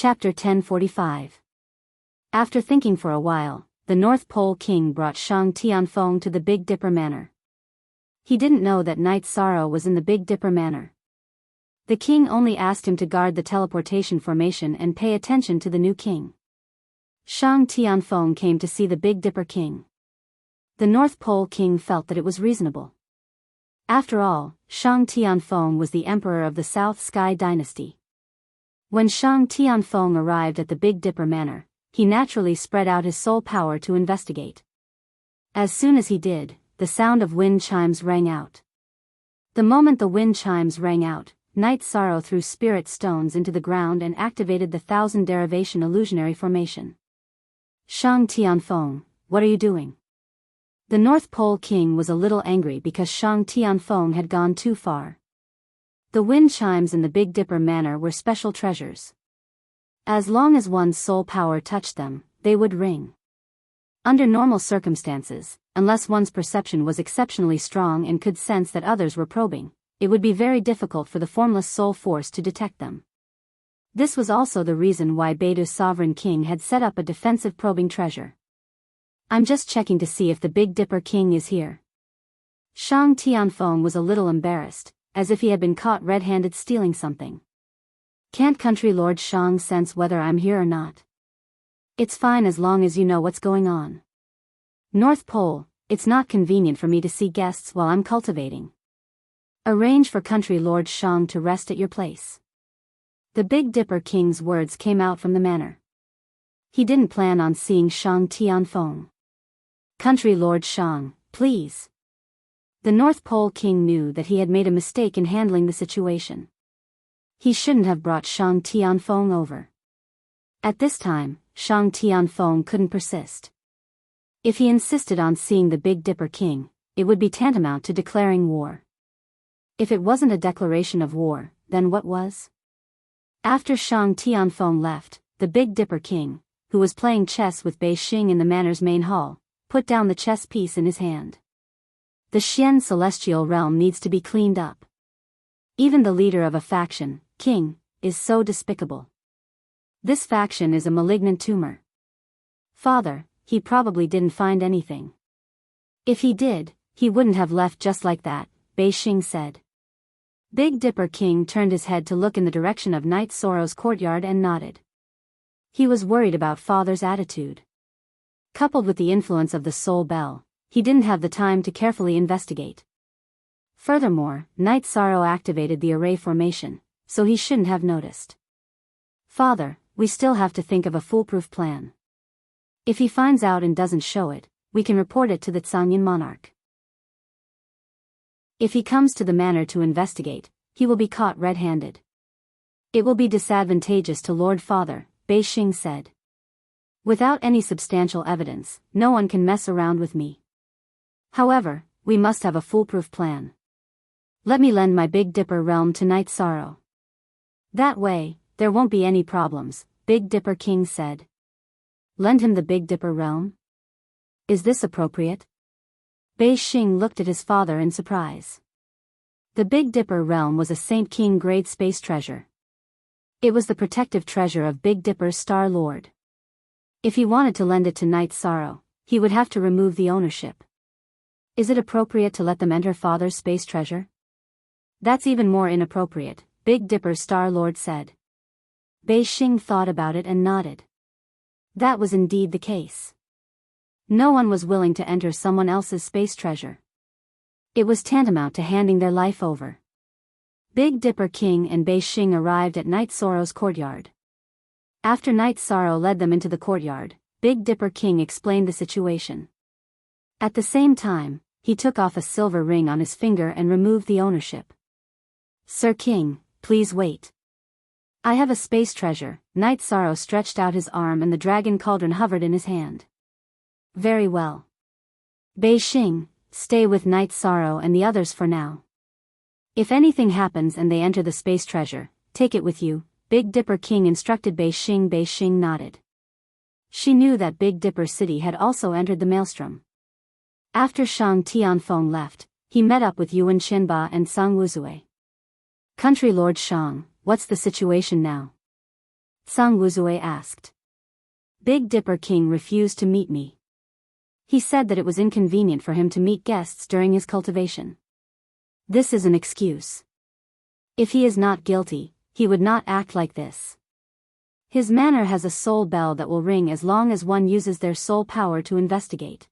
Chapter 1045. After thinking for a while, the North Pole King brought Shang Tianfeng to the Big Dipper Manor. He didn't know that Night Sorrow was in the Big Dipper Manor. The king only asked him to guard the teleportation formation and pay attention to the new king. Shang Tianfeng came to see the Big Dipper King. The North Pole King felt that it was reasonable. After all, Shang Tianfeng was the emperor of the South Sky dynasty. When Shang Tianfeng arrived at the Big Dipper Manor, he naturally spread out his soul power to investigate. As soon as he did, the sound of wind chimes rang out. The moment the wind chimes rang out, Night Sorrow threw spirit stones into the ground and activated the Thousand Derivation Illusionary Formation. Shang Tianfeng, what are you doing? The North Pole King was a little angry because Shang Tianfeng had gone too far. The wind chimes in the Big Dipper Manor were special treasures. As long as one's soul power touched them, they would ring. Under normal circumstances, unless one's perception was exceptionally strong and could sense that others were probing, it would be very difficult for the formless soul force to detect them. This was also the reason why Baidu's sovereign king had set up a defensive probing treasure. I'm just checking to see if the Big Dipper King is here. Shang Tianfeng was a little embarrassed, as if he had been caught red-handed stealing something. Can't Country Lord Shang sense whether I'm here or not? It's fine as long as you know what's going on. North Pole, it's not convenient for me to see guests while I'm cultivating. Arrange for Country Lord Shang to rest at your place. The Big Dipper King's words came out from the manor. He didn't plan on seeing Shang Tianfeng. Country Lord Shang, please. The North Pole King knew that he had made a mistake in handling the situation. He shouldn't have brought Shang Tianfeng over. At this time, Shang Tianfeng couldn't persist. If he insisted on seeing the Big Dipper King, it would be tantamount to declaring war. If it wasn't a declaration of war, then what was? After Shang Tianfeng left, the Big Dipper King, who was playing chess with Bei Xing in the manor's main hall, put down the chess piece in his hand. The Xian celestial realm needs to be cleaned up. Even the leader of a faction, king, is so despicable. This faction is a malignant tumor. Father, he probably didn't find anything. If he did, he wouldn't have left just like that, Bei Xing said. Big Dipper King turned his head to look in the direction of Night Sorrow's courtyard and nodded. He was worried about father's attitude. Coupled with the influence of the soul bell, he didn't have the time to carefully investigate. Furthermore, Night Sorrow activated the array formation, so he shouldn't have noticed. Father, we still have to think of a foolproof plan. If he finds out and doesn't show it, we can report it to the Zhangyan monarch. If he comes to the manor to investigate, he will be caught red-handed. It will be disadvantageous to Lord Father, Bei Xing said. Without any substantial evidence, no one can mess around with me. However, we must have a foolproof plan. Let me lend my Big Dipper realm to Night Sorrow. That way, there won't be any problems, Big Dipper King said. Lend him the Big Dipper realm? Is this appropriate? Bei Xing looked at his father in surprise. The Big Dipper realm was a Saint King grade space treasure. It was the protective treasure of Big Dipper's Star Lord. If he wanted to lend it to Night Sorrow, he would have to remove the ownership. Is it appropriate to let them enter father's space treasure? That's even more inappropriate, Big Dipper's Star Lord said. Bei Xing thought about it and nodded. That was indeed the case. No one was willing to enter someone else's space treasure. It was tantamount to handing their life over. Big Dipper King and Bei Xing arrived at Night Sorrow's courtyard. After Night Sorrow led them into the courtyard, Big Dipper King explained the situation. At the same time, he took off a silver ring on his finger and removed the ownership. Sir King, please wait. I have a space treasure. Night Sorrow stretched out his arm and the dragon cauldron hovered in his hand. Very well. Bei Xing, stay with Night Sorrow and the others for now. If anything happens and they enter the space treasure, take it with you, Big Dipper King instructed Bei Xing. Bei Xing nodded. She knew that Big Dipper City had also entered the maelstrom. After Shang Tianfeng left, he met up with Yuan Qianba and Sang Wuzue. Country Lord Shang, what's the situation now? Sang Wuzui asked. Big Dipper King refused to meet me. He said that it was inconvenient for him to meet guests during his cultivation. This is an excuse. If he is not guilty, he would not act like this. His manor has a soul bell that will ring as long as one uses their soul power to investigate.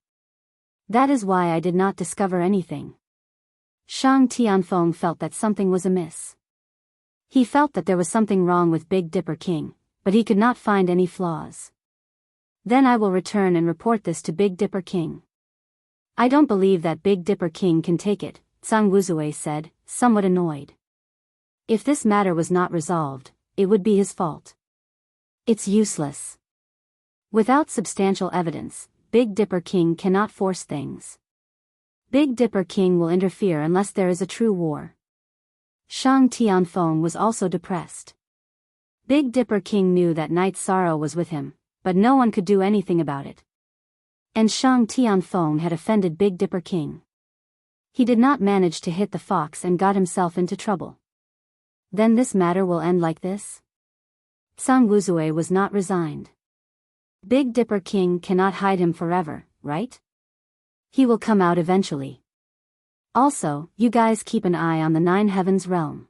That is why I did not discover anything. Shang Tianfeng felt that something was amiss. He felt that there was something wrong with Big Dipper King, but he could not find any flaws. Then I will return and report this to Big Dipper King. I don't believe that Big Dipper King can take it, Sang Wuzui said, somewhat annoyed. If this matter was not resolved, it would be his fault. It's useless. Without substantial evidence, Big Dipper King cannot force things. Big Dipper King will interfere unless there is a true war. Shang Tianfeng was also depressed. Big Dipper King knew that Night Sorrow was with him, but no one could do anything about it. And Shang Tianfeng had offended Big Dipper King. He did not manage to hit the fox and got himself into trouble. Then this matter will end like this? Sang Wuzui was not resigned. Big Dipper King cannot hide him forever, right? He will come out eventually. Also, you guys keep an eye on the Nine Heavens realm.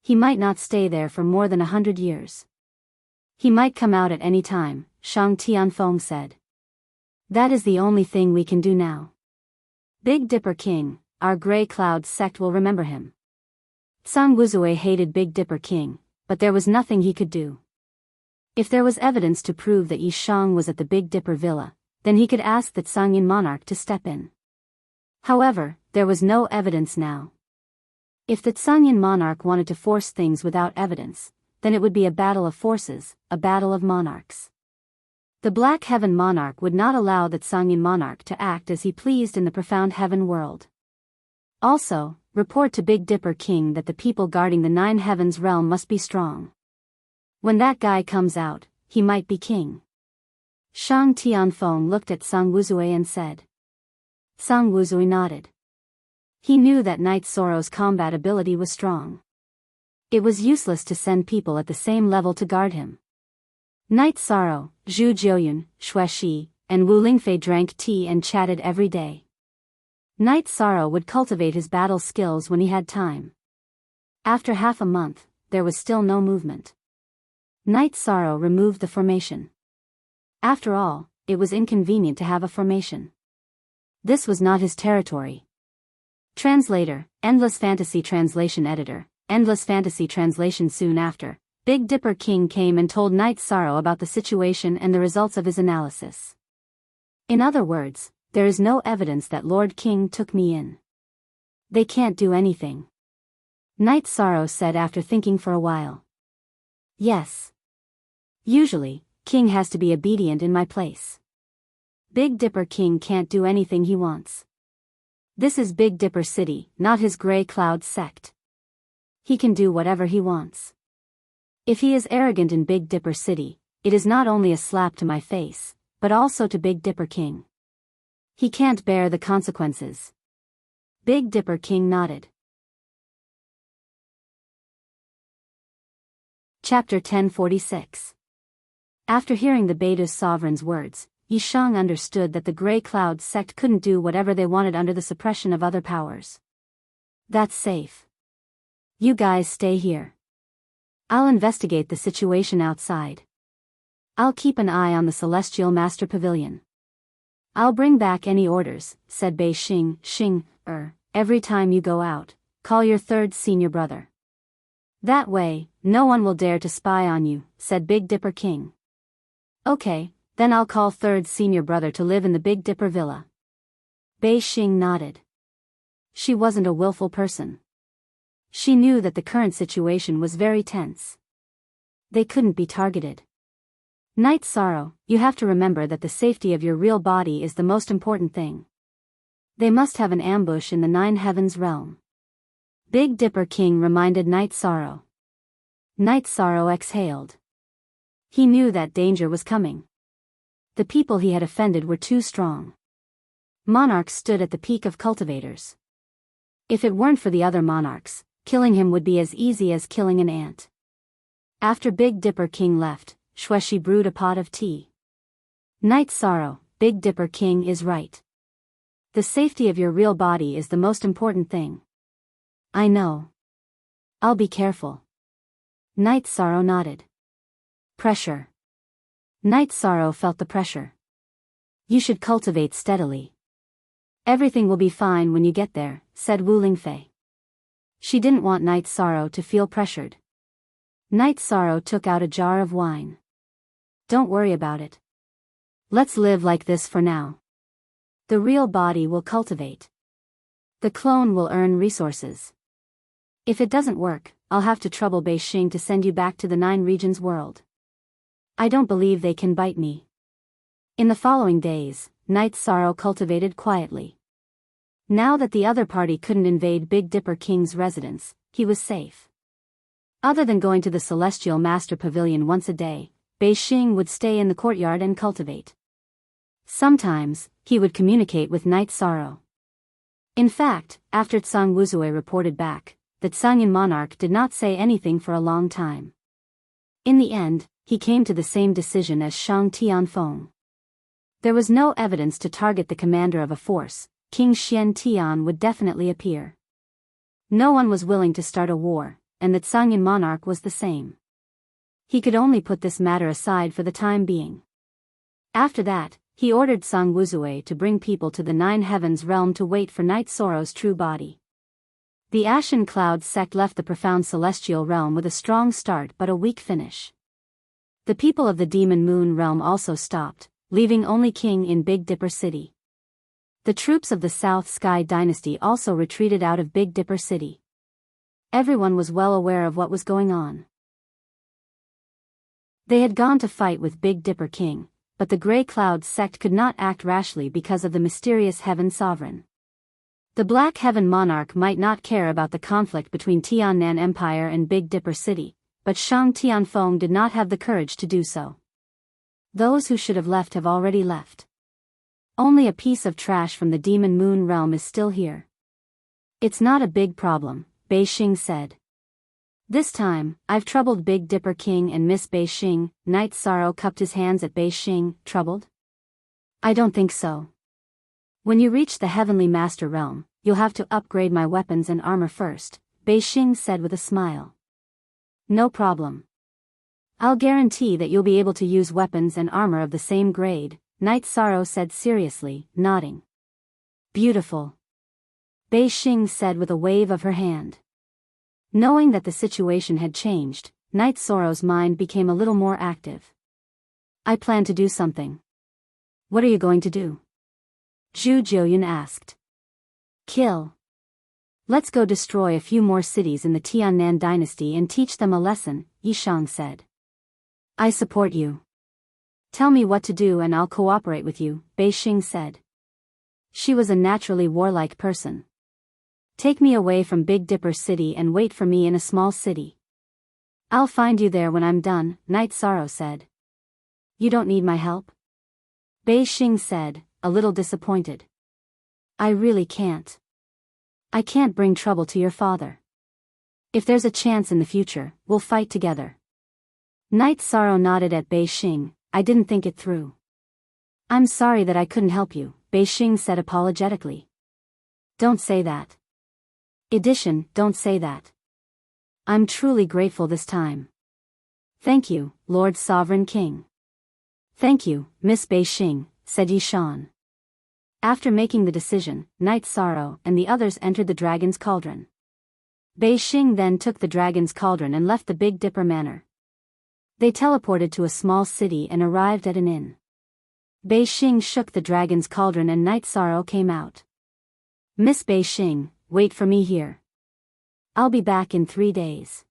He might not stay there for more than 100 years. He might come out at any time, Shang Tianfeng said. That is the only thing we can do now. Big Dipper King, our Grey Cloud sect will remember him. Sang Wuzui hated Big Dipper King, but there was nothing he could do. If there was evidence to prove that Yi Shang was at the Big Dipper Villa, then he could ask the Tsangyin monarch to step in. However, there was no evidence now. If the Tsangyin monarch wanted to force things without evidence, then it would be a battle of forces, a battle of monarchs. The Black Heaven monarch would not allow the Tsangyin monarch to act as he pleased in the profound heaven world. Also, report to Big Dipper King that the people guarding the Nine Heavens realm must be strong. When that guy comes out, he might be king. Shang Tianfeng looked at Sang Wuzui and said. Sang Wuzui nodded. He knew that Night Sorrow's combat ability was strong. It was useless to send people at the same level to guard him. Night Sorrow, Zhu Jiuyun, Xue Shi, and Wu Lingfei drank tea and chatted every day. Night Sorrow would cultivate his battle skills when he had time. After half a month, there was still no movement. Night Sorrow removed the formation. After all, it was inconvenient to have a formation. This was not his territory. Translator, Endless Fantasy Translation Editor, Endless Fantasy Translation. Soon after, Big Dipper King came and told Night Sorrow about the situation and the results of his analysis. In other words, there is no evidence that Lord King took me in. They can't do anything. Night Sorrow said after thinking for a while. Yes. Usually, King has to be obedient in my place. Big Dipper King can't do anything he wants. This is Big Dipper City, not his Grey Cloud sect. He can do whatever he wants. If he is arrogant in Big Dipper City, it is not only a slap to my face, but also to Big Dipper King. He can't bear the consequences. Big Dipper King nodded. Chapter 1046. After hearing the Beidu sovereign's words, Yi Shang understood that the Grey Cloud sect couldn't do whatever they wanted under the suppression of other powers. That's safe. You guys stay here. I'll investigate the situation outside. I'll keep an eye on the Celestial Master Pavilion. I'll bring back any orders, said Bei Xing. Every time you go out, call your third senior brother. That way, no one will dare to spy on you, said Big Dipper King. Okay, then I'll call third senior brother to live in the Big Dipper Villa. Bei Xing nodded. She wasn't a willful person. She knew that the current situation was very tense. They couldn't be targeted. Night Sorrow, you have to remember that the safety of your real body is the most important thing. They must have an ambush in the Nine Heavens realm. Big Dipper King reminded Night Sorrow. Night Sorrow exhaled. He knew that danger was coming. The people he had offended were too strong. Monarchs stood at the peak of cultivators. If it weren't for the other monarchs, killing him would be as easy as killing an ant. After Big Dipper King left, Shweshi brewed a pot of tea. Night Sorrow, Big Dipper King is right. The safety of your real body is the most important thing. I know. I'll be careful. Night Sorrow nodded. Pressure. Night Sorrow felt the pressure. You should cultivate steadily. Everything will be fine when you get there, said Wu Lingfei. She didn't want Night Sorrow to feel pressured. Night Sorrow took out a jar of wine. Don't worry about it. Let's live like this for now. The real body will cultivate. The clone will earn resources. If it doesn't work, I'll have to trouble Beixing to send you back to the 9 regions world. I don't believe they can bite me. In the following days, Night Sorrow cultivated quietly. Now that the other party couldn't invade Big Dipper King's residence, he was safe. Other than going to the Celestial Master Pavilion once a day, Beixing would stay in the courtyard and cultivate. Sometimes, he would communicate with Night Sorrow. In fact, after Tsang Wuzue reported back, the Tsangyan monarch did not say anything for a long time. In the end, he came to the same decision as Shang Tianfeng. There was no evidence to target the commander of a force. King Xian Tian would definitely appear. No one was willing to start a war, and the Tsangyan monarch was the same. He could only put this matter aside for the time being. After that, he ordered Tsang Wuzue to bring people to the 9 heavens realm to wait for Night Sorrow's true body. The Ashen Cloud sect left the profound celestial realm with a strong start but a weak finish. The people of the Demon Moon realm also stopped, leaving only King in Big Dipper City. The troops of the South Sky Dynasty also retreated out of Big Dipper City. Everyone was well aware of what was going on. They had gone to fight with Big Dipper King, but the Grey Cloud sect could not act rashly because of the mysterious Heaven Sovereign. The Black Heaven Monarch might not care about the conflict between Tiannan Empire and Big Dipper City, but Shang Tianfeng did not have the courage to do so. Those who should have left have already left. Only a piece of trash from the Demon Moon realm is still here. It's not a big problem, Beixing said. This time, I've troubled Big Dipper King and Miss Beixing. Night Sorrow cupped his hands at Beixing. Troubled? I don't think so. When you reach the Heavenly Master realm, you'll have to upgrade my weapons and armor first, Beixing said with a smile. No problem. I'll guarantee that you'll be able to use weapons and armor of the same grade, Night Sorrow said seriously, nodding. Beautiful. Beixing said with a wave of her hand. Knowing that the situation had changed, Night Sorrow's mind became a little more active. I plan to do something. What are you going to do? Zhu Jiuyun asked. Kill. Let's go destroy a few more cities in the Tiannan dynasty and teach them a lesson, Yishang said. I support you. Tell me what to do and I'll cooperate with you, Beixing said. She was a naturally warlike person. Take me away from Big Dipper City and wait for me in a small city. I'll find you there when I'm done, Night Sorrow said. You don't need my help? Beixing said, a little disappointed. I really can't. I can't bring trouble to your father. If there's a chance in the future, we'll fight together. Night Sorrow nodded at Beixing. I didn't think it through. I'm sorry that I couldn't help you, Beixing said apologetically. Don't say that. Don't say that. I'm truly grateful this time. Thank you, Lord Sovereign King. Thank you, Miss Beixing, said Yishan. After making the decision, Night Sorrow and the others entered the Dragon's Cauldron. Beixing then took the Dragon's Cauldron and left the Big Dipper Manor. They teleported to a small city and arrived at an inn. Beixing shook the Dragon's Cauldron and Night Sorrow came out. Miss Beixing, wait for me here. I'll be back in 3 days.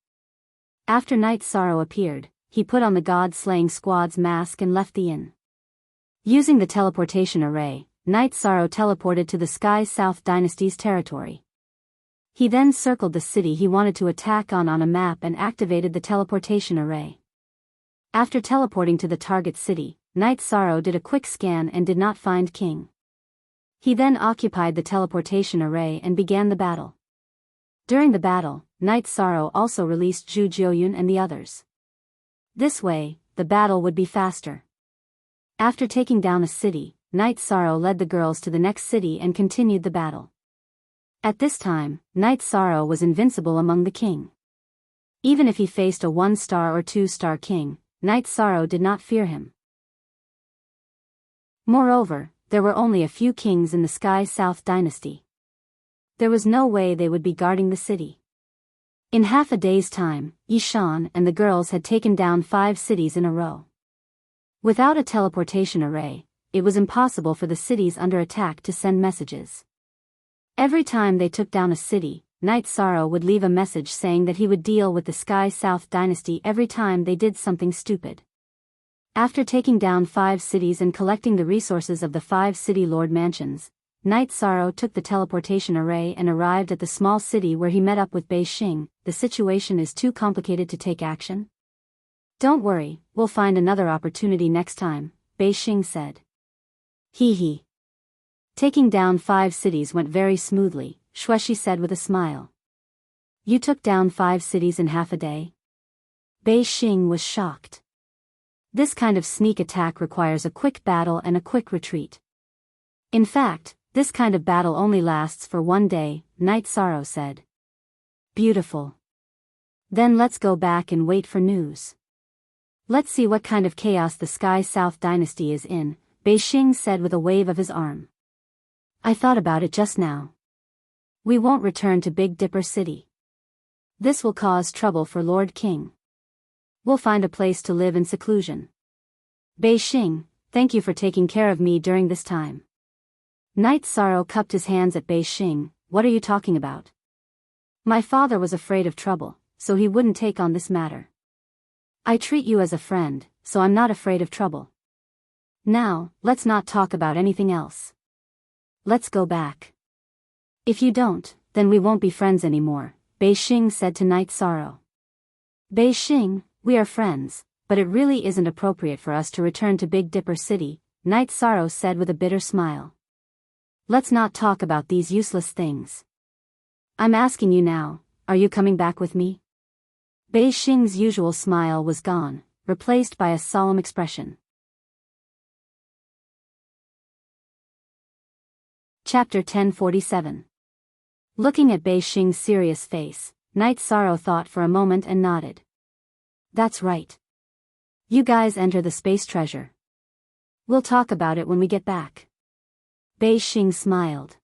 After Night Sorrow appeared, he put on the God-slaying squad's mask and left the inn. Using the teleportation array, Night Sorrow teleported to the Sky South Dynasty's territory. He then circled the city he wanted to attack on a map and activated the teleportation array. After teleporting to the target city, Night Sorrow did a quick scan and did not find King. He then occupied the teleportation array and began the battle. During the battle, Night Sorrow also released Zhu Jiuyun and the others. This way, the battle would be faster. After taking down a city, Night Sorrow led the girls to the next city and continued the battle. At this time, Night Sorrow was invincible among the king. Even if he faced a 1-star or 2-star king, Night Sorrow did not fear him. Moreover, there were only a few kings in the Sky South dynasty. There was no way they would be guarding the city. In half a day's time, Yishan and the girls had taken down 5 cities in a row. Without a teleportation array, it was impossible for the cities under attack to send messages. Every time they took down a city, Night Sorrow would leave a message saying that he would deal with the Sky South dynasty every time they did something stupid. After taking down 5 cities and collecting the resources of the 5 city lord mansions, Night Sorrow took the teleportation array and arrived at the small city where he met up with Bei Xing. The situation is too complicated to take action? Don't worry, we'll find another opportunity next time, Bei Xing said. Hee hee. Taking down 5 cities went very smoothly, Shueshi said with a smile. You took down 5 cities in half a day? Bei Xing was shocked. This kind of sneak attack requires a quick battle and a quick retreat. In fact, this kind of battle only lasts for 1 day, Night Sorrow said. Beautiful. Then let's go back and wait for news. Let's see what kind of chaos the Sky South dynasty is in, Bei Xing said with a wave of his arm. I thought about it just now. We won't return to Big Dipper City. This will cause trouble for Lord King. We'll find a place to live in seclusion. Bei Xing, thank you for taking care of me during this time. Night Sorrow cupped his hands at Bei Xing. What are you talking about? My father was afraid of trouble, so he wouldn't take on this matter. I treat you as a friend, so I'm not afraid of trouble. Now, let's not talk about anything else. Let's go back. If you don't, then we won't be friends anymore, Bei Xing said to Night Sorrow. Bei Xing, we are friends, but it really isn't appropriate for us to return to Big Dipper City, Night Sorrow said with a bitter smile. Let's not talk about these useless things. I'm asking you now, are you coming back with me? Bei Xing's usual smile was gone, replaced by a solemn expression. Chapter 1047. Looking at Bei Xing's serious face, Night Sorrow thought for a moment and nodded. That's right. You guys enter the space treasure. We'll talk about it when we get back. Bei Xing smiled.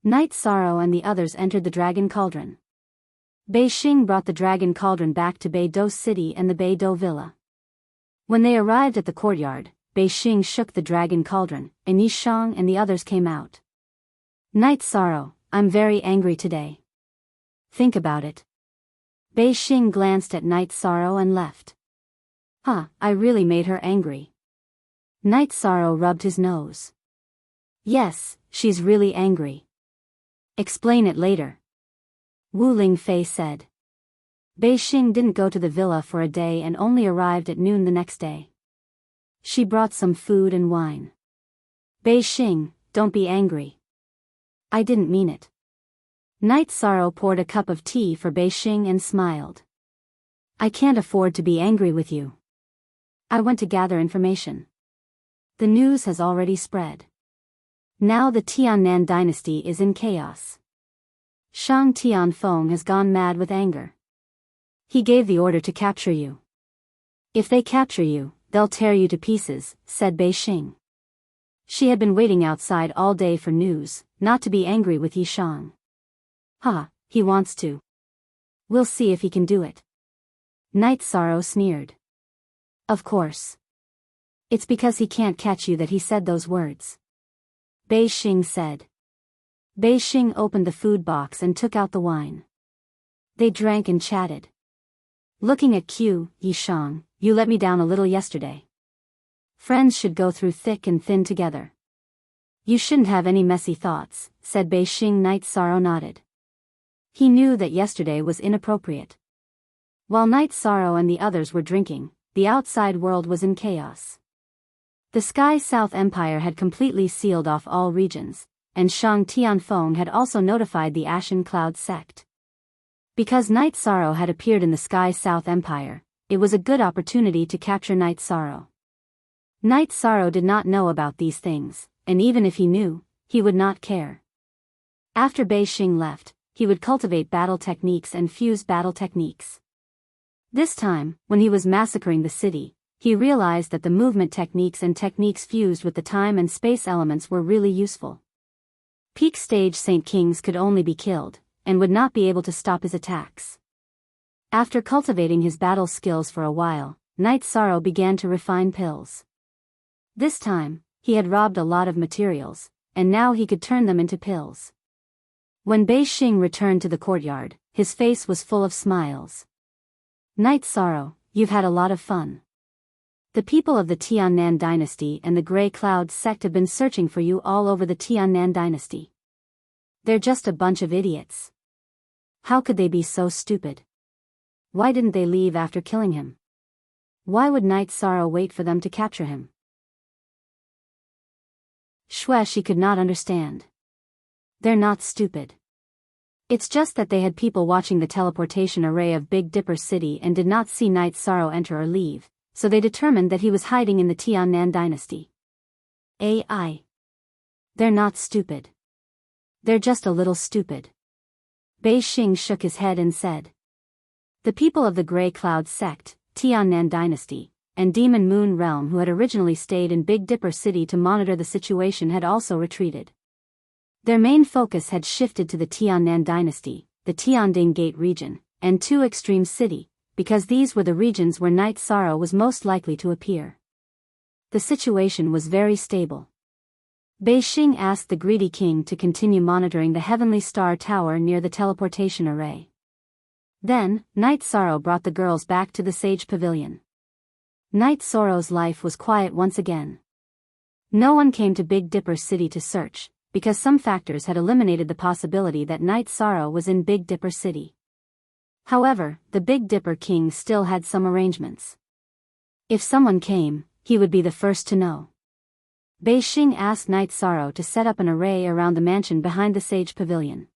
Night Sorrow and the others entered the Dragon Cauldron. Bei Xing brought the Dragon Cauldron back to Beidou City and the Beidou Villa. When they arrived at the courtyard, Bei Xing shook the Dragon Cauldron, and Yishang and the others came out. Night Sorrow, I'm very angry today. Think about it. Bei Xing glanced at Night Sorrow and left. I really made her angry. Night Sorrow rubbed his nose. Yes, she's really angry. Explain it later. Wu Lingfei said. Bei Xing didn't go to the villa for a day and only arrived at noon the next day. She brought some food and wine. Bei Xing, don't be angry. I didn't mean it. Night Sorrow poured a cup of tea for Bei Xing and smiled. I can't afford to be angry with you. I went to gather information. The news has already spread. Now the Tiannan dynasty is in chaos. Shang Tianfeng has gone mad with anger. He gave the order to capture you. If they capture you, they'll tear you to pieces, said Bei Xing. She had been waiting outside all day for news, not to be angry with Yishang. He wants to. We'll see if he can do it. Night Sorrow sneered. Of course. It's because he can't catch you that he said those words. Bei Xing said. Bei Xing opened the food box and took out the wine. They drank and chatted. Looking at Yishang, you let me down a little yesterday. Friends should go through thick and thin together. You shouldn't have any messy thoughts, said Bei Xing. Night Sorrow nodded. He knew that yesterday was inappropriate. While Night Sorrow and the others were drinking, the outside world was in chaos. The Sky South Empire had completely sealed off all regions, and Shang Tianfeng had also notified the Ashen Cloud sect. Because Night Sorrow had appeared in the Sky South Empire, it was a good opportunity to capture Night Sorrow. Night Sorrow did not know about these things, and even if he knew, he would not care. After Bei Xing left, he would cultivate battle techniques and fuse battle techniques. This time, when he was massacring the city, he realized that the movement techniques and techniques fused with the time and space elements were really useful. Peak stage Saint Kings could only be killed, and would not be able to stop his attacks. After cultivating his battle skills for a while, Night Sorrow began to refine pills. This time, he had robbed a lot of materials, and now he could turn them into pills. When Bei Xing returned to the courtyard, his face was full of smiles. Night Sorrow, you've had a lot of fun. The people of the Tiannan dynasty and the Grey Cloud sect have been searching for you all over the Tiannan dynasty. They're just a bunch of idiots. How could they be so stupid? Why didn't they leave after killing him? Why would Night Sorrow wait for them to capture him? She could not understand. They're not stupid. It's just that they had people watching the teleportation array of Big Dipper City and did not see Night Sorrow enter or leave, so they determined that he was hiding in the Tiannan dynasty. AI. They're not stupid. They're just a little stupid. Bei Xing shook his head and said. The people of the Grey Cloud sect, Tiannan dynasty, and Demon Moon Realm who had originally stayed in Big Dipper City to monitor the situation had also retreated. Their main focus had shifted to the Tiannan dynasty, the Tianding Gate region, and Two Extreme City, because these were the regions where Night Sorrow was most likely to appear. The situation was very stable. Bei Xing asked the greedy king to continue monitoring the Heavenly Star Tower near the teleportation array. Then, Night Sorrow brought the girls back to the Sage Pavilion. Night Sorrow's life was quiet once again. No one came to Big Dipper City to search, because some factors had eliminated the possibility that Night Sorrow was in Big Dipper City. However, the Big Dipper King still had some arrangements. If someone came, he would be the first to know. Bei Xing asked Night Sorrow to set up an array around the mansion behind the Sage Pavilion.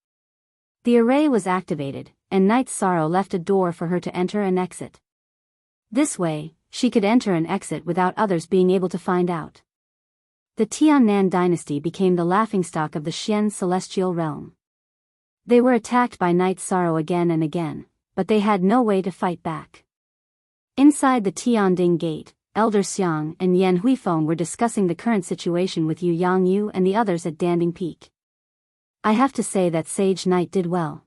The array was activated, and Night Sorrow left a door for her to enter and exit. This way, she could enter and exit without others being able to find out. The Tiannan dynasty became the laughingstock of the Xian celestial realm. They were attacked by Night Sorrow again and again, but they had no way to fight back. Inside the Tianding Gate, Elder Xiang and Yan Huifeng were discussing the current situation with Yu Yangyu and the others at Danding Peak. I have to say that Sage Knight did well.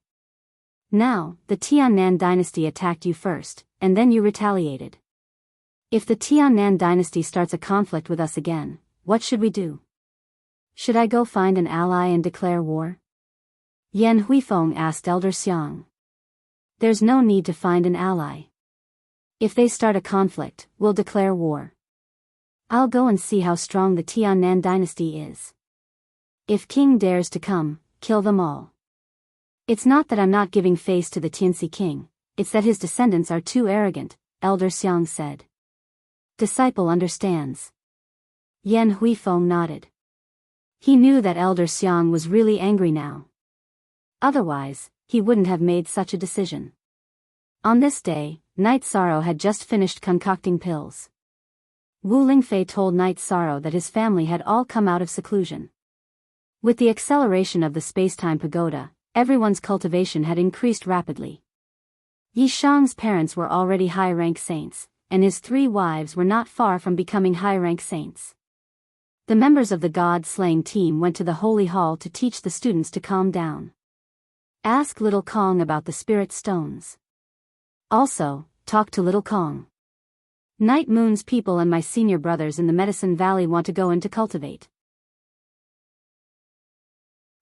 Now, the Tiannan dynasty attacked you first, and then you retaliated. If the Tiannan dynasty starts a conflict with us again, what should we do? Should I go find an ally and declare war? Yan Huifeng asked Elder Xiang. There's no need to find an ally. If they start a conflict, we'll declare war. I'll go and see how strong the Tiannan dynasty is. If King dares to come, kill them all. It's not that I'm not giving face to the Tianxi King, it's that his descendants are too arrogant, Elder Xiang said. Disciple understands. Yan Huifeng nodded. He knew that Elder Xiang was really angry now. Otherwise, he wouldn't have made such a decision. On this day, Night Sorrow had just finished concocting pills. Wu Lingfei told Night Sorrow that his family had all come out of seclusion. With the acceleration of the space-time pagoda, everyone's cultivation had increased rapidly. Yi Shang's parents were already high-rank saints, and his 3 wives were not far from becoming high-rank saints. The members of the God-slaying team went to the Holy Hall to teach the students to calm down. Ask Little Kong about the spirit stones. Also, talk to Little Kong. Night Moon's people and my senior brothers in the Medicine Valley want to go in to cultivate.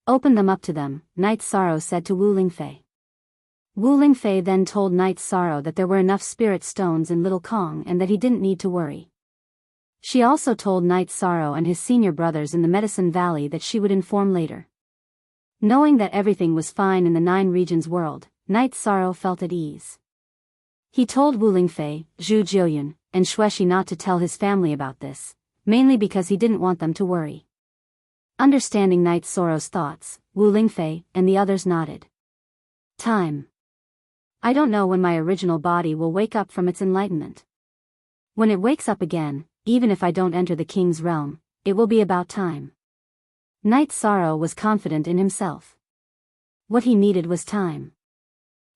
Open them up to them, Night Sorrow said to Wu Lingfei. Wu Lingfei then told Night Sorrow that there were enough spirit stones in Little Kong and that he didn't need to worry. She also told Night Sorrow and his senior brothers in the Medicine Valley that she would inform later. Knowing that everything was fine in the 9 regions world, Night Sorrow felt at ease. He told Wu Lingfei, Zhu Jiuyun, and Xuexi not to tell his family about this, mainly because he didn't want them to worry. Understanding Night Sorrow's thoughts, Wu Lingfei and the others nodded. Time. I don't know when my original body will wake up from its enlightenment. When it wakes up again, even if I don't enter the king's realm, it will be about time. Knight Sorrow was confident in himself. What he needed was time.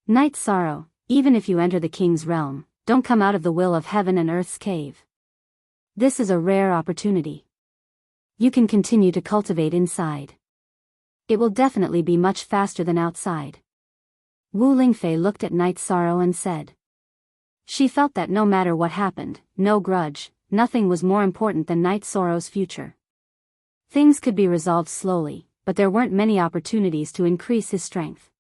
Knight Sorrow, even if you enter the king's realm, don't come out of the will of heaven and earth's cave. This is a rare opportunity. You can continue to cultivate inside. It will definitely be much faster than outside. Wu Lingfei looked at Knight Sorrow and said. She felt that no matter what happened, no grudge, nothing was more important than Knight Sorrow's future. Things could be resolved slowly, but there weren't many opportunities to increase his strength.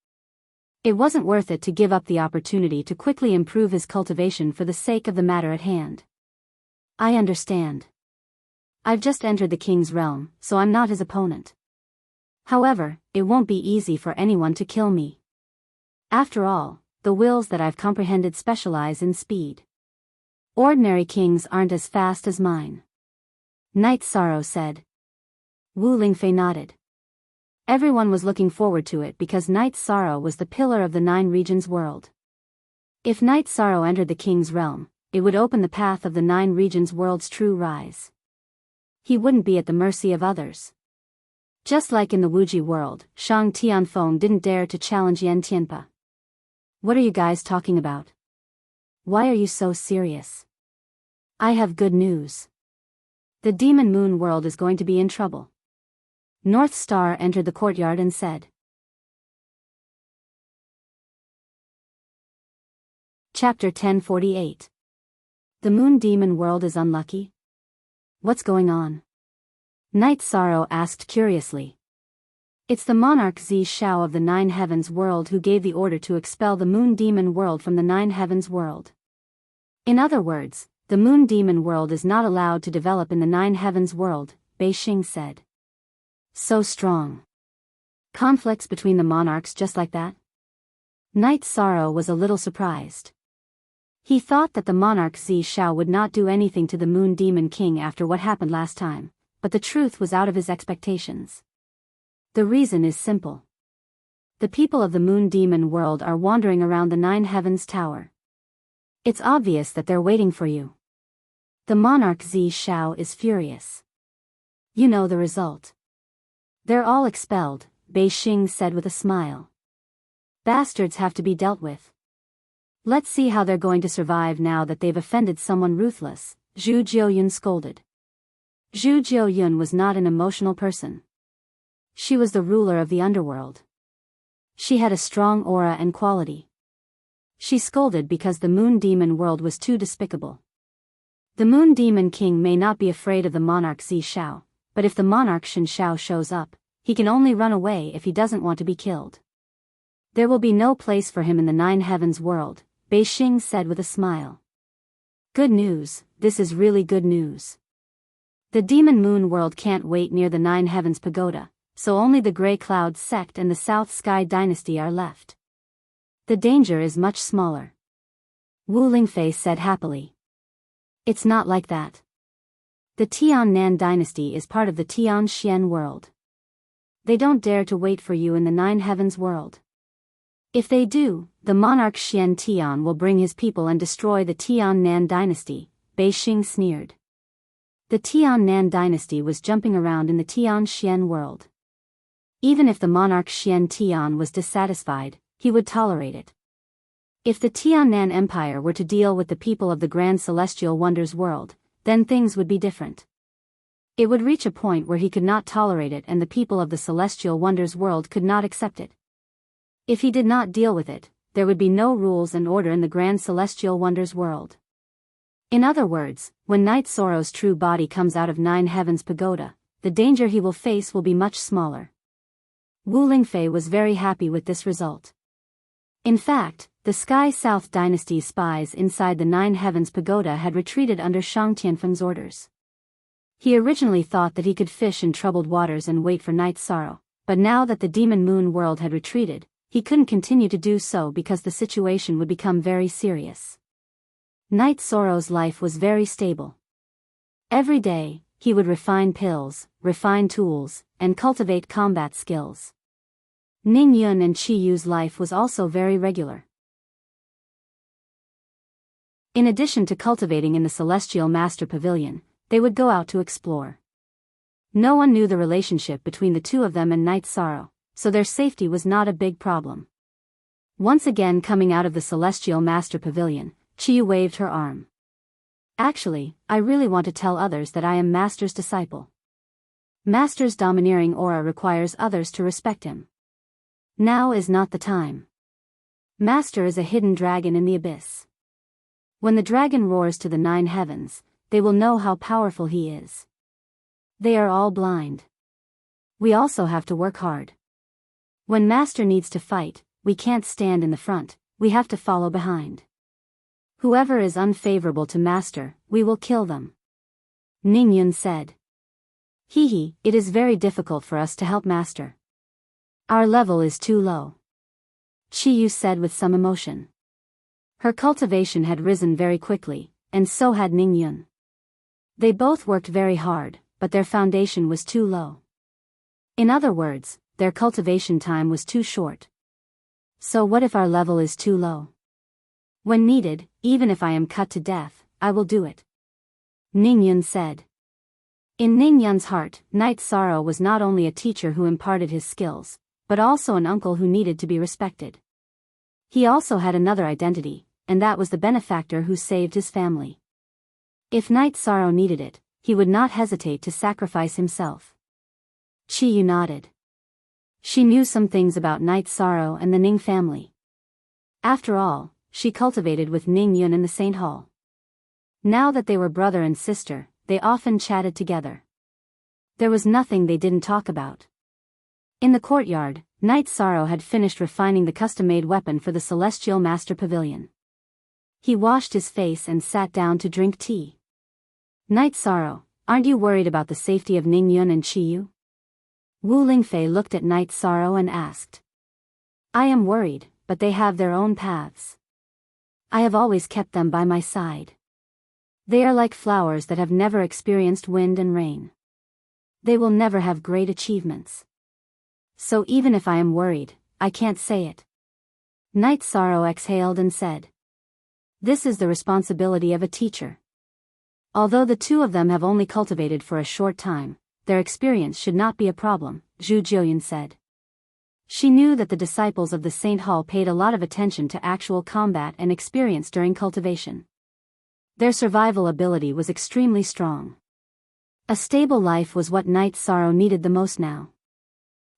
It wasn't worth it to give up the opportunity to quickly improve his cultivation for the sake of the matter at hand. I understand. I've just entered the king's realm, so I'm not his opponent. However, it won't be easy for anyone to kill me. After all, the wills that I've comprehended specialize in speed. Ordinary kings aren't as fast as mine. Knight Sorrow said. Wu Lingfei nodded. Everyone was looking forward to it because Knight Sorrow was the pillar of the 9 regions world. If Knight Sorrow entered the king's realm, it would open the path of the 9 regions world's true rise. He wouldn't be at the mercy of others. Just like in the Wuji world, Shang Tianfeng didn't dare to challenge Yan Tianpa. What are you guys talking about? Why are you so serious? I have good news. The Demon Moon world is going to be in trouble. North Star entered the courtyard and said. Chapter 1048. The Moon Demon world is unlucky? What's going on? Knight Sorrow asked curiously. It's the monarch Zi Shao of the 9 heavens world who gave the order to expel the Moon Demon world from the 9 heavens world. In other words, the Moon Demon world is not allowed to develop in the 9 heavens world, Bei Xing said. So strong. Conflicts between the monarchs just like that? Knight Sorrow was a little surprised. He thought that the monarch Zi Shao would not do anything to the Moon Demon King after what happened last time, but the truth was out of his expectations. The reason is simple. The people of the Moon Demon world are wandering around the 9 heavens tower. It's obvious that they're waiting for you. The monarch Zi Shao is furious. You know the result. They're all expelled, Bei Xing said with a smile. Bastards have to be dealt with. Let's see how they're going to survive now that they've offended someone ruthless, Zhu Jiuyun scolded. Zhu Jiuyun was not an emotional person. She was the ruler of the underworld. She had a strong aura and quality. She scolded because the Moon Demon world was too despicable. The Moon Demon King may not be afraid of the monarch Zi Shao, but if the monarch Shen Shao shows up, he can only run away if he doesn't want to be killed. There will be no place for him in the 9 heavens world, Bei Xing said with a smile. Good news, this is really good news. The Demon Moon world can't wait near the 9 heavens pagoda, so only the Grey Cloud sect and the South Sky dynasty are left. The danger is much smaller. Wu Lingfei said happily. It's not like that. The Tian Nan dynasty is part of the Tian Xian world. They don't dare to wait for you in the 9 heavens world. If they do, the monarch Xian Tian will bring his people and destroy the Tian Nan dynasty, Bei Xing sneered. The Tian Nan dynasty was jumping around in the Tian Xian world. Even if the monarch Xian Tian was dissatisfied, he would tolerate it. If the Tian Nan Empire were to deal with the people of the Grand Celestial Wonders world, then things would be different. It would reach a point where he could not tolerate it and the people of the Celestial Wonders world could not accept it. If he did not deal with it, there would be no rules and order in the Grand Celestial Wonders world. In other words, when Knight Sorrow's true body comes out of 9 heavens pagoda, the danger he will face will be much smaller. Wu Lingfei was very happy with this result. In fact, the Sky South dynasty's spies inside the 9 heavens pagoda had retreated under Shang Tianfeng's orders. He originally thought that he could fish in troubled waters and wait for Knight Sorrow, but now that the Demon Moon world had retreated, he couldn't continue to do so because the situation would become very serious. Knight Sorrow's life was very stable. Every day, he would refine pills, refine tools, and cultivate combat skills. Ning Yun and Qi Yu's life was also very regular. In addition to cultivating in the Celestial Master Pavilion, they would go out to explore. No one knew the relationship between the two of them and Night Sorrow, so their safety was not a big problem. Once again coming out of the Celestial Master Pavilion, Chiyu waved her arm. Actually, I really want to tell others that I am Master's disciple. Master's domineering aura requires others to respect him. Now is not the time. Master is a hidden dragon in the abyss. When the dragon roars to the 9 heavens, they will know how powerful he is. They are all blind. We also have to work hard. When Master needs to fight, we can't stand in the front, we have to follow behind. Whoever is unfavorable to Master, we will kill them. Ningyun said. Hehe, it is very difficult for us to help Master. Our level is too low. Chiyu said with some emotion. Her cultivation had risen very quickly, and so had Ningyun. They both worked very hard, but their foundation was too low. In other words, their cultivation time was too short. So what if our level is too low? When needed, even if I am cut to death, I will do it. Ningyun said. In Ningyun's heart, Night Sorrow was not only a teacher who imparted his skills, but also an uncle who needed to be respected. He also had another identity, and that was the benefactor who saved his family. If Night Sorrow needed it, he would not hesitate to sacrifice himself. Chiyu nodded. She knew some things about Night Sorrow and the Ning family. After all, she cultivated with Ningyun in the Saint Hall. Now that they were brother and sister, they often chatted together. There was nothing they didn't talk about. In the courtyard, Night Sorrow had finished refining the custom-made weapon for the Celestial Master Pavilion. He washed his face and sat down to drink tea. Night Sorrow, aren't you worried about the safety of Ningyun and Chiyu? Wu Lingfei looked at Night Sorrow and asked. I am worried, but they have their own paths. I have always kept them by my side. They are like flowers that have never experienced wind and rain. They will never have great achievements. So even if I am worried, I can't say it. Night Sorrow exhaled and said. This is the responsibility of a teacher. Although the two of them have only cultivated for a short time, their experience should not be a problem, Zhu Jiuyan said. She knew that the disciples of the Saint Hall paid a lot of attention to actual combat and experience during cultivation. Their survival ability was extremely strong. A stable life was what Night Sorrow needed the most now.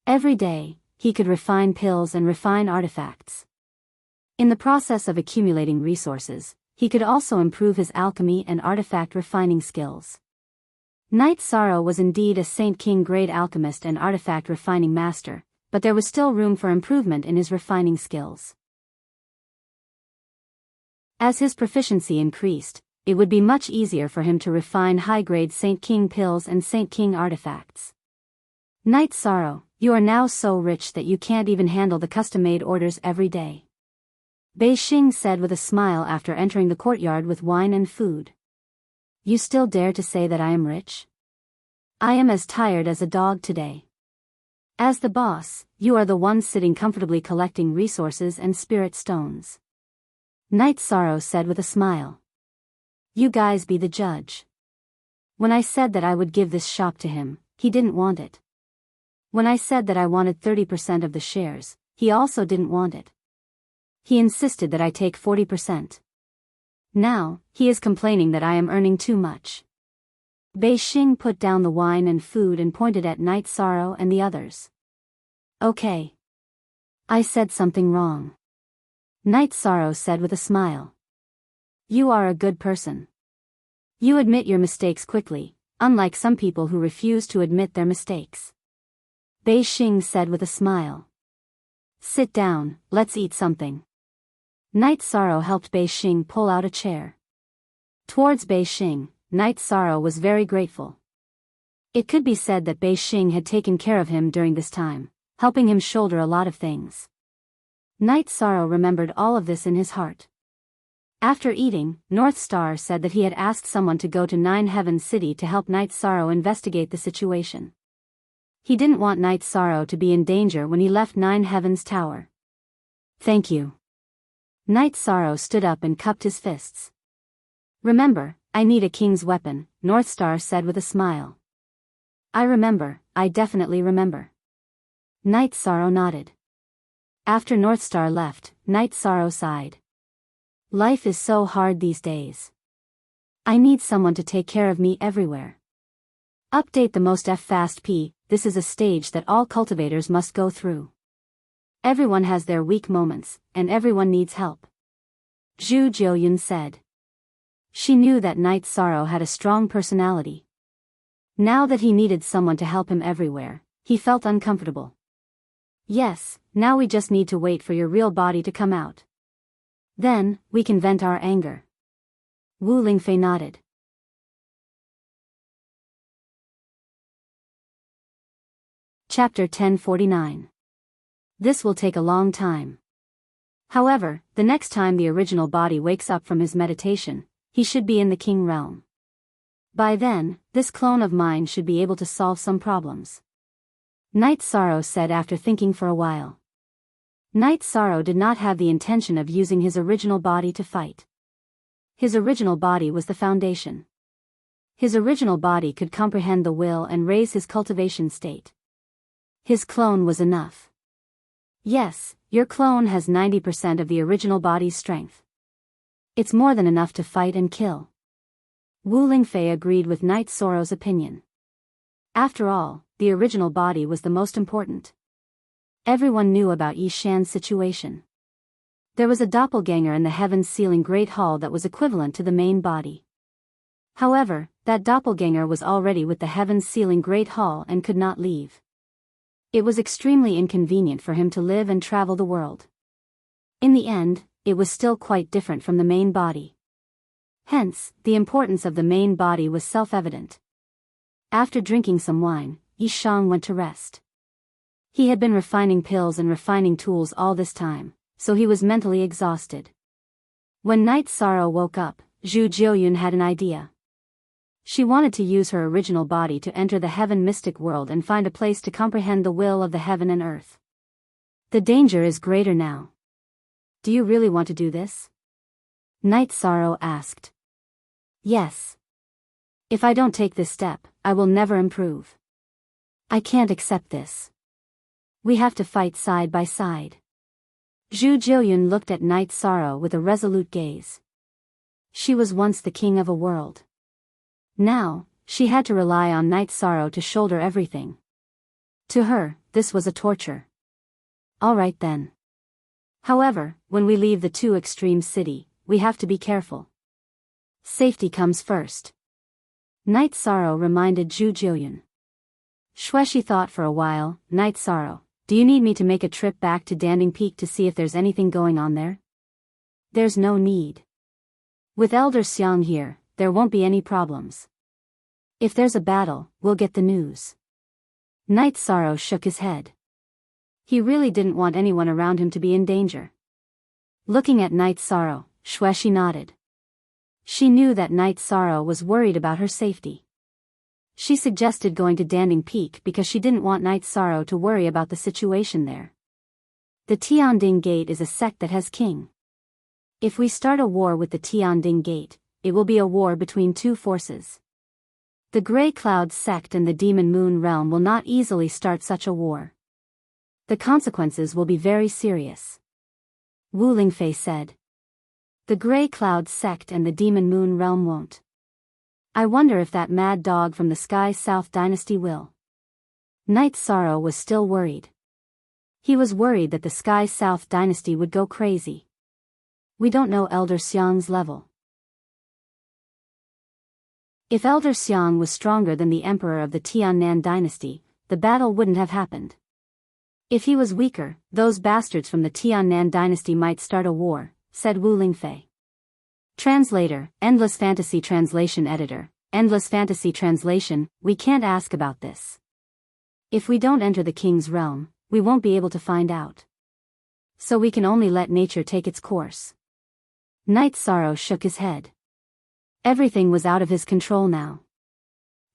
Every day, he could refine pills and refine artifacts. In the process of accumulating resources, he could also improve his alchemy and artifact refining skills. Night Sorrow was indeed a Saint King grade alchemist and artifact refining master, but there was still room for improvement in his refining skills. As his proficiency increased, it would be much easier for him to refine high-grade Saint King pills and Saint King artifacts. Night Sorrow, you are now so rich that you can't even handle the custom-made orders every day. Bei Xing said with a smile after entering the courtyard with wine and food. You still dare to say that I am rich? I am as tired as a dog today. As the boss, you are the one sitting comfortably collecting resources and spirit stones. Night Sorrow said with a smile. You guys be the judge. When I said that I would give this shop to him, he didn't want it. When I said that I wanted 30% of the shares, he also didn't want it. He insisted that I take 40%. Now, he is complaining that I am earning too much. Bei Xing put down the wine and food and pointed at Night Sorrow and the others. Okay. I said something wrong. Night Sorrow said with a smile. You are a good person. You admit your mistakes quickly, unlike some people who refuse to admit their mistakes. Bei Xing said with a smile. Sit down, let's eat something. Night Sorrow helped Bei Xing pull out a chair. Towards Bei Xing, Night Sorrow was very grateful. It could be said that Bei Xing had taken care of him during this time, helping him shoulder a lot of things. Night Sorrow remembered all of this in his heart. After eating, North Star said that he had asked someone to go to Nine Heavens City to help Night Sorrow investigate the situation. He didn't want Night Sorrow to be in danger when he left Nine Heavens Tower. Thank you. Night Sorrow stood up and cupped his fists. Remember, I need a king's weapon, North Star said with a smile. I remember, I definitely remember. Night Sorrow nodded. After North Star left, Night Sorrow sighed. Life is so hard these days. I need someone to take care of me everywhere. Update the most fast P, this is a stage that all cultivators must go through. Everyone has their weak moments, and everyone needs help. Zhu Jiuyun said. She knew that Night Sorrow had a strong personality. Now that he needed someone to help him everywhere, he felt uncomfortable. Yes, now we just need to wait for your real body to come out. Then, we can vent our anger. Wu Lingfei nodded. Chapter 1049. This will take a long time. However, the next time the original body wakes up from his meditation, he should be in the king realm. By then, this clone of mine should be able to solve some problems. Night Sorrow said after thinking for a while. Night Sorrow did not have the intention of using his original body to fight. His original body was the foundation. His original body could comprehend the will and raise his cultivation state. His clone was enough. Yes, your clone has 90% of the original body's strength. It's more than enough to fight and kill. Wu Lingfei agreed with Night Sorrow's opinion. After all, the original body was the most important. Everyone knew about Yi Shan's situation. There was a doppelganger in the heaven-sealing Great Hall that was equivalent to the main body. However, that doppelganger was already with the heaven-sealing Great Hall and could not leave. It was extremely inconvenient for him to live and travel the world. In the end, it was still quite different from the main body. Hence, the importance of the main body was self-evident. After drinking some wine, Yi Shang went to rest. He had been refining pills and refining tools all this time, so he was mentally exhausted. When Night Sorrow woke up, Zhu Jiuyun had an idea. She wanted to use her original body to enter the heaven mystic world and find a place to comprehend the will of the heaven and earth. The danger is greater now. Do you really want to do this? Night Sorrow asked. Yes. If I don't take this step, I will never improve. I can't accept this. We have to fight side by side. Zhu Jiuyun looked at Night Sorrow with a resolute gaze. She was once the king of a world. Now, she had to rely on Night Sorrow to shoulder everything. To her, this was a torture. All right then. However, when we leave the Two Extreme City, we have to be careful. Safety comes first. Night Sorrow reminded Zhu Jiuyun. Shueshi thought for a while. Night Sorrow, do you need me to make a trip back to Danding Peak to see if there's anything going on there? There's no need. With Elder Xiang here, there won't be any problems. If there's a battle, we'll get the news. Night Sorrow shook his head. He really didn't want anyone around him to be in danger. Looking at Night Sorrow, Shueshi nodded. She knew that Night Sorrow was worried about her safety. She suggested going to Danding Peak because she didn't want Night Sorrow to worry about the situation there. The Tianding Gate is a sect that has king. If we start a war with the Tianding Gate, it will be a war between two forces. The Grey Cloud sect and the Demon Moon realm will not easily start such a war. The consequences will be very serious. Wu Lingfei said. The Grey Cloud sect and the Demon Moon realm won't. I wonder if that mad dog from the Sky South dynasty will. Night Sorrow was still worried. He was worried that the Sky South dynasty would go crazy. We don't know Elder Xiang's level. If Elder Xiang was stronger than the emperor of the Tiannan dynasty, the battle wouldn't have happened. If he was weaker, those bastards from the Tiannan dynasty might start a war, said Wu Lingfei. Translator, Endless Fantasy Translation Editor, Endless Fantasy Translation, we can't ask about this. If we don't enter the king's realm, we won't be able to find out. So we can only let nature take its course. Night Sorrow shook his head. Everything was out of his control now.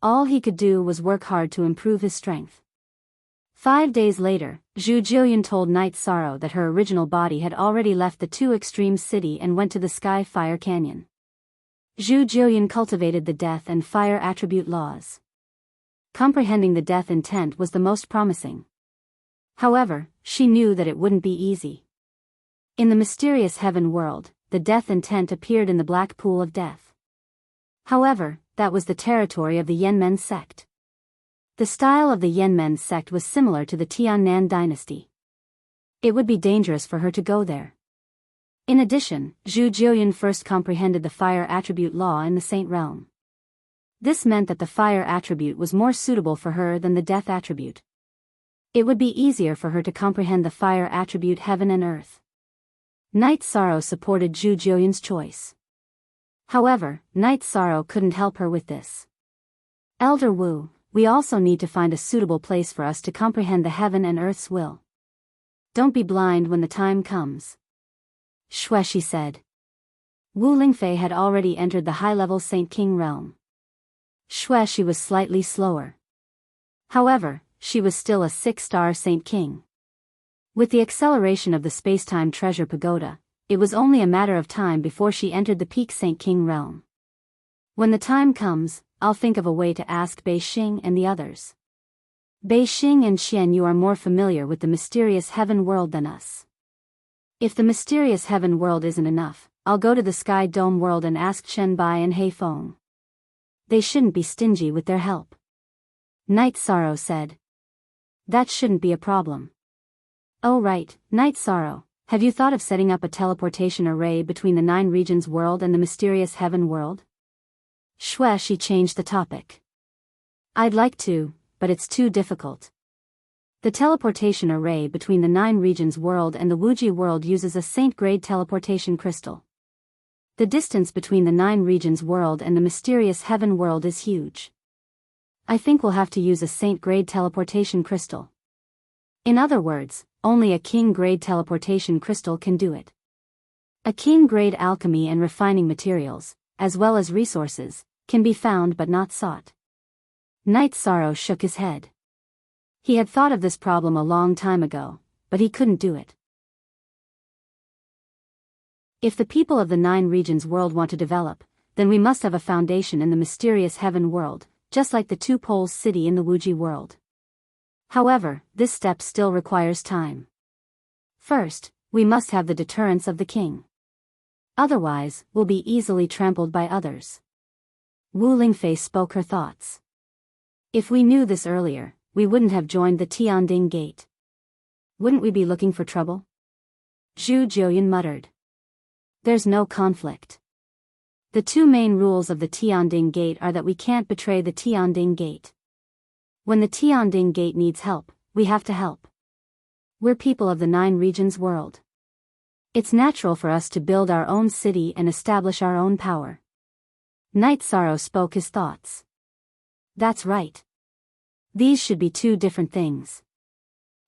All he could do was work hard to improve his strength. 5 days later, Zhu Jiuyun told Night Sorrow that her original body had already left the Two Extreme City and went to the Sky Fire Canyon. Zhu Jiuyan cultivated the death and fire attribute laws. Comprehending the death intent was the most promising. However, she knew that it wouldn't be easy. In the mysterious heaven world, the death intent appeared in the black pool of death. However, that was the territory of the Yanmen sect. The style of the Yanmen sect was similar to the Tiannan dynasty. It would be dangerous for her to go there. In addition, Zhu Jiuyan first comprehended the fire attribute law in the Saint realm. This meant that the fire attribute was more suitable for her than the death attribute. It would be easier for her to comprehend the fire attribute heaven and earth. Night Sorrow supported Zhu Jiuyan's choice. However, Night Sorrow couldn't help her with this. Elder Wu, we also need to find a suitable place for us to comprehend the heaven and earth's will. Don't be blind when the time comes. Shui, she said. Wu Lingfei had already entered the high-level Saint King realm. Shui, she was slightly slower. However, she was still a 6-star Saint King. With the acceleration of the space-time treasure pagoda, it was only a matter of time before she entered the peak Saint King realm. When the time comes, I'll think of a way to ask Bei Xing and the others. Bei Xing and Xian, you are more familiar with the mysterious heaven world than us. If the mysterious heaven world isn't enough, I'll go to the Sky Dome world and ask Chen Bai and Hei Feng. They shouldn't be stingy with their help. Night Sorrow said. That shouldn't be a problem. Oh right, Night Sorrow, have you thought of setting up a teleportation array between the 9 regions world and the mysterious heaven world? Shui, she changed the topic. I'd like to, but it's too difficult. The teleportation array between the 9 regions world and the Wuji world uses a Saint-grade teleportation crystal. The distance between the 9 regions world and the mysterious heaven world is huge. I think we'll have to use a Saint-grade teleportation crystal. In other words, only a King-grade teleportation crystal can do it. A King-grade alchemy and refining materials, as well as resources, can be found but not sought. Night Sorrow shook his head. He had thought of this problem a long time ago, but he couldn't do it. If the people of the 9 regions world want to develop, then we must have a foundation in the mysterious heaven world, just like the 2 poles city in the Wuji world. However, this step still requires time. First, we must have the deterrence of the king. Otherwise, we'll be easily trampled by others. Wu Lingfei spoke her thoughts. If we knew this earlier, we wouldn't have joined the Tianding Gate. Wouldn't we be looking for trouble? Zhu Jiuyan muttered. There's no conflict. The 2 main rules of the Tianding Gate are that we can't betray the Tianding Gate. When the Tianding Gate needs help, we have to help. We're people of the 9 regions world. It's natural for us to build our own city and establish our own power. Night Sorrow spoke his thoughts. That's right. These should be 2 different things.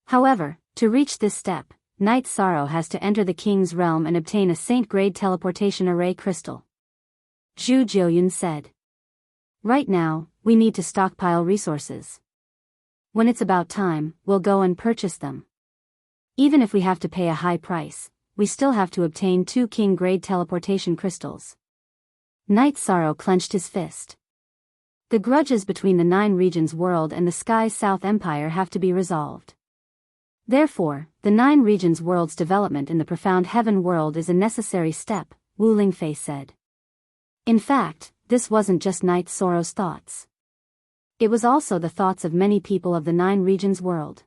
However, to reach this step, Night Sorrow has to enter the king's realm and obtain a Saint-grade teleportation array crystal. Zhu Jiuyan said. Right now, we need to stockpile resources. When it's about time, we'll go and purchase them. Even if we have to pay a high price, we still have to obtain 2 King-grade teleportation crystals. Night Sorrow clenched his fist. The grudges between the 9 regions world and the Sky South Empire have to be resolved. Therefore, the 9 regions world's development in the profound heaven world is a necessary step, Wu Lingfei said. In fact, this wasn't just Night Sorrow's thoughts. It was also the thoughts of many people of the 9 regions world.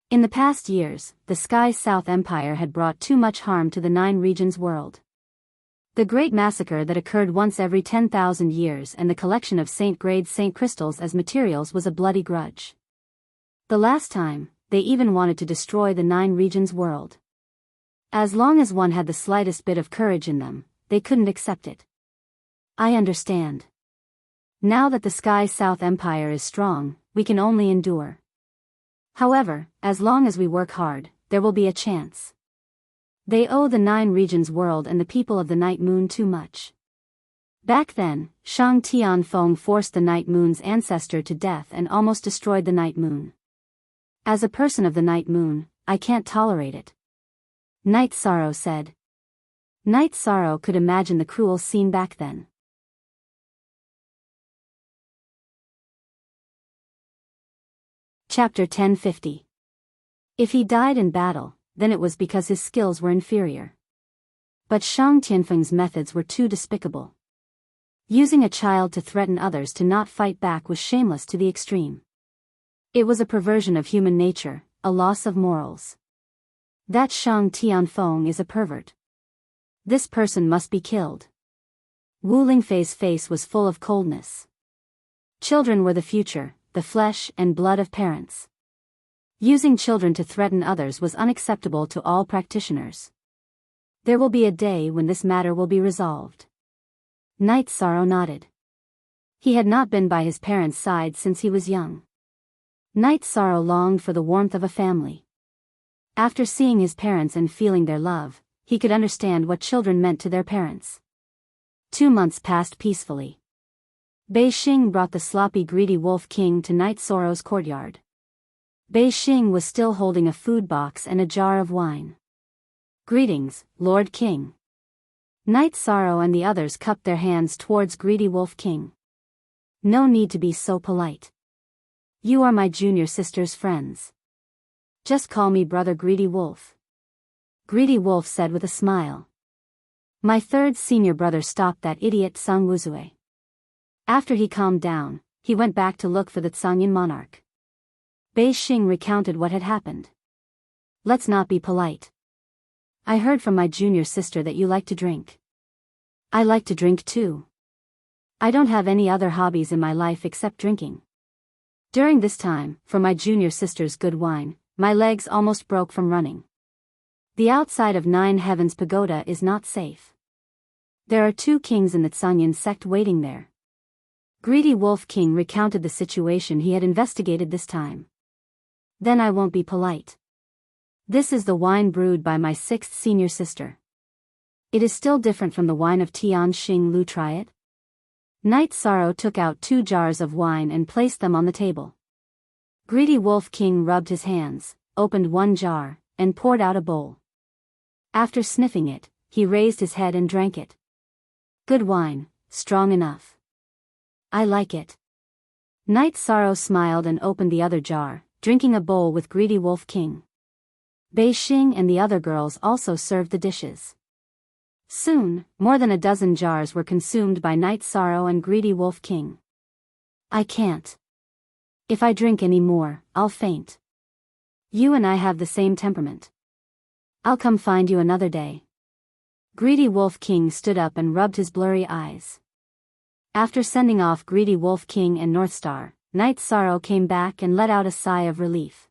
In the past years, the Sky South Empire had brought too much harm to the 9 regions world. The great massacre that occurred once every 10,000 years and the collection of Saint-grade Saint crystals as materials was a bloody grudge. The last time, they even wanted to destroy the 9 regions world. As long as one had the slightest bit of courage in them, they couldn't accept it. I understand. Now that the Sky South Empire is strong, we can only endure. However, as long as we work hard, there will be a chance. They owe the 9 regions world and the people of the Night Moon too much. Back then, Shang Tianfeng forced the Night Moon's ancestor to death and almost destroyed the Night Moon. As a person of the Night Moon, I can't tolerate it. Night Sorrow said. Night Sorrow could imagine the cruel scene back then. Chapter 1050. If he died in battle, then it was because his skills were inferior. But Shang Tianfeng's methods were too despicable. Using a child to threaten others to not fight back was shameless to the extreme. It was a perversion of human nature, a loss of morals. That Shang Tianfeng is a pervert. This person must be killed. Wu Lingfei's face was full of coldness. Children were the future, the flesh and blood of parents. Using children to threaten others was unacceptable to all practitioners. There will be a day when this matter will be resolved. Knight Sorrow nodded. He had not been by his parents' side since he was young. Knight Sorrow longed for the warmth of a family. After seeing his parents and feeling their love, he could understand what children meant to their parents. 2 months passed peacefully. Bei Xing brought the sloppy greedy wolf king to Knight Sorrow's courtyard. Bei Xing was still holding a food box and a jar of wine. "Greetings, Lord King." Knight Sorrow and the others cupped their hands towards greedy wolf king. "No need to be so polite. You are my junior sister's friends. Just call me Brother Greedy Wolf." Greedy Wolf said with a smile. "My third senior brother stopped that idiot Sang Wuzue." After he calmed down, he went back to look for the Tsangyan monarch. Bei Xing recounted what had happened. "Let's not be polite. I heard from my junior sister that you like to drink. I like to drink too. I don't have any other hobbies in my life except drinking. During this time, for my junior sister's good wine, my legs almost broke from running. The outside of Nine Heavens Pagoda is not safe. There are 2 kings in the Tsangyan sect waiting there." Greedy Wolf King recounted the situation he had investigated this time. "Then I won't be polite. This is the wine brewed by my 6th senior sister. It is still different from the wine of Tian Xing Lu. Try it." Knight Sorrow took out 2 jars of wine and placed them on the table. Greedy Wolf King rubbed his hands, opened one jar, and poured out a bowl. After sniffing it, he raised his head and drank it. "Good wine, strong enough. I like it." Knight Sorrow smiled and opened the other jar, drinking a bowl with Greedy Wolf King. Bei Xing and the other girls also served the dishes. Soon, more than a dozen jars were consumed by Knight Sorrow and Greedy Wolf King. "I can't. If I drink any more, I'll faint. You and I have the same temperament. I'll come find you another day." Greedy Wolf King stood up and rubbed his blurry eyes. After sending off Greedy Wolf King and Northstar, Knight Sorrow came back and let out a sigh of relief.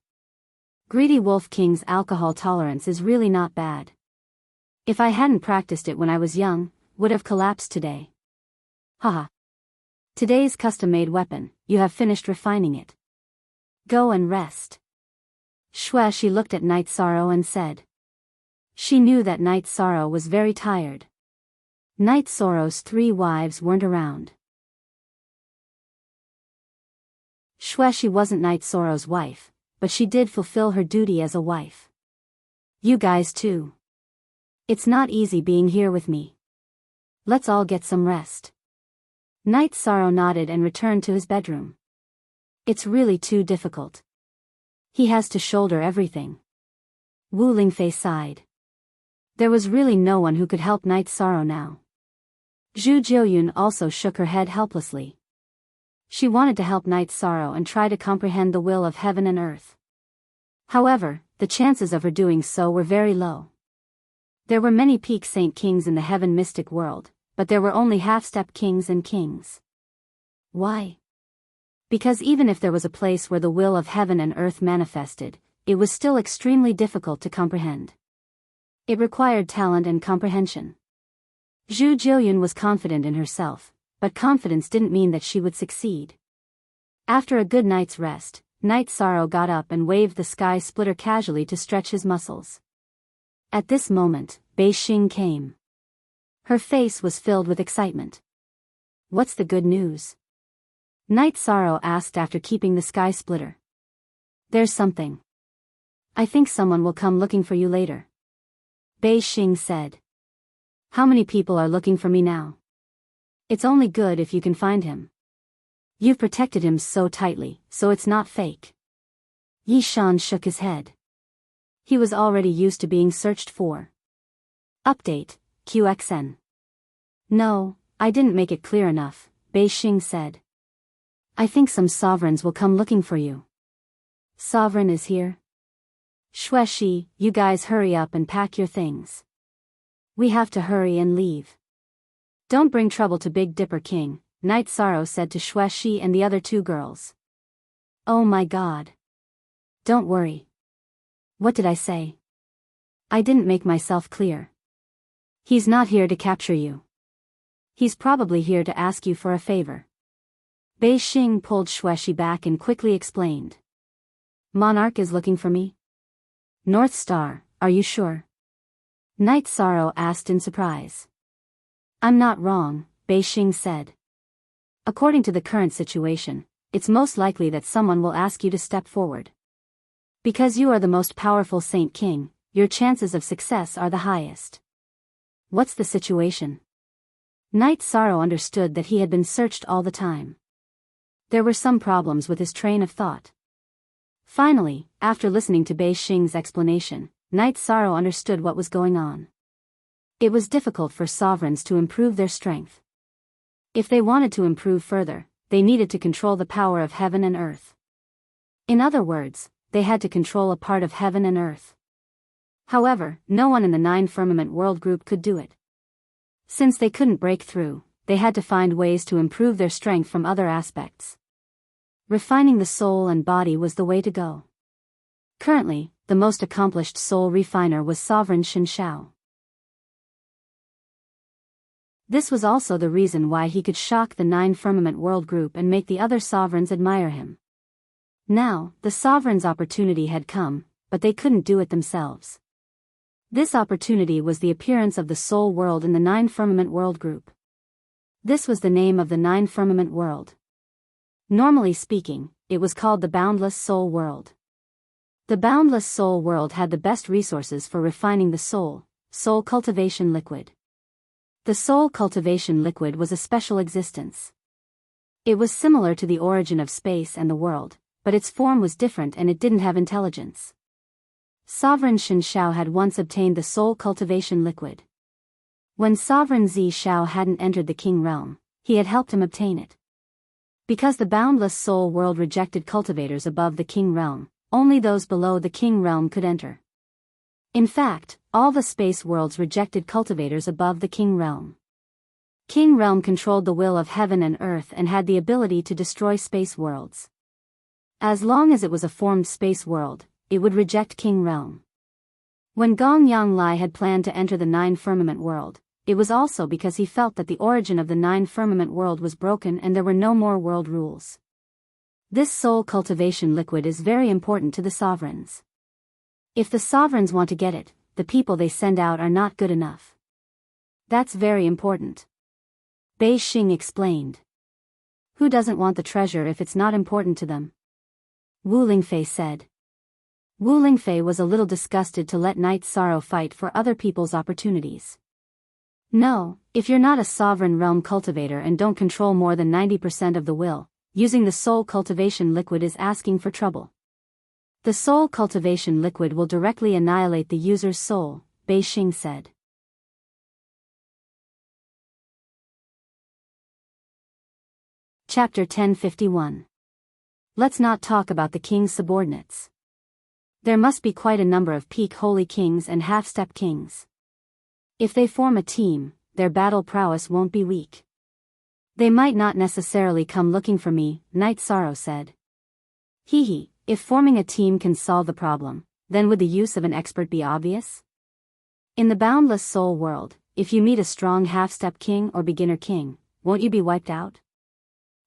Greedy Wolf King's alcohol tolerance is really not bad. If I hadn't practiced it when I was young, would have collapsed today. Haha. Today's custom-made weapon, you have finished refining it. Go and rest. She looked at Knight Sorrow and said. She knew that Knight Sorrow was very tired. Knight Sorrow's 3 wives weren't around. She wasn't Knight Sorrow's wife, but she did fulfill her duty as a wife. You guys too. It's not easy being here with me. Let's all get some rest. Knight Sorrow nodded and returned to his bedroom. It's really too difficult. He has to shoulder everything. Wu Lingfei sighed. There was really no one who could help Knight Sorrow now. Zhu Jiuyun also shook her head helplessly. She wanted to help Knight Sorrow and try to comprehend the will of heaven and earth. However, the chances of her doing so were very low. There were many peak saint kings in the heaven mystic world, but there were only half-step kings and kings. Why? Because even if there was a place where the will of heaven and earth manifested, it was still extremely difficult to comprehend. It required talent and comprehension. Zhu Jiuyun was confident in herself, but confidence didn't mean that she would succeed. After a good night's rest, Knight Sorrow got up and waved the sky splitter casually to stretch his muscles. At this moment, Bei Xing came. Her face was filled with excitement. What's the good news? Knight Sorrow asked after keeping the sky splitter. There's something. I think someone will come looking for you later. Bei Xing said. How many people are looking for me now? It's only good if you can find him. You've protected him so tightly, so it's not fake. Yi Shan shook his head. He was already used to being searched for. Update, QXN. No, I didn't make it clear enough, Bei Xing said. I think some sovereigns will come looking for you. Sovereign is here? Xueshi, you guys hurry up and pack your things. We have to hurry and leave. Don't bring trouble to Big Dipper King, Night Sorrow said to Xueshi and the other two girls. Oh my god. Don't worry. What did I say? I didn't make myself clear. He's not here to capture you. He's probably here to ask you for a favor. Bei Xing pulled Xueshi back and quickly explained. Monarch is looking for me? North Star, are you sure? Night Sorrow asked in surprise. I'm not wrong, Bei Xing said. According to the current situation, it's most likely that someone will ask you to step forward. Because you are the most powerful Saint King, your chances of success are the highest. What's the situation? Night Sorrow understood that he had been searched all the time. There were some problems with his train of thought. Finally, after listening to Bei Xing's explanation, Night Sorrow understood what was going on. It was difficult for sovereigns to improve their strength. If they wanted to improve further, they needed to control the power of heaven and earth. In other words, they had to control a part of heaven and earth. However, no one in the Nine Firmament World Group could do it. Since they couldn't break through, they had to find ways to improve their strength from other aspects. Refining the soul and body was the way to go. Currently, the most accomplished soul refiner was Sovereign Shen Shao. This was also the reason why he could shock the Nine Firmament World Group and make the other sovereigns admire him. Now, the sovereigns' opportunity had come, but they couldn't do it themselves. This opportunity was the appearance of the Soul World in the Nine Firmament World Group. This was the name of the Nine Firmament World. Normally speaking, it was called the Boundless Soul World. The Boundless Soul World had the best resources for refining the soul cultivation liquid. The soul cultivation liquid was a special existence. It was similar to the origin of space and the world, but its form was different and it didn't have intelligence. Sovereign Shen Shao had once obtained the soul cultivation liquid. When Sovereign Zi Shao hadn't entered the King realm, he had helped him obtain it. Because the Boundless Soul World rejected cultivators above the King realm, only those below the King realm could enter. In fact, all the space worlds rejected cultivators above the King realm. King realm controlled the will of heaven and earth and had the ability to destroy space worlds. As long as it was a formed space world, it would reject King realm. When Gong Yang Lai had planned to enter the Nine Firmament World, it was also because he felt that the origin of the Nine Firmament World was broken and there were no more world rules. This soul cultivation liquid is very important to the sovereigns. If the sovereigns want to get it, the people they send out are not good enough. That's very important. Bei Xing explained. Who doesn't want the treasure if it's not important to them? Wu Lingfei said. Wu Lingfei was a little disgusted to let Night Sorrow fight for other people's opportunities. No, if you're not a sovereign realm cultivator and don't control more than 90% of the will, using the soul cultivation liquid is asking for trouble. The soul cultivation liquid will directly annihilate the user's soul, Bei Xing said. Chapter 1051. Let's not talk about the king's subordinates. There must be quite a number of peak holy kings and half-step kings. If they form a team, their battle prowess won't be weak. They might not necessarily come looking for me, Night Sorrow said. Hee, if forming a team can solve the problem, then would the use of an expert be obvious? In the Boundless Soul World, if you meet a strong half-step king or beginner king, won't you be wiped out?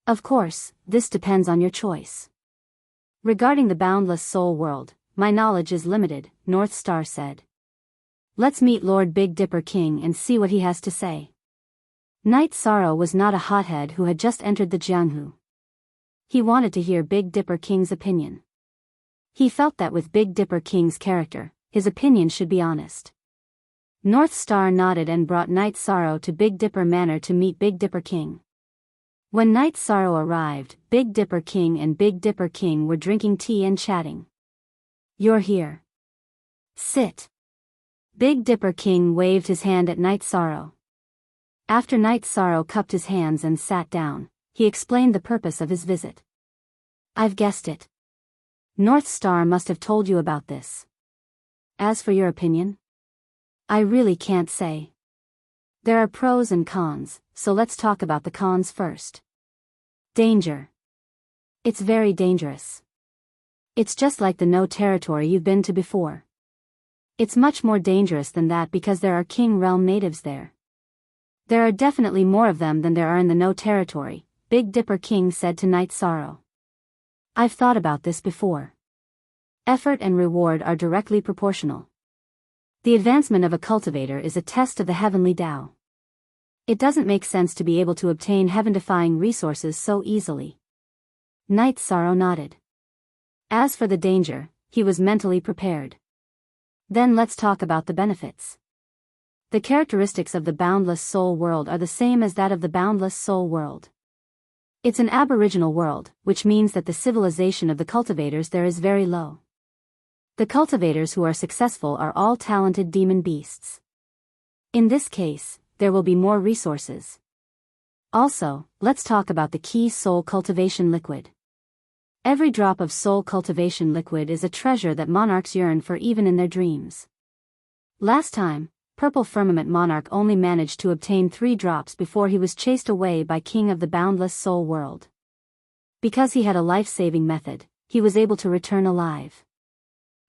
Of course, this depends on your choice. Regarding the Boundless Soul World, my knowledge is limited, North Star said. Let's meet Lord Big Dipper King and see what he has to say. Night Sorrow was not a hothead who had just entered the Jianghu. He wanted to hear Big Dipper King's opinion. He felt that with Big Dipper King's character, his opinion should be honest. North Star nodded and brought Night Sorrow to Big Dipper Manor to meet Big Dipper King. When Night Sorrow arrived, Big Dipper King and Big Dipper King were drinking tea and chatting. You're here. Sit. Big Dipper King waved his hand at Night Sorrow. After Night Sorrow cupped his hands and sat down, he explained the purpose of his visit. I've guessed it. North Star must have told you about this. As for your opinion? I really can't say. There are pros and cons, so let's talk about the cons first. Danger. It's very dangerous. It's just like the no territory you've been to before. It's much more dangerous than that because there are King Realm natives there. There are definitely more of them than there are in the no territory, Big Dipper King said to Night Sorrow. I've thought about this before. Effort and reward are directly proportional. The advancement of a cultivator is a test of the heavenly Tao. It doesn't make sense to be able to obtain heaven-defying resources so easily. Night Sorrow nodded. As for the danger, he was mentally prepared. Then let's talk about the benefits. The characteristics of the boundless soul world are the same as that of the boundless soul world. It's an aboriginal world, which means that the civilization of the cultivators there is very low. The cultivators who are successful are all talented demon beasts. In this case, there will be more resources. Also, let's talk about the key soul cultivation liquid. Every drop of soul cultivation liquid is a treasure that monarchs yearn for even in their dreams. Last time, Purple Firmament Monarch only managed to obtain 3 drops before he was chased away by King of the Boundless Soul World. Because he had a life-saving method, he was able to return alive.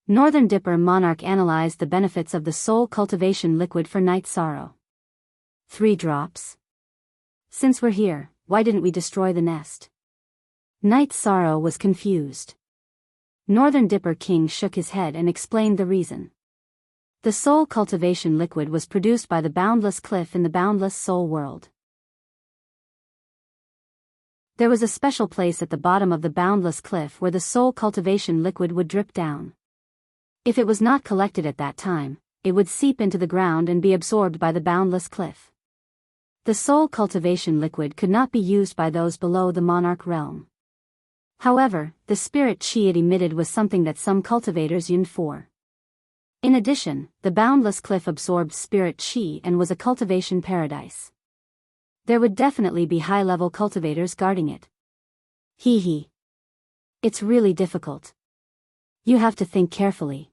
Northern Dipper Monarch analyzed the benefits of the soul cultivation liquid for Night Sorrow. 3 drops? Since we're here, why didn't we destroy the nest? Night Sorrow was confused. Northern Dipper King shook his head and explained the reason. The soul cultivation liquid was produced by the boundless cliff in the boundless soul world. There was a special place at the bottom of the boundless cliff where the soul cultivation liquid would drip down. If it was not collected at that time, it would seep into the ground and be absorbed by the boundless cliff. The soul cultivation liquid could not be used by those below the monarch realm. However, the spirit chi it emitted was something that some cultivators yearned for. In addition, the boundless cliff absorbed spirit chi and was a cultivation paradise. There would definitely be high-level cultivators guarding it. Hee hee. It's really difficult. You have to think carefully.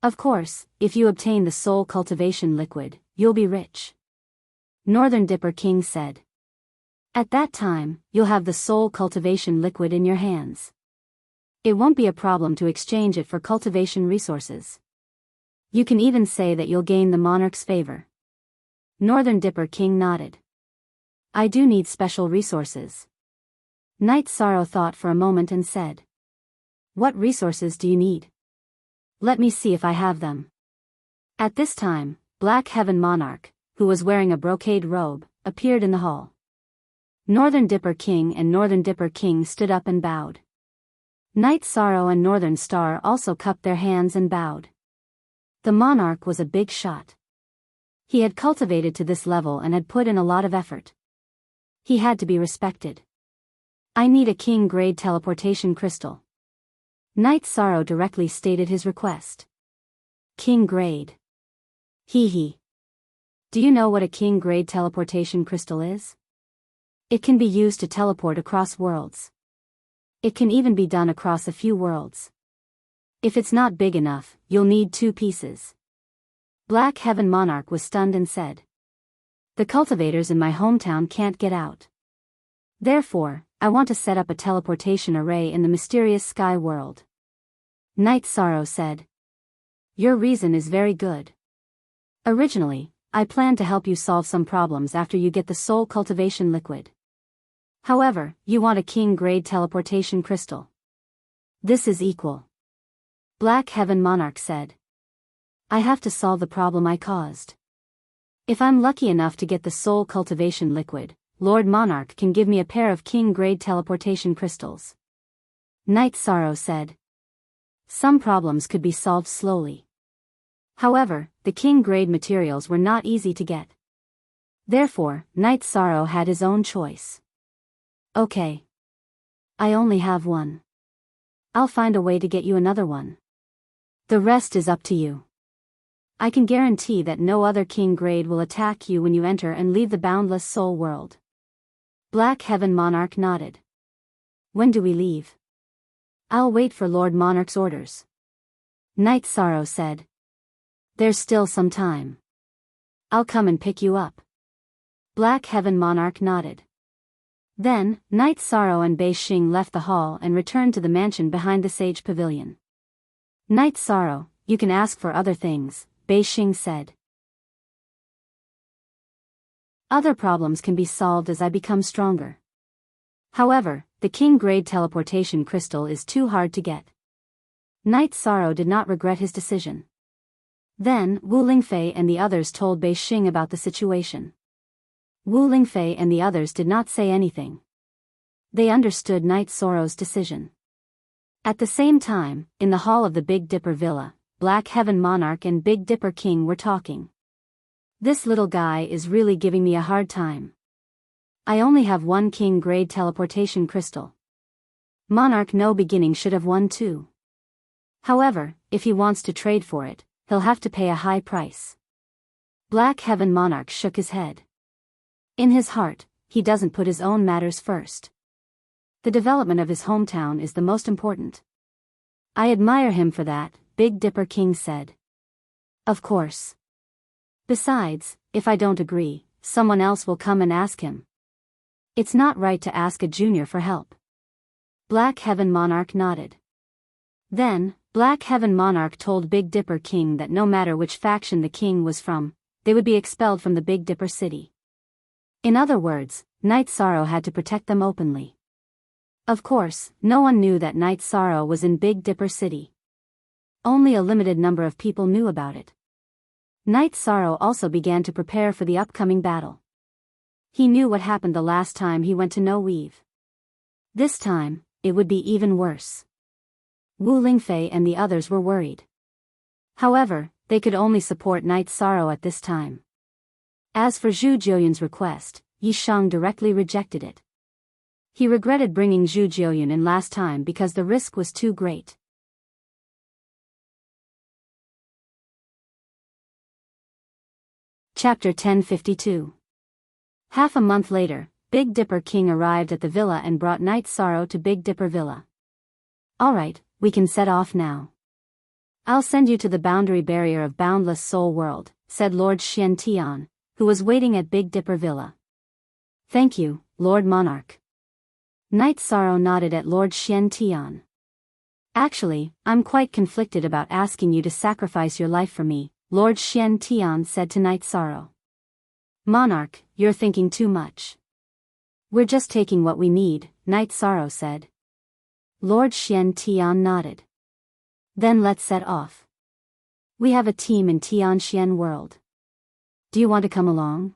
Of course, if you obtain the soul cultivation liquid, you'll be rich. Northern Dipper King said. At that time, you'll have the soul cultivation liquid in your hands. It won't be a problem to exchange it for cultivation resources. You can even say that you'll gain the monarch's favor. Northern Dipper King nodded. I do need special resources. Night Sorrow thought for a moment and said. What resources do you need? Let me see if I have them. At this time, Black Heaven Monarch, who was wearing a brocade robe, appeared in the hall. Northern Dipper King and Northern Dipper King stood up and bowed. Night Sorrow and Northern Star also cupped their hands and bowed. The monarch was a big shot. He had cultivated to this level and had put in a lot of effort. He had to be respected. I need a king-grade teleportation crystal. Night Sorrow directly stated his request. King-grade. Hee hee. Do you know what a king-grade teleportation crystal is? It can be used to teleport across worlds. It can even be done across a few worlds. If it's not big enough, you'll need 2 pieces. Black Heaven Monarch was stunned and said. The cultivators in my hometown can't get out. Therefore, I want to set up a teleportation array in the mysterious sky world. Night Sorrow said. Your reason is very good. Originally, I planned to help you solve some problems after you get the soul cultivation liquid. However, you want a king-grade teleportation crystal. This is equal. Black Heaven Monarch said. I have to solve the problem I caused. If I'm lucky enough to get the soul cultivation liquid, Lord Monarch can give me a pair of king-grade teleportation crystals. Night Sorrow said. Some problems could be solved slowly. However, the king-grade materials were not easy to get. Therefore, Night Sorrow had his own choice. Okay. I only have one. I'll find a way to get you another one. The rest is up to you. I can guarantee that no other king grade will attack you when you enter and leave the boundless soul world. Black Heaven Monarch nodded. When do we leave? I'll wait for Lord Monarch's orders. Night Sorrow said. There's still some time. I'll come and pick you up. Black Heaven Monarch nodded. Then, Night Sorrow and Bei Xing left the hall and returned to the mansion behind the Sage Pavilion. Night Sorrow, you can ask for other things, Bei Xing said. Other problems can be solved as I become stronger. However, the King Grade teleportation crystal is too hard to get. Night Sorrow did not regret his decision. Then, Wu Lingfei and the others told Bei Xing about the situation. Wu Lingfei and the others did not say anything. They understood Night Sorrow's decision. At the same time, in the hall of the Big Dipper Villa, Black Heaven Monarch and Big Dipper King were talking. This little guy is really giving me a hard time. I only have one King Grade teleportation crystal. Monarch No Beginning should have one too. However, if he wants to trade for it, he'll have to pay a high price. Black Heaven Monarch shook his head. In his heart, he doesn't put his own matters first. The development of his hometown is the most important. I admire him for that, Big Dipper King said. Of course. Besides, if I don't agree, someone else will come and ask him. It's not right to ask a junior for help. Black Heaven Monarch nodded. Then, Black Heaven Monarch told Big Dipper King that no matter which faction the king was from, they would be expelled from the Big Dipper city. In other words, Night Sorrow had to protect them openly. Of course, no one knew that Night Sorrow was in Big Dipper City. Only a limited number of people knew about it. Night Sorrow also began to prepare for the upcoming battle. He knew what happened the last time he went to No Weave. This time, it would be even worse. Wu Lingfei and the others were worried. However, they could only support Night Sorrow at this time. As for Zhu Jiuyun's request, Yi Shang directly rejected it. He regretted bringing Zhu Jiuyun in last time because the risk was too great. Chapter 1052. Half a month later, Big Dipper King arrived at the villa and brought Night Sorrow to Big Dipper Villa. Alright, we can set off now. I'll send you to the boundary barrier of Boundless Soul World, said Lord Xian Tian, who was waiting at Big Dipper Villa. Thank you, Lord Monarch. Night Sorrow nodded at Lord Xian Tian. Actually, I'm quite conflicted about asking you to sacrifice your life for me, Lord Xian Tian said to Night Sorrow. Monarch, you're thinking too much. We're just taking what we need, Night Sorrow said. Lord Xian Tian nodded. Then let's set off. We have a team in Tianxian World. Do you want to come along?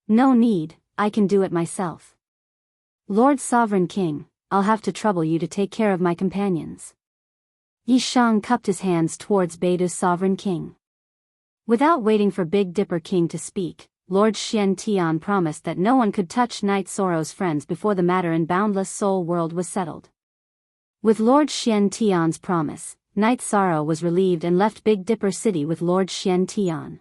No need, I can do it myself. Lord Sovereign King, I'll have to trouble you to take care of my companions. Yi Shang cupped his hands towards Beidu's Sovereign King. Without waiting for Big Dipper King to speak, Lord Xian Tian promised that no one could touch Night Sorrow's friends before the matter in Boundless Soul World was settled. With Lord Xian Tian's promise, Night Sorrow was relieved and left Big Dipper City with Lord Xian Tian.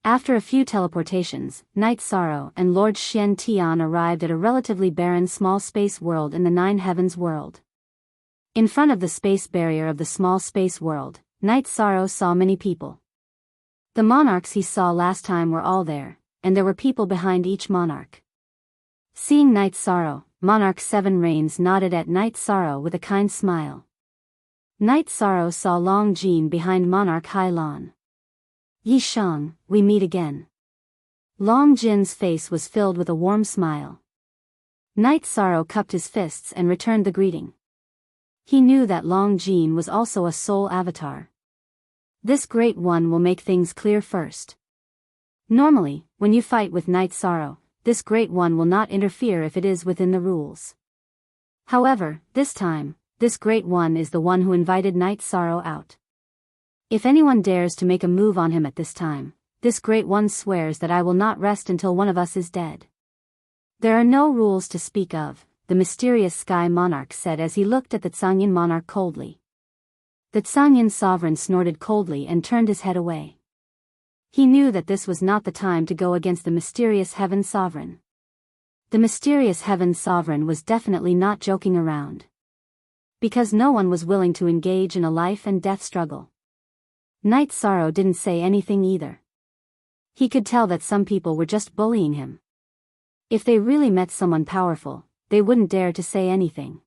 After a few teleportations, Night Sorrow and Lord Xian Tian arrived at a relatively barren small space world in the Nine Heavens world. In front of the space barrier of the small space world, Night Sorrow saw many people. The monarchs he saw last time were all there, and there were people behind each monarch. Seeing Night Sorrow, Monarch Seven Rains nodded at Night Sorrow with a kind smile. Night Sorrow saw Long Jin behind Monarch Hai Lan. Yi Shang, we meet again. Long Jin's face was filled with a warm smile. Night Sorrow cupped his fists and returned the greeting. He knew that Long Jin was also a soul avatar. This Great One will make things clear first. Normally, when you fight with Night Sorrow, this Great One will not interfere if it is within the rules. However, this time, this Great One is the one who invited Night Sorrow out. If anyone dares to make a move on him at this time, this Great One swears that I will not rest until one of us is dead. There are no rules to speak of, the mysterious Sky Monarch said as he looked at the Tsangyan Monarch coldly. The Tsangyan sovereign snorted coldly and turned his head away. He knew that this was not the time to go against the mysterious Heaven Sovereign. The mysterious Heaven Sovereign was definitely not joking around. Because no one was willing to engage in a life and death struggle. Knight Sorrow didn't say anything either. He could tell that some people were just bullying him. If they really met someone powerful, they wouldn't dare to say anything.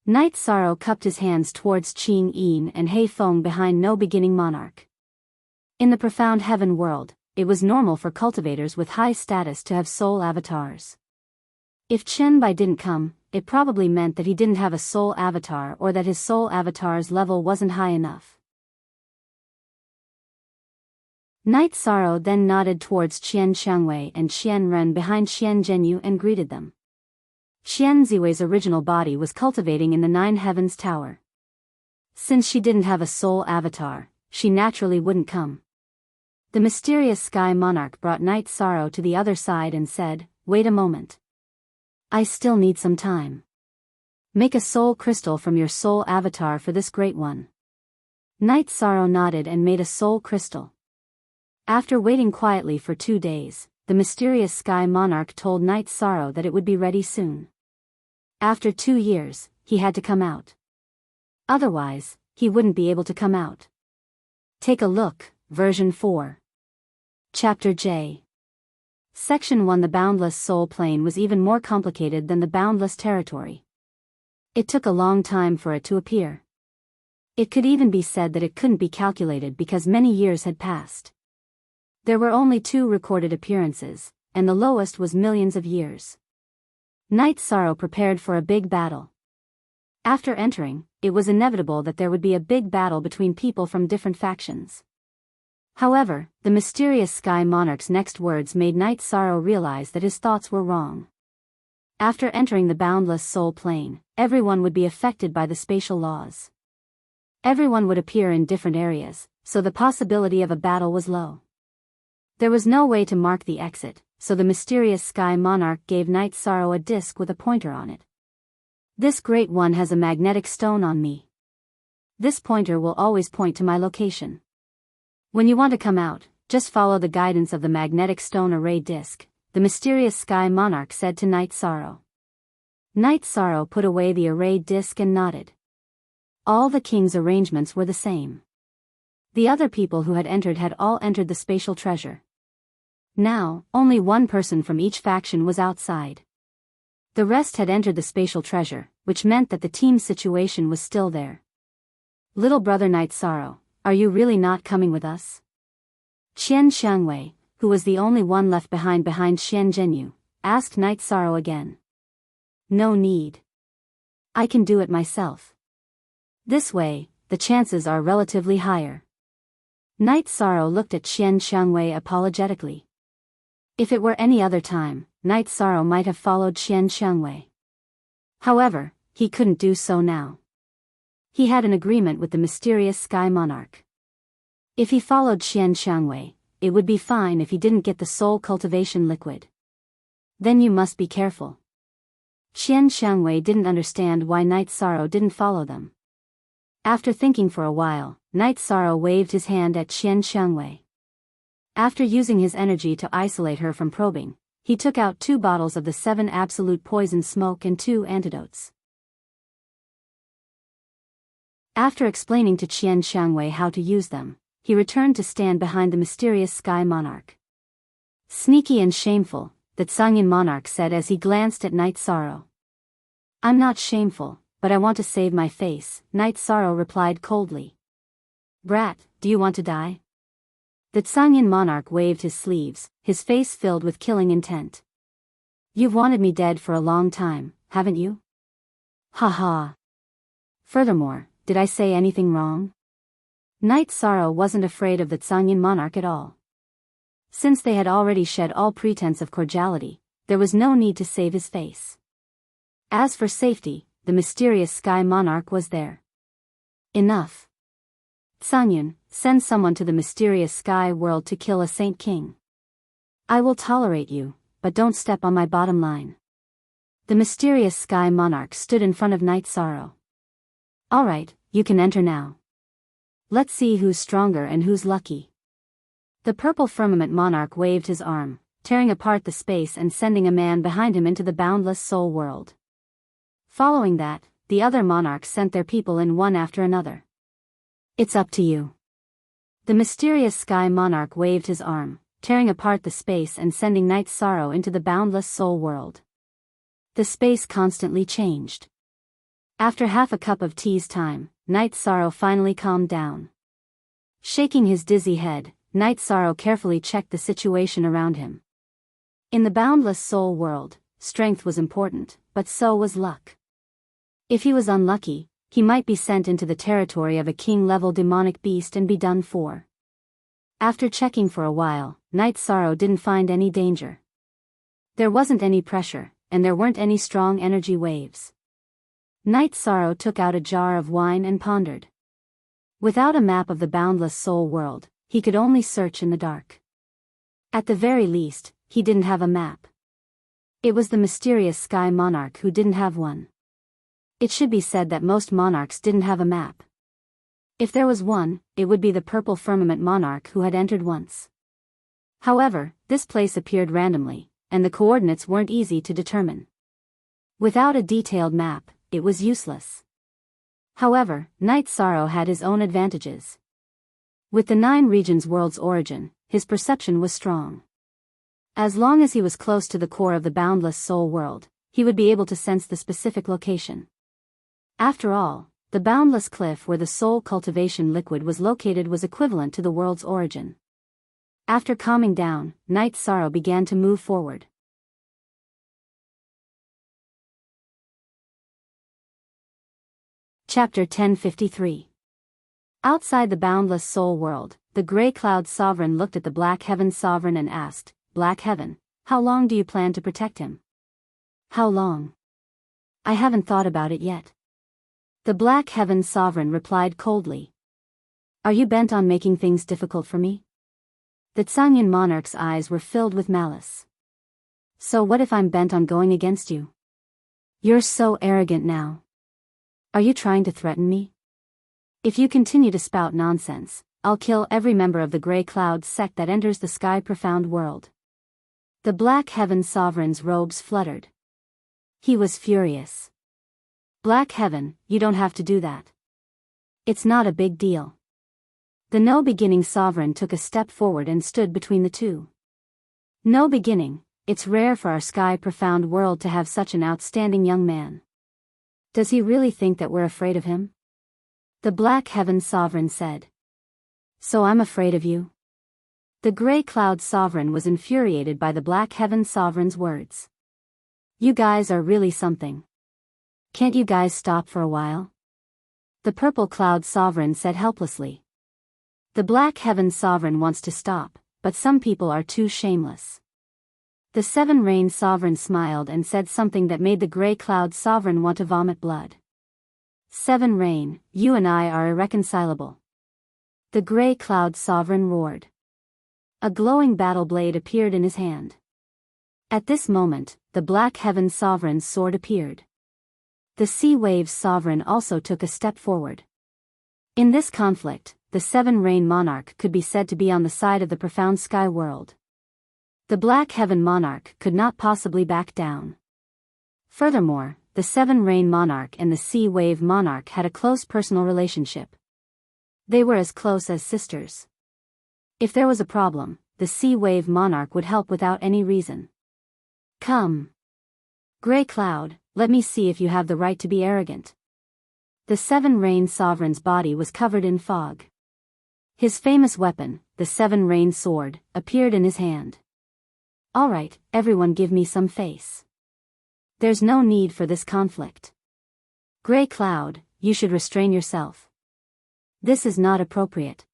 Knight Sorrow cupped his hands towards Qing Yin and Hei Feng behind No Beginning Monarch. In the profound heaven world, it was normal for cultivators with high status to have soul avatars. If Chen Bai didn't come, it probably meant that he didn't have a soul avatar or that his soul avatar's level wasn't high enough. Knight Sorrow then nodded towards Qian Xiangwei and Qian Ren behind Qian Zhenyu and greeted them. Qian Ziwei's original body was cultivating in the Nine Heavens Tower. Since she didn't have a soul avatar, she naturally wouldn't come. The mysterious Sky Monarch brought Knight Sorrow to the other side and said, "Wait a moment. I still need some time. Make a soul crystal from your soul avatar for this great one." Knight Sorrow nodded and made a soul crystal. After waiting quietly for 2 days, the mysterious Sky Monarch told Knight Sorrow that it would be ready soon. After 2 years, he had to come out. Otherwise, he wouldn't be able to come out. Take a look, version 4. Chapter J. Section 1. The boundless soul plane was even more complicated than the boundless territory. It took a long time for it to appear. It could even be said that it couldn't be calculated because many years had passed. There were only 2 recorded appearances, and the lowest was millions of years. Knight Sorrow prepared for a big battle. After entering, it was inevitable that there would be a big battle between people from different factions. However, the mysterious Sky Monarch's next words made Knight Sorrow realize that his thoughts were wrong. After entering the boundless soul plane, everyone would be affected by the spatial laws. Everyone would appear in different areas, so the possibility of a battle was low. There was no way to mark the exit, so the mysterious Sky Monarch gave Knight Sorrow a disc with a pointer on it. "This great one has a magnetic stone on me. This pointer will always point to my location. When you want to come out, just follow the guidance of the magnetic stone array disc," the mysterious Sky Monarch said to Knight Sorrow. Knight Sorrow put away the array disc and nodded. All the king's arrangements were the same. The other people who had all entered the spatial treasure. Now, only one person from each faction was outside. The rest had entered the spatial treasure, which meant that the team situation was still there. "Little brother Knight Sorrow, are you really not coming with us?" Qian Xiangwei, who was the only one left behind Qian Zhenyu, asked Knight Sorrow again. "No need. I can do it myself. This way, the chances are relatively higher." Knight Sorrow looked at Qian Xiangwei apologetically. If it were any other time, Knight Sorrow might have followed Qian Xiangwei. However, he couldn't do so now. He had an agreement with the mysterious Sky Monarch. If he followed Qian Xiangwei, it would be fine if he didn't get the soul cultivation liquid. Then you must be careful. Qian Xiangwei didn't understand why Knight Sorrow didn't follow them. After thinking for a while, Knight Sorrow waved his hand at Qian Xiangwei. After using his energy to isolate her from probing, he took out 2 bottles of the 7 absolute poison smoke and 2 antidotes. After explaining to Qian Xiangwei how to use them, he returned to stand behind the mysterious Sky Monarch. "Sneaky and shameful," the Tsangyan Monarch said as he glanced at Knight Sorrow. "I'm not shameful, but I want to save my face," Knight Sorrow replied coldly. "Brat, do you want to die?" The Tsangyan Monarch waved his sleeves, his face filled with killing intent. "You've wanted me dead for a long time, haven't you? Ha ha. Furthermore, did I say anything wrong?" Knight Sorrow wasn't afraid of the Tsangyan Monarch at all. Since they had already shed all pretense of cordiality, there was no need to save his face. As for safety, the mysterious Sky Monarch was there. "Enough. Tsangyan, send someone to the mysterious Sky World to kill a Saint King. I will tolerate you, but don't step on my bottom line." The mysterious Sky Monarch stood in front of Knight Sorrow. "All right, you can enter now." Let's see who's stronger and who's lucky. The purple firmament monarch waved his arm, tearing apart the space and sending a man behind him into the boundless soul world. Following that, the other monarchs sent their people in one after another. It's up to you. The mysterious sky monarch waved his arm, tearing apart the space and sending Night Sorrow into the boundless soul world. The space constantly changed. After half a cup of tea's time, Night Sorrow finally calmed down. Shaking his dizzy head, Night Sorrow carefully checked the situation around him. In the boundless soul world, strength was important, but so was luck. If he was unlucky, he might be sent into the territory of a king-level demonic beast and be done for. After checking for a while, Night Sorrow didn't find any danger. There wasn't any pressure, and there weren't any strong energy waves. Night Sorrow took out a jar of wine and pondered. Without a map of the boundless soul world, he could only search in the dark. At the very least, he didn't have a map. It was the mysterious sky monarch who didn't have one. It should be said that most monarchs didn't have a map. If there was one, it would be the purple firmament monarch who had entered once. However, this place appeared randomly, and the coordinates weren't easy to determine. Without a detailed map, it was useless. However, Night Sorrow had his own advantages. With the 9 regions world's origin, his perception was strong. As long as he was close to the core of the boundless soul world, he would be able to sense the specific location. After all, the boundless cliff where the soul cultivation liquid was located was equivalent to the world's origin. After calming down, Night Sorrow began to move forward. Chapter 1053. Outside the boundless soul world, the Grey Cloud Sovereign looked at the Black Heaven Sovereign and asked, "Black Heaven, how long do you plan to protect him?" "How long? I haven't thought about it yet." The Black Heaven Sovereign replied coldly. "Are you bent on making things difficult for me?" The Tsangyan monarch's eyes were filled with malice. "So what if I'm bent on going against you? You're so arrogant now. Are you trying to threaten me? If you continue to spout nonsense, I'll kill every member of the Grey Cloud sect that enters the sky profound world." The Black Heaven Sovereign's robes fluttered. He was furious. "Black Heaven, you don't have to do that. It's not a big deal." The No Beginning Sovereign took a step forward and stood between the two. "No Beginning, it's rare for our sky profound world to have such an outstanding young man. Does he really think that we're afraid of him?" The Black Heaven Sovereign said. "So I'm afraid of you?" The Grey Cloud Sovereign was infuriated by the Black Heaven Sovereign's words. "You guys are really something. Can't you guys stop for a while?" The Purple Cloud Sovereign said helplessly. The Black Heaven Sovereign wants to stop, but some people are too shameless. The Seven Rain Sovereign smiled and said something that made the Grey Cloud Sovereign want to vomit blood. "Seven Rain, you and I are irreconcilable." The Grey Cloud Sovereign roared. A glowing battle blade appeared in his hand. At this moment, the Black Heaven Sovereign's sword appeared. The Sea Waves Sovereign also took a step forward. In this conflict, the Seven Rain Monarch could be said to be on the side of the profound sky world. The Black Heaven Monarch could not possibly back down. Furthermore, the Seven Rain Monarch and the Sea Wave Monarch had a close personal relationship. They were as close as sisters. If there was a problem, the Sea Wave Monarch would help without any reason. "Come. Grey Cloud, let me see if you have the right to be arrogant." The Seven Rain Sovereign's body was covered in fog. His famous weapon, the Seven Rain Sword, appeared in his hand. "All right, everyone give me some face. There's no need for this conflict. Grey Cloud, you should restrain yourself. This is not appropriate."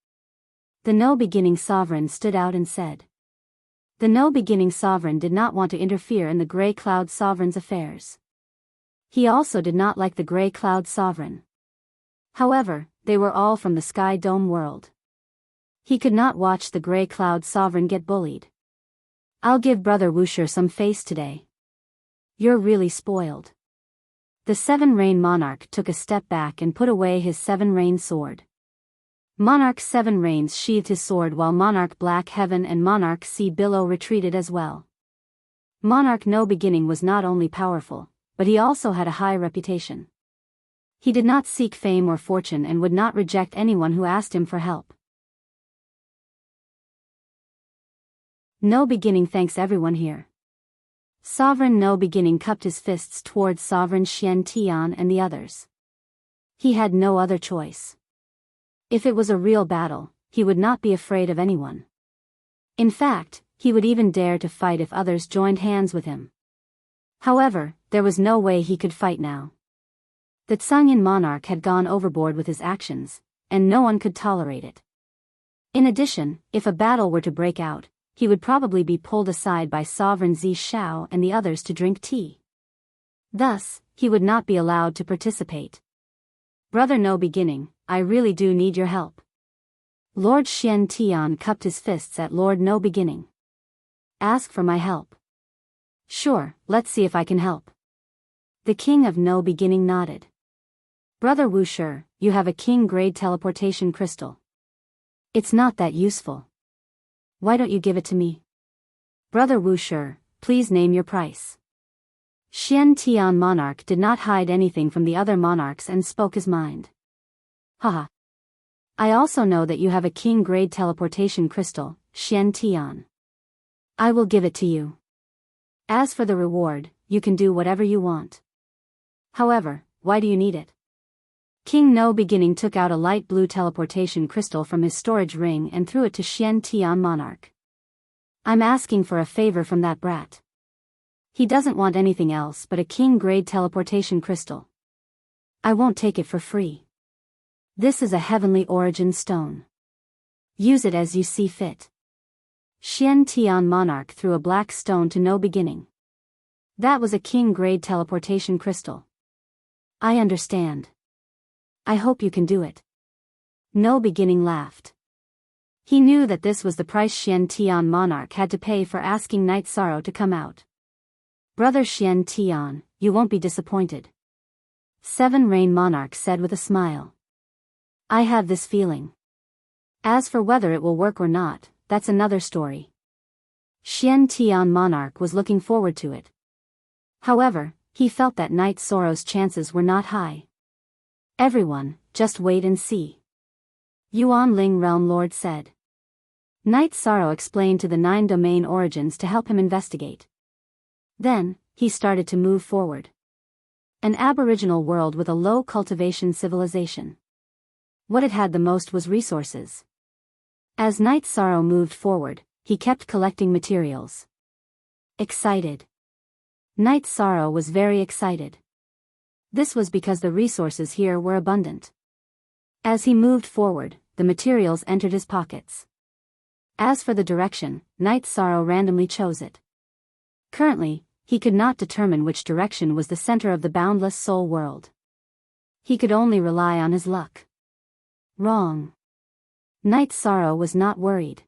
The No Beginning Sovereign stood out and said. The No Beginning Sovereign did not want to interfere in the Grey Cloud Sovereign's affairs. He also did not like the Grey Cloud Sovereign. However, they were all from the Sky Dome world. He could not watch the Grey Cloud Sovereign get bullied. "I'll give Brother Wusher some face today. You're really spoiled." The Seven Rain Monarch took a step back and put away his Seven Rain sword. Monarch Seven Rains sheathed his sword while Monarch Black Heaven and Monarch Sea Billow retreated as well. Monarch No Beginning was not only powerful, but he also had a high reputation. He did not seek fame or fortune and would not reject anyone who asked him for help. No Beginning thanks everyone here. Sovereign No Beginning cupped his fists towards Sovereign Xian Tian and the others. He had no other choice. If it was a real battle, he would not be afraid of anyone. In fact, he would even dare to fight if others joined hands with him. However, there was no way he could fight now. The Tsungyan monarch had gone overboard with his actions, and no one could tolerate it. In addition, if a battle were to break out, he would probably be pulled aside by Sovereign Zi Shao and the others to drink tea. Thus, he would not be allowed to participate. Brother No Beginning, I really do need your help. Lord Xian Tian cupped his fists at Lord No Beginning. Ask for my help. Sure, let's see if I can help. The King of No Beginning nodded. Brother Wu Shi, you have a king-grade teleportation crystal. It's not that useful. Why don't you give it to me? Brother Wu Shi, please name your price. Xian Tian monarch did not hide anything from the other monarchs and spoke his mind. Haha. I also know that you have a king-grade teleportation crystal, Xian Tian. I will give it to you. As for the reward, you can do whatever you want. However, why do you need it? King No Beginning took out a light blue teleportation crystal from his storage ring and threw it to Xian Tian monarch. I'm asking for a favor from that brat. He doesn't want anything else but a king-grade teleportation crystal. I won't take it for free. This is a heavenly origin stone. Use it as you see fit. Xian Tian monarch threw a black stone to No Beginning. That was a king-grade teleportation crystal. I understand. I hope you can do it. No Beginning laughed. He knew that this was the price Xian Tian monarch had to pay for asking Night Sorrow to come out. Brother Xian Tian, you won't be disappointed. Seven Rain monarch said with a smile. I have this feeling. As for whether it will work or not, that's another story. Xian Tian monarch was looking forward to it. However, he felt that Night Sorrow's chances were not high. Everyone, just wait and see. Yuan Ling Realm Lord said. Night Sorrow explained to the 9 domain origins to help him investigate. Then, he started to move forward. An aboriginal world with a low cultivation civilization. What it had the most was resources. As Night Sorrow moved forward, he kept collecting materials. Excited. Night Sorrow was very excited. This was because the resources here were abundant. As he moved forward, the materials entered his pockets. As for the direction, Night Sorrow randomly chose it. Currently, he could not determine which direction was the center of the boundless soul world. He could only rely on his luck. Wrong. Night Sorrow was not worried.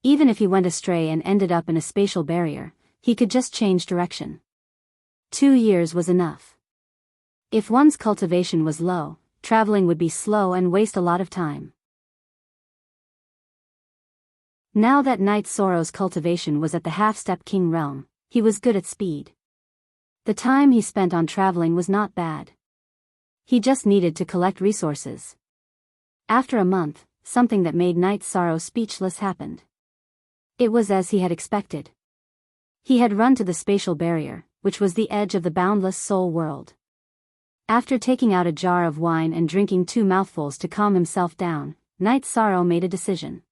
Even if he went astray and ended up in a spatial barrier, he could just change direction. 2 years was enough. If one's cultivation was low, traveling would be slow and waste a lot of time. Now that Night Sorrow's cultivation was at the half-step king realm, he was good at speed. The time he spent on traveling was not bad. He just needed to collect resources. After a month, something that made Night Sorrow speechless happened. It was as he had expected. He had run to the spatial barrier, which was the edge of the boundless soul world. After taking out a jar of wine and drinking 2 mouthfuls to calm himself down, Night Sorrow made a decision.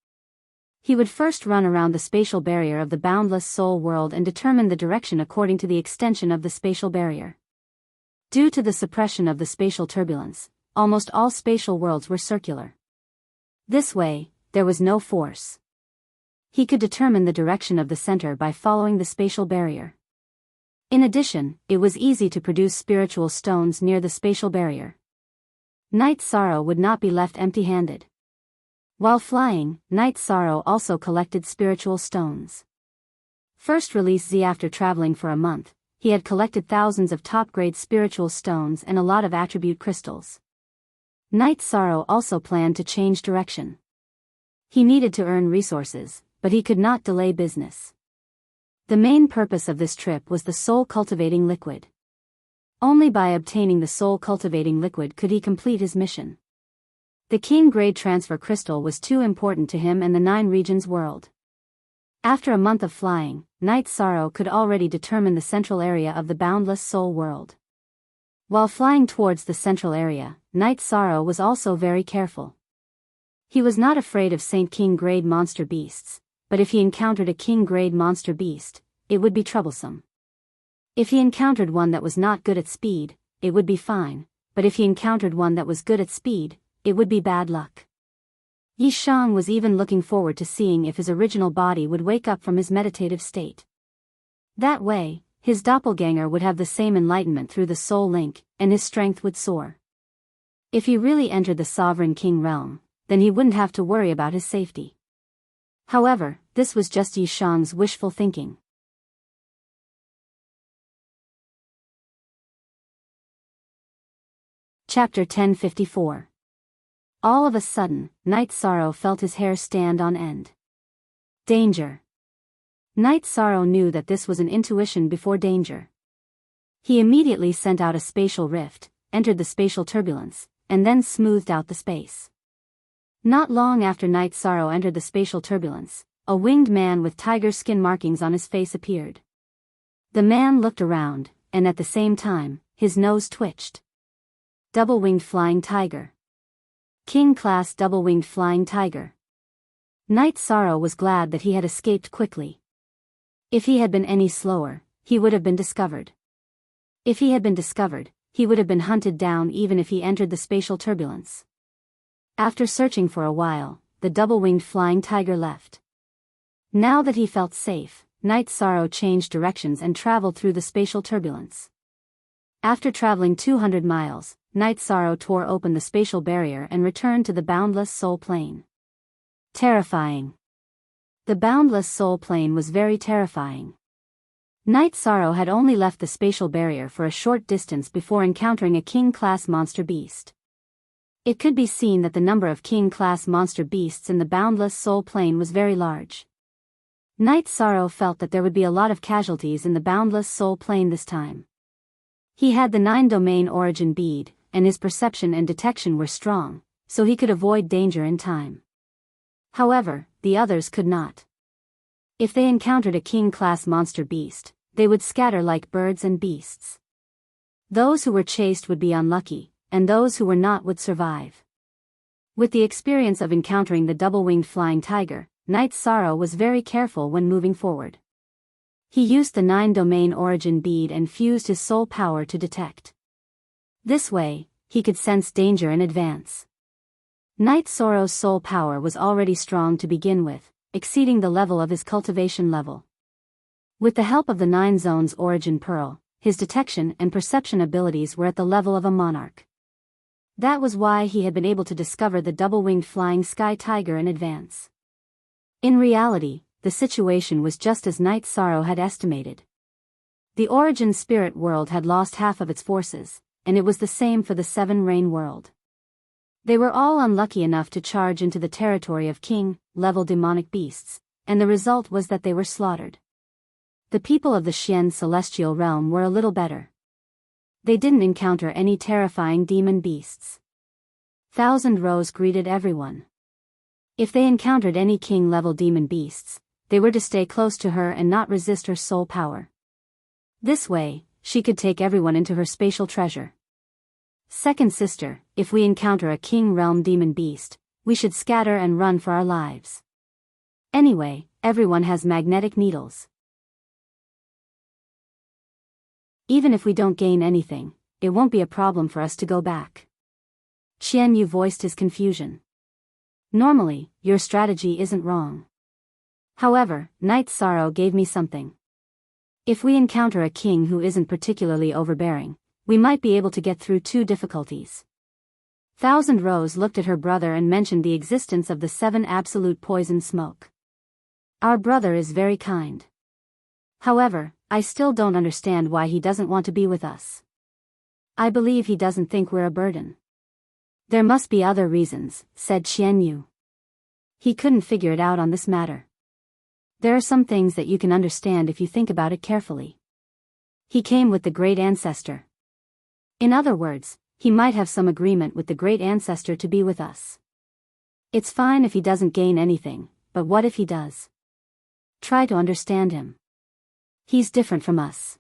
He would first run around the spatial barrier of the boundless soul world and determine the direction according to the extension of the spatial barrier. Due to the suppression of the spatial turbulence, almost all spatial worlds were circular. This way, there was no force. He could determine the direction of the center by following the spatial barrier. In addition, it was easy to produce spiritual stones near the spatial barrier. Night Sorrow would not be left empty-handed. While flying, Night Sorrow also collected spiritual stones. First release Z. After traveling for a month, he had collected thousands of top-grade spiritual stones and a lot of attribute crystals. Night Sorrow also planned to change direction. He needed to earn resources, but he could not delay business. The main purpose of this trip was the soul-cultivating liquid. Only by obtaining the soul-cultivating liquid could he complete his mission. The King-grade transfer crystal was too important to him and the 9 regions world. After a month of flying, Night Sorrow could already determine the central area of the boundless soul world. While flying towards the central area, Night Sorrow was also very careful. He was not afraid of Saint King-grade monster beasts, but if he encountered a King-grade monster beast, it would be troublesome. If he encountered one that was not good at speed, it would be fine, but if he encountered one that was good at speed, it would be bad luck. Yi Shang was even looking forward to seeing if his original body would wake up from his meditative state. That way, his doppelganger would have the same enlightenment through the soul link, and his strength would soar. If he really entered the sovereign king realm, then he wouldn't have to worry about his safety. However, this was just Yi Shang's wishful thinking. Chapter 1054. All of a sudden, Night Sorrow felt his hair stand on end. Danger. Night Sorrow knew that this was an intuition before danger. He immediately sent out a spatial rift, entered the spatial turbulence, and then smoothed out the space. Not long after Night Sorrow entered the spatial turbulence, a winged man with tiger skin markings on his face appeared. The man looked around, and at the same time, his nose twitched. Double-winged flying tiger. King-class double-winged flying tiger. Night Sorrow was glad that he had escaped quickly. If he had been any slower, he would have been discovered. If he had been discovered, he would have been hunted down even if he entered the spatial turbulence. After searching for a while, the double-winged flying tiger left. Now that he felt safe, Night Sorrow changed directions and traveled through the spatial turbulence. After traveling 200 miles, Night Sorrow tore open the spatial barrier and returned to the boundless soul plane. Terrifying. The boundless soul plane was very terrifying. Night Sorrow had only left the spatial barrier for a short distance before encountering a king-class monster beast. It could be seen that the number of king-class monster beasts in the boundless soul plane was very large. Night Sorrow felt that there would be a lot of casualties in the boundless soul plane this time. He had the 9-domain origin bead, and his perception and detection were strong, so he could avoid danger in time. However, the others could not. If they encountered a king-class monster beast, they would scatter like birds and beasts. Those who were chased would be unlucky, and those who were not would survive. With the experience of encountering the double-winged flying tiger, Night Sorrow was very careful when moving forward. He used the 9-domain origin bead and fused his soul power to detect. This way, he could sense danger in advance. Night Sorrow's soul power was already strong to begin with, exceeding the level of his cultivation level. With the help of the 9 zones origin pearl, his detection and perception abilities were at the level of a monarch. That was why he had been able to discover the double-winged flying sky tiger in advance. In reality, the situation was just as Night Sorrow had estimated. The origin spirit world had lost half of its forces, and it was the same for the 7 rain world. They were all unlucky enough to charge into the territory of king-level demonic beasts, and the result was that they were slaughtered. The people of the Xian celestial realm were a little better. They didn't encounter any terrifying demon beasts. Thousand Rose greeted everyone. If they encountered any king-level demon beasts, they were to stay close to her and not resist her soul power. This way, she could take everyone into her spatial treasure. Second sister, if we encounter a king realm demon beast, we should scatter and run for our lives. Anyway, everyone has magnetic needles. Even if we don't gain anything, it won't be a problem for us to go back. Qian Yu voiced his confusion. Normally, your strategy isn't wrong. However, Night Sorrow gave me something. If we encounter a king who isn't particularly overbearing, we might be able to get through 2 difficulties. Thousand Rose looked at her brother and mentioned the existence of the 7 absolute poison smoke. Our brother is very kind. However, I still don't understand why he doesn't want to be with us. I believe he doesn't think we're a burden. There must be other reasons, said Qian Yu. He couldn't figure it out on this matter. There are some things that you can understand if you think about it carefully. He came with the great ancestor. In other words, he might have some agreement with the great ancestor to be with us. It's fine if he doesn't gain anything, but what if he does? Try to understand him. He's different from us.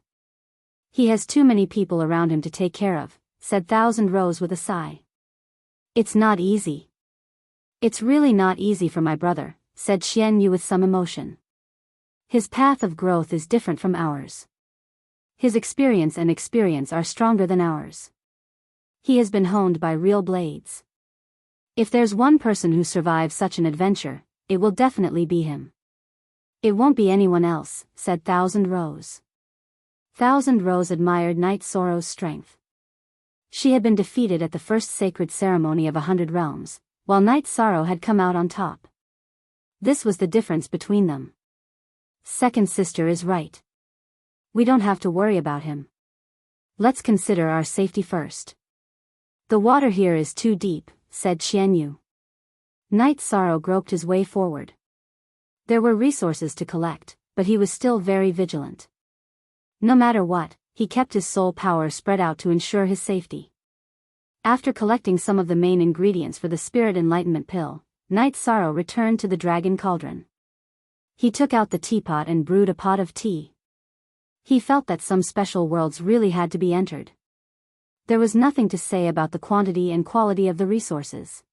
He has too many people around him to take care of, said Thousand Rose with a sigh. It's not easy. It's really not easy for my brother, said Qian Yu with some emotion. His path of growth is different from ours. His experience are stronger than ours. He has been honed by real blades. If there's one person who survives such an adventure, it will definitely be him. It won't be anyone else, said Thousand Rose. Thousand Rose admired Night Sorrow's strength. She had been defeated at the first sacred ceremony of 100 realms, while Night Sorrow had come out on top. This was the difference between them. Second sister is right. We don't have to worry about him. Let's consider our safety first. The water here is too deep, said Qian Yu. Night Sorrow groped his way forward. There were resources to collect, but he was still very vigilant. No matter what, he kept his soul power spread out to ensure his safety. After collecting some of the main ingredients for the Spirit Enlightenment Pill, Night Sorrow returned to the Dragon Cauldron. He took out the teapot and brewed a pot of tea. He felt that some special worlds really had to be entered. There was nothing to say about the quantity and quality of the resources.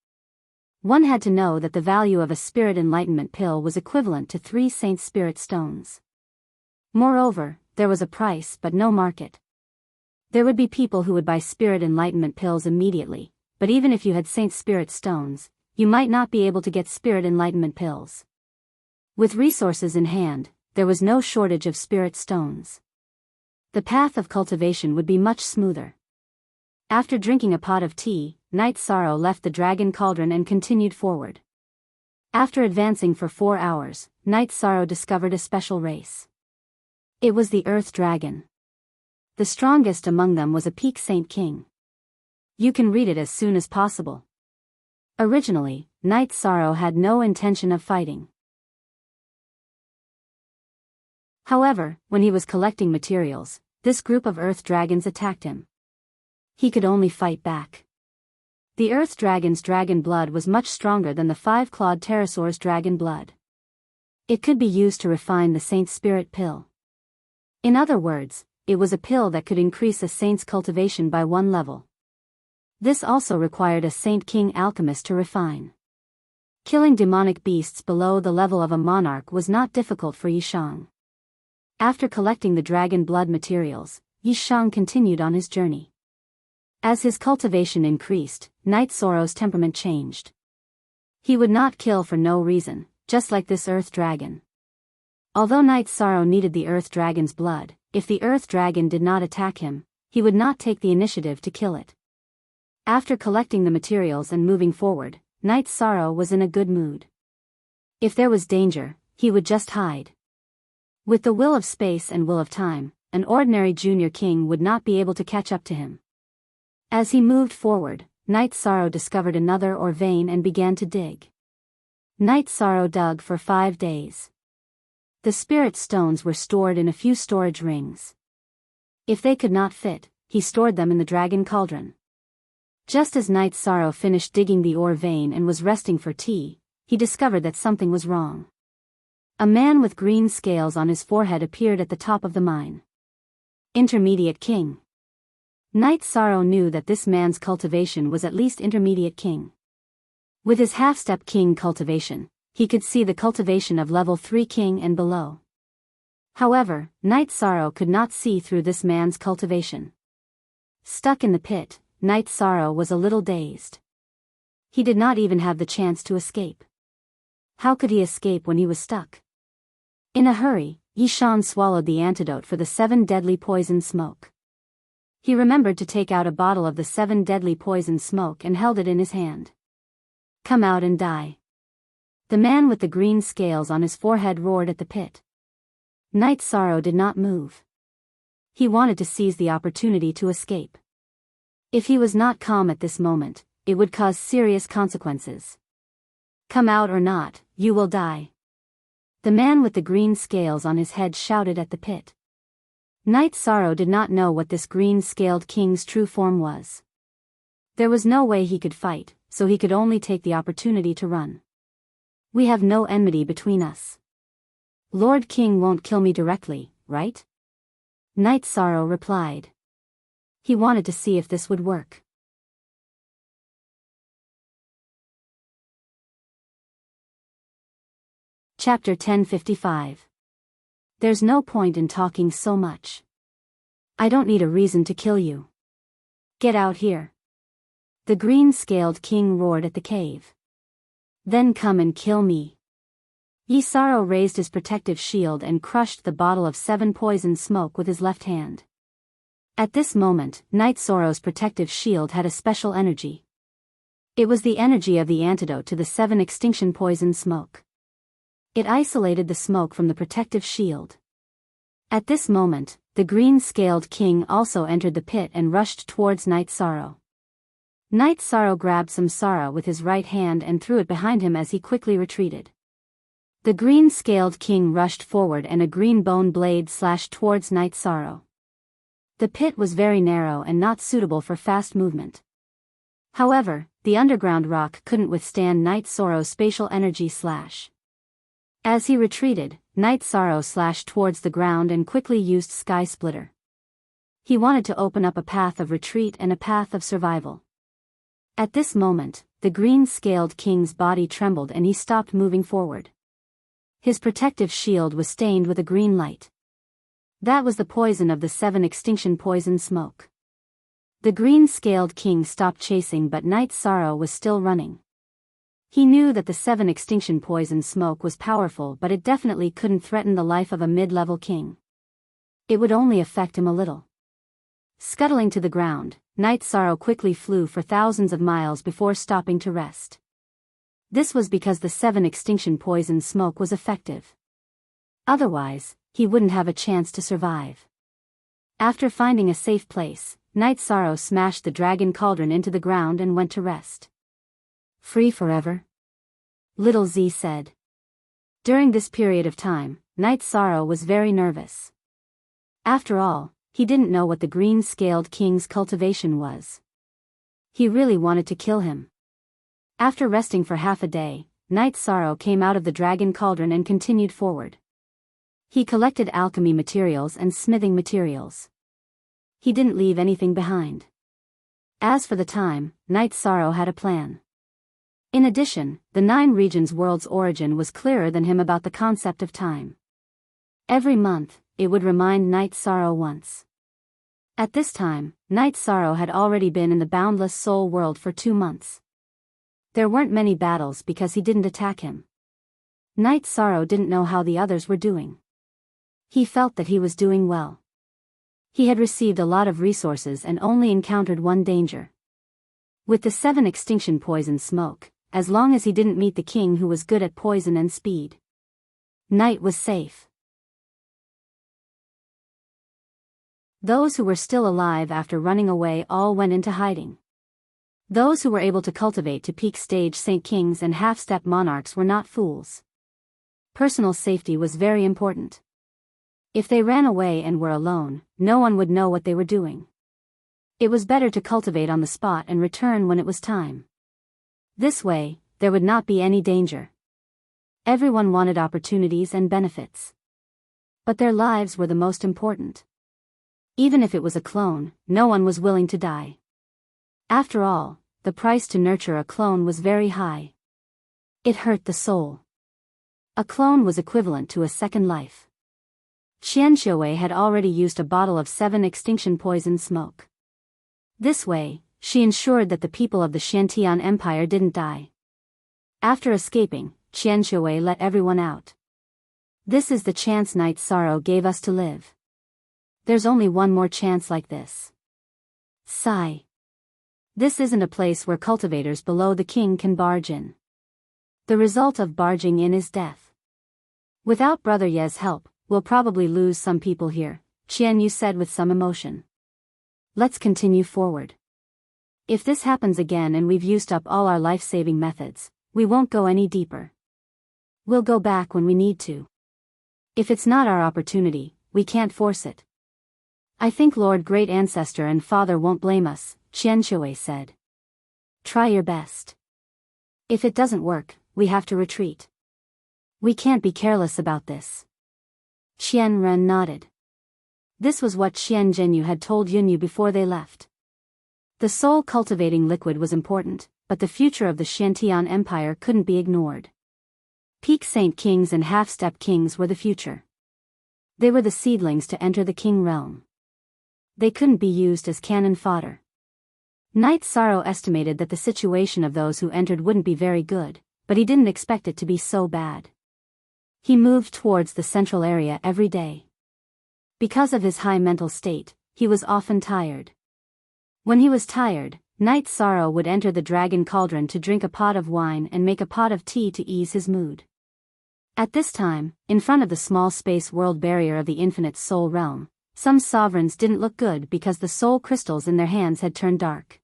One had to know that the value of a Spirit Enlightenment Pill was equivalent to 3 Saint Spirit Stones. Moreover, there was a price but no market. There would be people who would buy Spirit Enlightenment Pills immediately, but even if you had Saint Spirit Stones, you might not be able to get Spirit Enlightenment Pills. With resources in hand, there was no shortage of Spirit Stones. The path of cultivation would be much smoother. After drinking a pot of tea, Night Sorrow left the Dragon Cauldron and continued forward. After advancing for 4 hours, Night Sorrow discovered a special race. It was the Earth Dragon. The strongest among them was a Peak Saint King. You can read it as soon as possible. Originally, Night Sorrow had no intention of fighting. However, when he was collecting materials, this group of Earth Dragons attacked him. He could only fight back. The Earth Dragon's dragon blood was much stronger than the 5-clawed pterosaur's dragon blood. It could be used to refine the Saint Spirit Pill. In other words, it was a pill that could increase a saint's cultivation by 1 level. This also required a Saint King alchemist to refine. Killing demonic beasts below the level of a monarch was not difficult for Yishang. After collecting the dragon blood materials, Yishang continued on his journey. As his cultivation increased, Night Sorrow's temperament changed. He would not kill for no reason, just like this Earth Dragon. Although Night Sorrow needed the Earth Dragon's blood, if the Earth Dragon did not attack him, he would not take the initiative to kill it. After collecting the materials and moving forward, Night Sorrow was in a good mood. If there was danger, he would just hide. With the will of space and will of time, an ordinary junior king would not be able to catch up to him. As he moved forward, Night Sorrow discovered another ore vein and began to dig. Night Sorrow dug for 5 days. The spirit stones were stored in a few storage rings. If they could not fit, he stored them in the Dragon Cauldron. Just as Night Sorrow finished digging the ore vein and was resting for tea, he discovered that something was wrong. A man with green scales on his forehead appeared at the top of the mine. Intermediate King. Night Sorrow knew that this man's cultivation was at least Intermediate King. With his half-step King cultivation, he could see the cultivation of level 3 King and below. However, Night Sorrow could not see through this man's cultivation. Stuck in the pit, Night Sorrow was a little dazed. He did not even have the chance to escape. How could he escape when he was stuck? In a hurry, Yishan swallowed the antidote for the 7 deadly poison smoke. He remembered to take out a bottle of the 7 deadly poison smoke and held it in his hand. Come out and die. The man with the green scales on his forehead roared at the pit. Night Sorrow did not move. He wanted to seize the opportunity to escape. If he was not calm at this moment, it would cause serious consequences. Come out or not, you will die. The man with the green scales on his head shouted at the pit. Night Sorrow did not know what this green-scaled king's true form was. There was no way he could fight, so he could only take the opportunity to run. We have no enmity between us. Lord King won't kill me directly, right? Night Sorrow replied. He wanted to see if this would work. Chapter 1055. There's no point in talking so much. I don't need a reason to kill you. Get out here. The green-scaled king roared at the cave. Then come and kill me. Sorrow raised his protective shield and crushed the bottle of 7 poison smoke with his left hand. At this moment, Night Sorrow's protective shield had a special energy. It was the energy of the antidote to the 7 extinction poison smoke. It isolated the smoke from the protective shield. At this moment, the green-scaled king also entered the pit and rushed towards Night Sorrow. Night Sorrow grabbed some sorrow with his right hand and threw it behind him as he quickly retreated. The green-scaled king rushed forward and a green bone blade slashed towards Night Sorrow. The pit was very narrow and not suitable for fast movement. However, the underground rock couldn't withstand Night Sorrow's spatial energy slash. As he retreated, Night Sorrow slashed towards the ground and quickly used Sky Splitter. He wanted to open up a path of retreat and a path of survival. At this moment, the green-scaled king's body trembled and he stopped moving forward. His protective shield was stained with a green light. That was the poison of the 7 extinction poison smoke. The green-scaled king stopped chasing, but Night Sorrow was still running. He knew that the 7 extinction poison smoke was powerful, but it definitely couldn't threaten the life of a mid-level king. It would only affect him a little. Scuttling to the ground, Night Sorrow quickly flew for thousands of miles before stopping to rest. This was because the 7 extinction poison smoke was effective. Otherwise, he wouldn't have a chance to survive. After finding a safe place, Night Sorrow smashed the dragon cauldron into the ground and went to rest. Free forever? Little Z said. During this period of time, Night Sorrow was very nervous. After all, he didn't know what the green-scaled king's cultivation was. He really wanted to kill him. After resting for half a day, Night Sorrow came out of the dragon cauldron and continued forward. He collected alchemy materials and smithing materials. He didn't leave anything behind. As for the time, Night Sorrow had a plan. In addition, the 9 regions world's origin was clearer than him about the concept of time. Every month, it would remind Night Sorrow once. At this time, Night Sorrow had already been in the boundless soul world for 2 months. There weren't many battles because he didn't attack him. Night Sorrow didn't know how the others were doing. He felt that he was doing well. He had received a lot of resources and only encountered one danger. With the 7 extinction poison smoke, as long as he didn't meet the king who was good at poison and speed, Night was safe. Those who were still alive after running away all went into hiding. Those who were able to cultivate to peak stage Saint Kings and half-step monarchs were not fools. Personal safety was very important. If they ran away and were alone, no one would know what they were doing. It was better to cultivate on the spot and return when it was time. This way, there would not be any danger. Everyone wanted opportunities and benefits. But their lives were the most important. Even if it was a clone, no one was willing to die. After all, the price to nurture a clone was very high. It hurt the soul. A clone was equivalent to a second life. Qianxiawei had already used a bottle of 7 extinction poison smoke. This way, she ensured that the people of the Xiantian Empire didn't die. After escaping, Qianxiawei let everyone out. This is the chance Night Sorrow gave us to live. There's only one more chance like this. Sigh. This isn't a place where cultivators below the king can barge in. The result of barging in is death. Without Brother Ye's help, we'll probably lose some people here, Qian Yu said with some emotion. Let's continue forward. If this happens again and we've used up all our life-saving methods, we won't go any deeper. We'll go back when we need to. If it's not our opportunity, we can't force it. I think Lord Great Ancestor and Father won't blame us, Qian Shui said. Try your best. If it doesn't work, we have to retreat. We can't be careless about this. Qian Ren nodded. This was what Qian Zhenyu had told Yunyu before they left. The soul-cultivating liquid was important, but the future of the Xiantian Empire couldn't be ignored. Peak Saint Kings and Half-Step Kings were the future. They were the seedlings to enter the King realm. They couldn't be used as cannon fodder. Knight Sorrow estimated that the situation of those who entered wouldn't be very good, but he didn't expect it to be so bad. He moved towards the central area every day. Because of his high mental state, he was often tired. When he was tired, Knight Sorrow would enter the dragon cauldron to drink a pot of wine and make a pot of tea to ease his mood. At this time, in front of the small space world barrier of the infinite soul realm, some sovereigns didn't look good because the soul crystals in their hands had turned dark.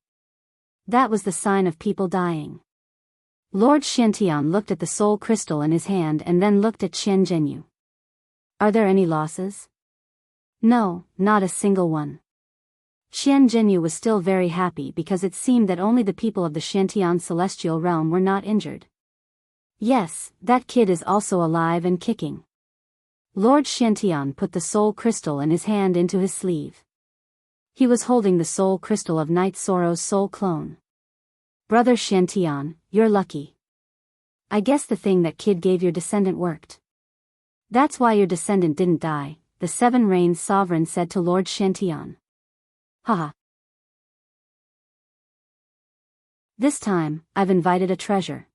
That was the sign of people dying. Lord Xiantian looked at the soul crystal in his hand and then looked at Qian Zhenyu. Are there any losses? No, not a single one. Qian Zhenyu was still very happy because it seemed that only the people of the Xiantian celestial realm were not injured. Yes, that kid is also alive and kicking. Lord Xiantian put the soul crystal in his hand into his sleeve. He was holding the soul crystal of Knight Sorrow's soul clone. Brother Xiantian, you're lucky. I guess the thing that kid gave your descendant worked. That's why your descendant didn't die, the Seven Rains sovereign said to Lord Xiantian. Haha. This time, I've invited a treasure.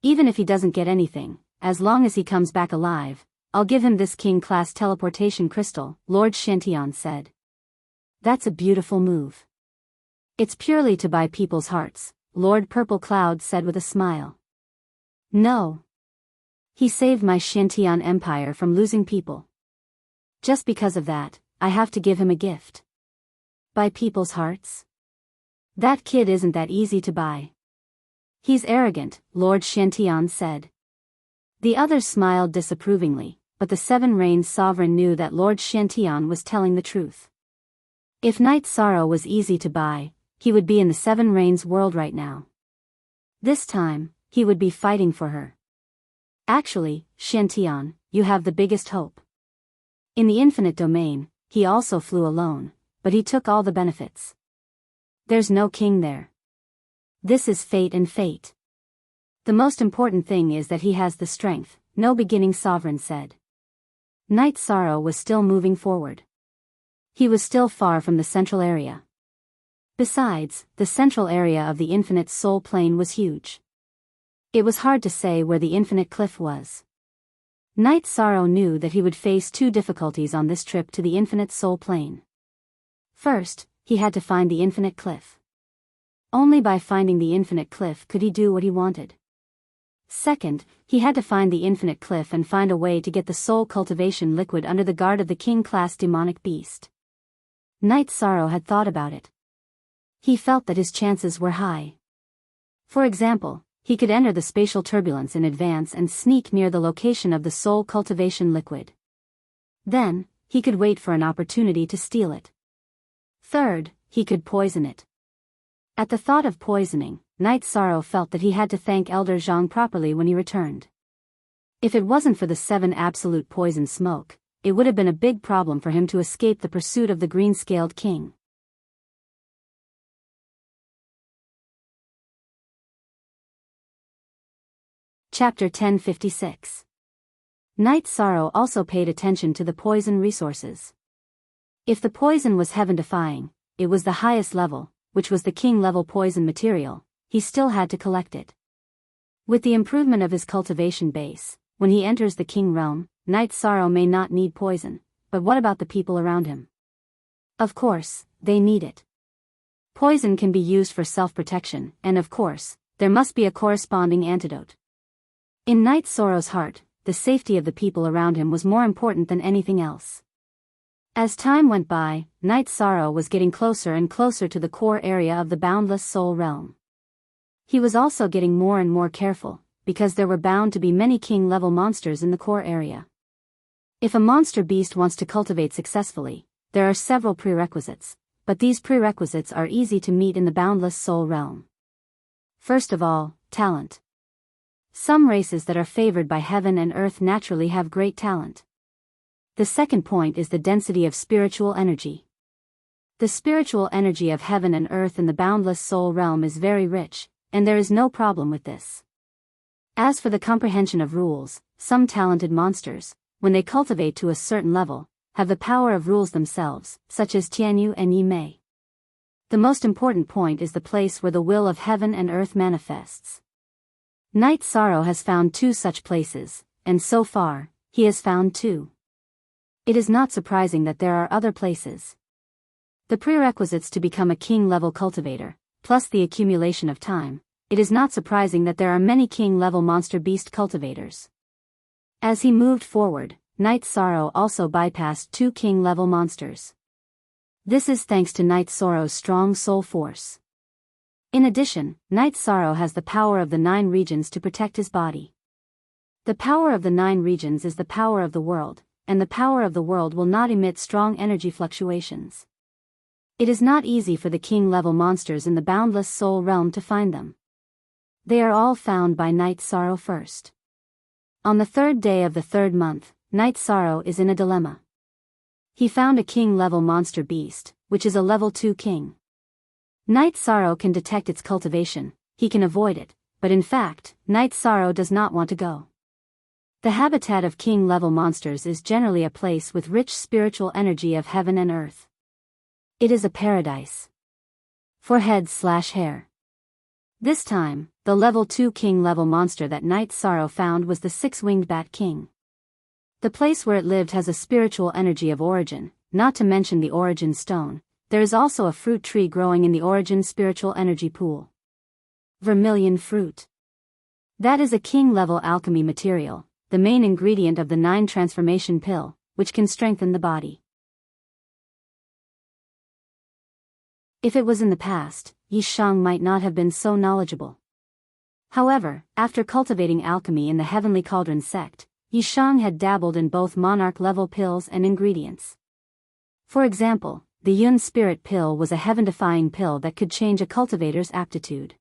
Even if he doesn't get anything, as long as he comes back alive, I'll give him this king-class teleportation crystal, Lord Xiantian said. That's a beautiful move. It's purely to buy people's hearts, Lord Purple Cloud said with a smile. No. He saved my Xiantian Empire from losing people. Just because of that, I have to give him a gift. Buy people's hearts? That kid isn't that easy to buy. He's arrogant, Lord Xiantian said. The others smiled disapprovingly, but the Seven Rains sovereign knew that Lord Xiantian was telling the truth. If Knight Sorrow was easy to buy, he would be in the Seven Rains world right now. This time, he would be fighting for her. Actually, Xiantian, you have the biggest hope. In the infinite domain, he also flew alone, but he took all the benefits. There's no king there. This is fate and fate. The most important thing is that he has the strength, no beginning sovereign said. Knight Sorrow was still moving forward. He was still far from the central area. Besides, the central area of the infinite soul plane was huge. It was hard to say where the infinite cliff was. Knight Sorrow knew that he would face two difficulties on this trip to the infinite soul plane. First, he had to find the infinite cliff. Only by finding the infinite cliff could he do what he wanted. Second, he had to find the infinite cliff and find a way to get the soul cultivation liquid under the guard of the king-class demonic beast. Knight Sorrow had thought about it. He felt that his chances were high. For example, he could enter the spatial turbulence in advance and sneak near the location of the soul cultivation liquid. Then, he could wait for an opportunity to steal it. Third, he could poison it. At the thought of poisoning, Knight Sorrow felt that he had to thank Elder Zhang properly when he returned. If it wasn't for the 7 absolute poison smoke, it would have been a big problem for him to escape the pursuit of the green-scaled king. Chapter 1056. Knight Sorrow also paid attention to the poison resources. If the poison was heaven-defying, it was the highest level, which was the king-level poison material, he still had to collect it. With the improvement of his cultivation base, when he enters the king realm, Knight Sorrow may not need poison, but what about the people around him? Of course, they need it. Poison can be used for self-protection, and of course, there must be a corresponding antidote. In Knight Sorrow's heart, the safety of the people around him was more important than anything else. As time went by, Night Sorrow was getting closer and closer to the core area of the boundless soul realm. He was also getting more and more careful, because there were bound to be many king-level monsters in the core area. If a monster beast wants to cultivate successfully, there are several prerequisites, but these prerequisites are easy to meet in the boundless soul realm. First of all, talent. Some races that are favored by heaven and earth naturally have great talent. The second point is the density of spiritual energy. The spiritual energy of heaven and earth in the boundless soul realm is very rich, and there is no problem with this. As for the comprehension of rules, some talented monsters, when they cultivate to a certain level, have the power of rules themselves, such as Tianyu and Yi Mei. The most important point is the place where the will of heaven and earth manifests. Night Sorrow has found 2 such places, and so far, he has found 2. It is not surprising that there are other places. The prerequisites to become a king-level cultivator, plus the accumulation of time, it is not surprising that there are many king-level monster beast cultivators. As he moved forward, Night Sorrow also bypassed 2 king-level monsters. This is thanks to Night Sorrow's strong soul force. In addition, Night Sorrow has the power of the 9 regions to protect his body. The power of the 9 regions is the power of the world, and the power of the world will not emit strong energy fluctuations. It is not easy for the king-level monsters in the boundless soul realm to find them. They are all found by Night Sorrow first. On the 3rd day of the 3rd month, Night Sorrow is in a dilemma. He found a king-level monster beast, which is a level 2 king. Night Sorrow can detect its cultivation, he can avoid it, but in fact, Night Sorrow does not want to go. The habitat of king-level monsters is generally a place with rich spiritual energy of heaven and earth. It is a paradise. For head/hair. This time, the level 2 king-level monster that Night Sorrow found was the 6-winged bat king. The place where it lived has a spiritual energy of origin, not to mention the origin stone. There is also a fruit tree growing in the origin spiritual energy pool. Vermilion fruit. That is a king-level alchemy material, the main ingredient of the 9 transformation pill, which can strengthen the body. If it was in the past, Yi Shang might not have been so knowledgeable. However, after cultivating alchemy in the Heavenly Cauldron sect, Yi Shang had dabbled in both monarch-level pills and ingredients. For example, the Yun Spirit Pill was a heaven-defying pill that could change a cultivator's aptitude.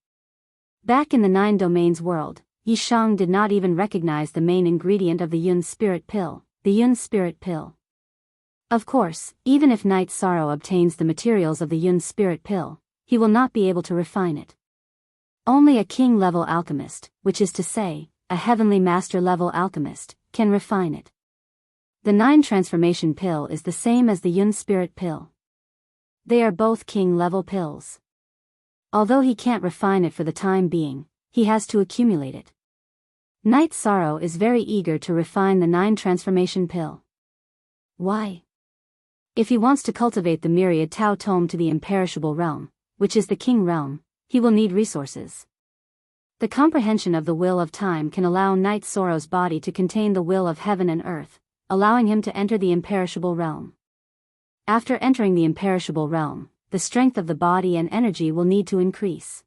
Back in the 9 domains world, Yi Shang did not even recognize the main ingredient of the Yun Spirit Pill, the Yun Spirit Pill. Of course, even if Night Sorrow obtains the materials of the Yun Spirit Pill, he will not be able to refine it. Only a king-level alchemist, which is to say, a heavenly master-level alchemist, can refine it. The 9 transformation pill is the same as the Yun Spirit Pill. They are both king-level pills. Although he can't refine it for the time being, he has to accumulate it. Night Sorrow is very eager to refine the 9 transformation pill. Why? If he wants to cultivate the myriad Tao Tome to the imperishable realm, which is the king realm, he will need resources. The comprehension of the will of time can allow Night Sorrow's body to contain the will of heaven and earth, allowing him to enter the imperishable realm. After entering the imperishable realm, the strength of the body and energy will need to increase.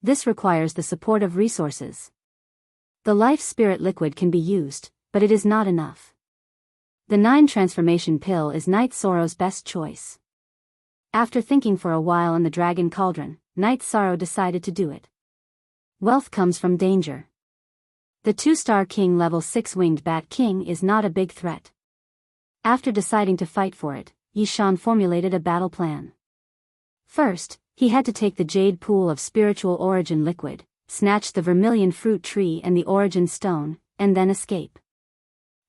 This requires the support of resources. The life spirit liquid can be used, but it is not enough. The 9 transformation pill is Night Sorrow's best choice. After thinking for a while in the Dragon Cauldron, Night Sorrow decided to do it. Wealth comes from danger. The 2-star king level 6-winged bat king is not a big threat. After deciding to fight for it, Yi Shang formulated a battle plan. First, he had to take the jade pool of spiritual origin liquid, snatch the vermilion fruit tree and the origin stone, and then escape.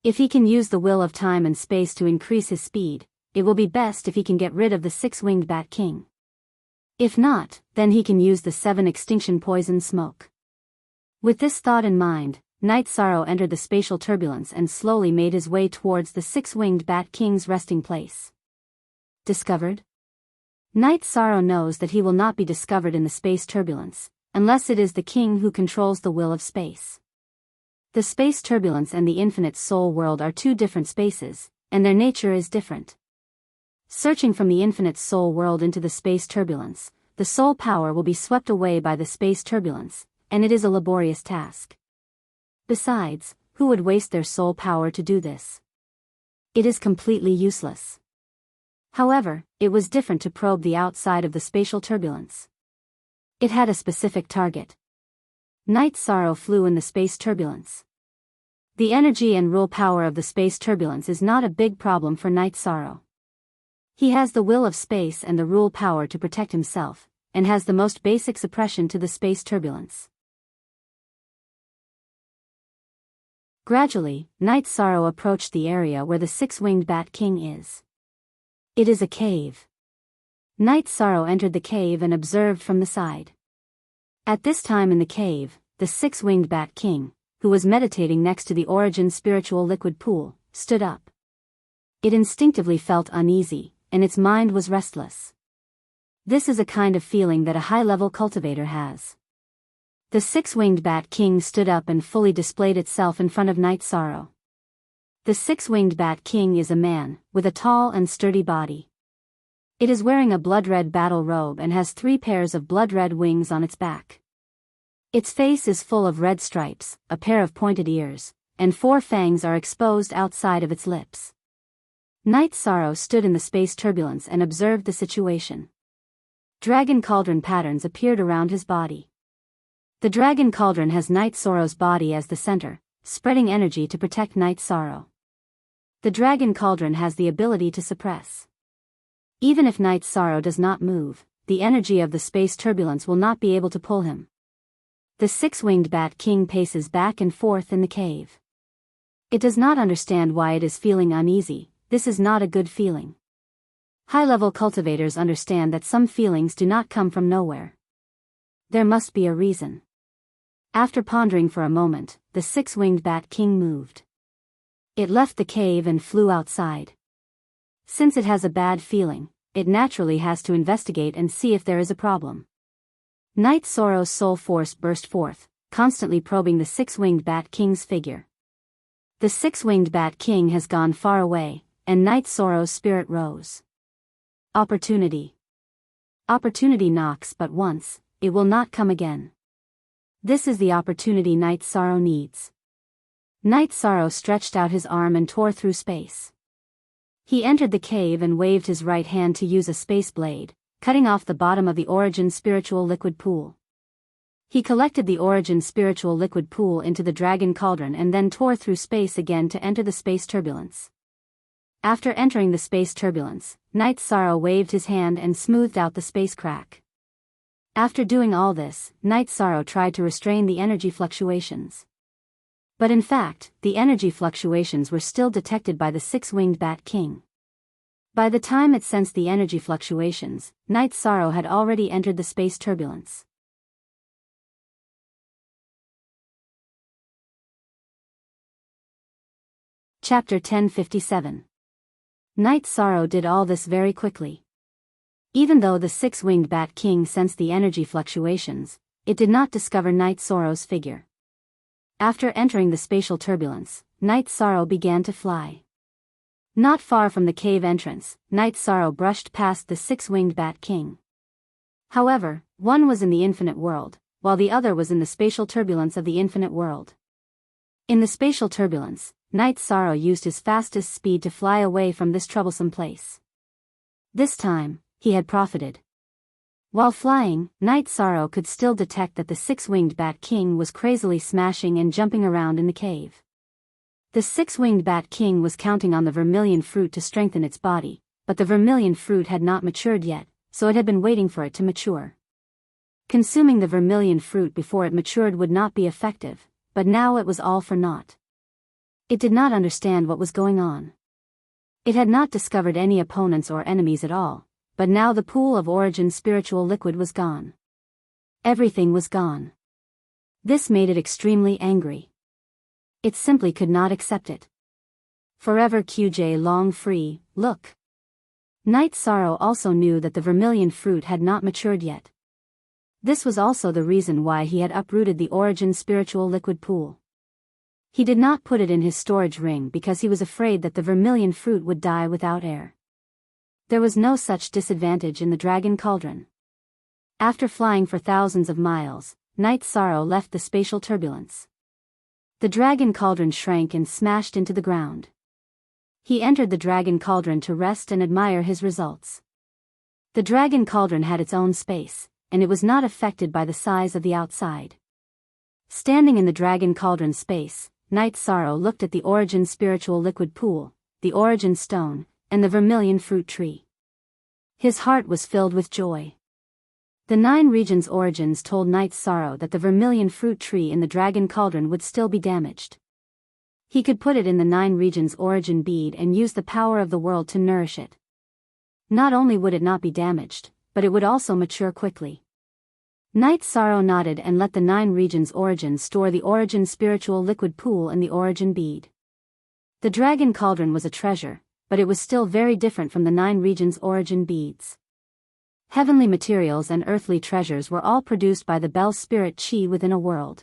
If he can use the will of time and space to increase his speed, it will be best if he can get rid of the 6-winged bat king. If not, then he can use the 7 extinction poison smoke. With this thought in mind, Night Sorrow entered the spatial turbulence and slowly made his way towards the 6-winged bat king's resting place. Discovered? Night Sorrow knows that he will not be discovered in the space turbulence, unless it is the king who controls the will of space. The space turbulence and the infinite soul world are 2 different spaces, and their nature is different. Searching from the infinite soul world into the space turbulence, the soul power will be swept away by the space turbulence, and it is a laborious task. Besides, who would waste their soul power to do this? It is completely useless. However, it was different to probe the outside of the spatial turbulence. It had a specific target. Night Sorrow flew in the space turbulence. The energy and rule power of the space turbulence is not a big problem for Night Sorrow. He has the will of space and the rule power to protect himself, and has the most basic suppression to the space turbulence. Gradually, Night Sorrow approached the area where the six-winged Bat King is. It is a cave. Night Sorrow entered the cave and observed from the side. At this time in the cave, the six-winged Bat King, who was meditating next to the origin spiritual liquid pool, stood up. It instinctively felt uneasy, and its mind was restless. This is a kind of feeling that a high-level cultivator has. The six-winged Bat King stood up and fully displayed itself in front of Night Sorrow. The six-winged Bat King is a man, with a tall and sturdy body. It is wearing a blood-red battle robe and has 3 pairs of blood-red wings on its back. Its face is full of red stripes, a pair of pointed ears, and 4 fangs are exposed outside of its lips. Night Sorrow stood in the space turbulence and observed the situation. Dragon cauldron patterns appeared around his body. The dragon cauldron has Night Sorrow's body as the center, spreading energy to protect Night Sorrow. The dragon cauldron has the ability to suppress. Even if Night Sorrow does not move, the energy of the space turbulence will not be able to pull him. The six-winged Bat King paces back and forth in the cave. It does not understand why it is feeling uneasy. This is not a good feeling. High-level cultivators understand that some feelings do not come from nowhere. There must be a reason. After pondering for a moment, the six-winged Bat King moved. It left the cave and flew outside. Since it has a bad feeling, it naturally has to investigate and see if there is a problem. Night Sorrow's soul force burst forth, constantly probing the six-winged Bat King's figure. The six-winged Bat King has gone far away, and Night Sorrow's spirit rose. Opportunity. Opportunity knocks but once, it will not come again. This is the opportunity Night Sorrow needs. Night Sorrow stretched out his arm and tore through space. He entered the cave and waved his right hand to use a space blade, cutting off the bottom of the origin spiritual liquid pool. He collected the origin spiritual liquid pool into the dragon cauldron and then tore through space again to enter the space turbulence. After entering the space turbulence, Night Sorrow waved his hand and smoothed out the space crack. After doing all this, Night Sorrow tried to restrain the energy fluctuations. But in fact, the energy fluctuations were still detected by the six-winged Bat King. By the time it sensed the energy fluctuations, Night Sorrow had already entered the space turbulence. Chapter 1057. Night Sorrow did all this very quickly. Even though the six-winged Bat King sensed the energy fluctuations, it did not discover Night Sorrow's figure. After entering the spatial turbulence, Night Sorrow began to fly. Not far from the cave entrance, Night Sorrow brushed past the six-winged Bat King. However, one was in the infinite world, while the other was in the spatial turbulence of the infinite world. In the spatial turbulence, Night Sorrow used his fastest speed to fly away from this troublesome place. This time, he had profited. While flying, Night Sorrow could still detect that the six-winged Bat King was crazily smashing and jumping around in the cave. The six-winged Bat King was counting on the vermilion fruit to strengthen its body, but the vermilion fruit had not matured yet, so it had been waiting for it to mature. Consuming the vermilion fruit before it matured would not be effective, but now it was all for naught. It did not understand what was going on. It had not discovered any opponents or enemies at all, but now the pool of origin spiritual liquid was gone. Everything was gone. This made it extremely angry. It simply could not accept it. Forever QJ long free, look. Night Sorrow also knew that the vermilion fruit had not matured yet. This was also the reason why he had uprooted the origin spiritual liquid pool. He did not put it in his storage ring because he was afraid that the vermilion fruit would die without air. There was no such disadvantage in the Dragon Cauldron. After flying for thousands of miles, Night Sorrow left the spatial turbulence. The Dragon Cauldron shrank and smashed into the ground. He entered the Dragon Cauldron to rest and admire his results. The Dragon Cauldron had its own space, and it was not affected by the size of the outside. Standing in the Dragon Cauldron space, Night Sorrow looked at the Origin spiritual liquid pool, the Origin stone, and the vermilion fruit tree. His heart was filled with joy. The 9 regions' origins told Night Sorrow that the vermilion fruit tree in the Dragon Cauldron would still be damaged. He could put it in the 9 regions' origin bead and use the power of the world to nourish it. Not only would it not be damaged, but it would also mature quickly. Night Sorrow nodded and let the 9 regions' origins store the Origin spiritual liquid pool and the origin bead. The Dragon Cauldron was a treasure, but it was still very different from the 9 regions' origin beads. Heavenly materials and earthly treasures were all produced by the Bell Spirit Chi within a world.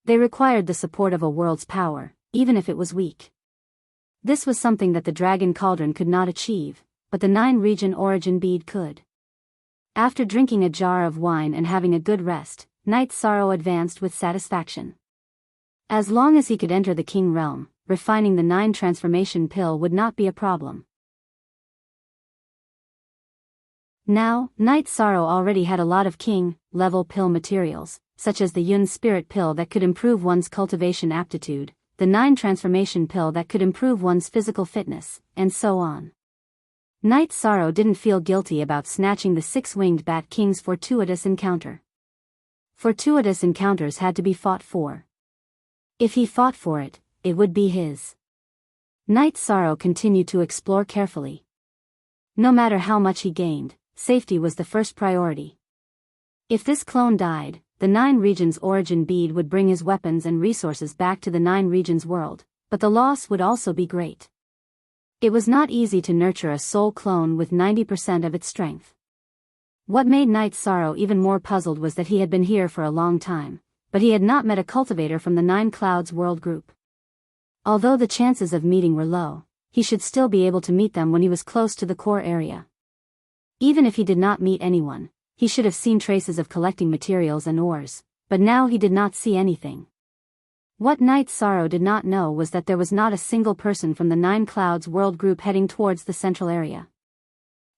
They required the support of a world's power, even if it was weak. This was something that the Dragon Cauldron could not achieve, but the 9 region origin bead could. After drinking a jar of wine and having a good rest, Night Sorrow advanced with satisfaction. As long as he could enter the King realm, refining the 9 transformation pill would not be a problem. Now, Night Sorrow already had a lot of king-level pill materials, such as the Yun Spirit pill that could improve one's cultivation aptitude, the 9 transformation pill that could improve one's physical fitness, and so on. Night Sorrow didn't feel guilty about snatching the 6-winged Bat King's fortuitous encounter. Fortuitous encounters had to be fought for. If he fought for it, it would be his. Night Sorrow continued to explore carefully. No matter how much he gained, safety was the first priority. If this clone died, the 9 regions origin bead would bring his weapons and resources back to the 9 regions world, but the loss would also be great. It was not easy to nurture a soul clone with 90% of its strength. What made Night Sorrow even more puzzled was that he had been here for a long time, but he had not met a cultivator from the 9 Clouds world group. Although the chances of meeting were low, he should still be able to meet them when he was close to the core area. Even if he did not meet anyone, he should have seen traces of collecting materials and ores, but now he did not see anything. What Night Sorrow did not know was that there was not a single person from the 9 Clouds world group heading towards the central area.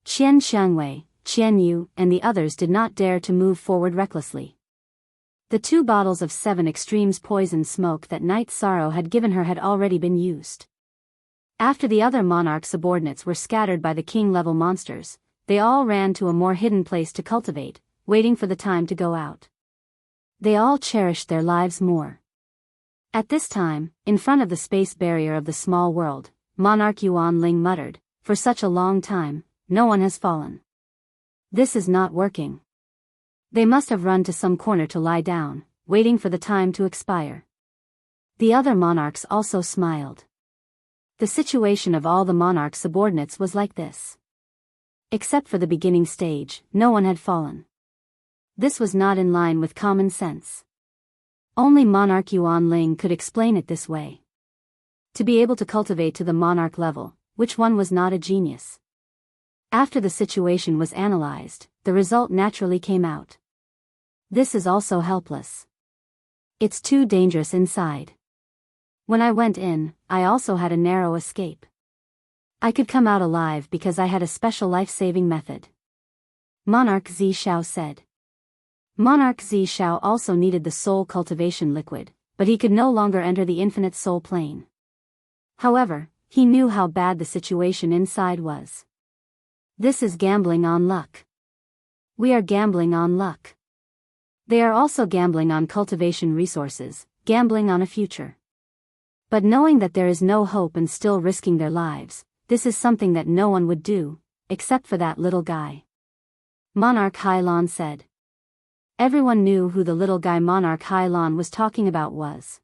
Qian Xiangwei, Qian Yu, and the others did not dare to move forward recklessly. The 2 bottles of 7 Extremes poison smoke that Night Sorrow had given her had already been used. After the other monarch subordinates were scattered by the king-level monsters, they all ran to a more hidden place to cultivate, waiting for the time to go out. They all cherished their lives more. At this time, in front of the space barrier of the small world, Monarch Yuan Ling muttered, "For such a long time, no one has fallen. This is not working." They must have run to some corner to lie down, waiting for the time to expire. The other monarchs also smiled. The situation of all the monarch subordinates was like this. Except for the beginning stage, no one had fallen. This was not in line with common sense. Only Monarch Yuan Ling could explain it this way. To be able to cultivate to the monarch level, which one was not a genius? After the situation was analyzed, the result naturally came out. This is also helpless. It's too dangerous inside. When I went in, I also had a narrow escape. I could come out alive because I had a special life-saving method. Monarch Zi Shao said. Monarch Zi Shao also needed the soul cultivation liquid, but he could no longer enter the infinite soul plane. However, he knew how bad the situation inside was. This is gambling on luck. We are gambling on luck. They are also gambling on cultivation resources, gambling on a future. But knowing that there is no hope and still risking their lives, this is something that no one would do, except for that little guy. Monarch Hai Lan said. Everyone knew who the little guy Monarch Hai Lan was talking about was.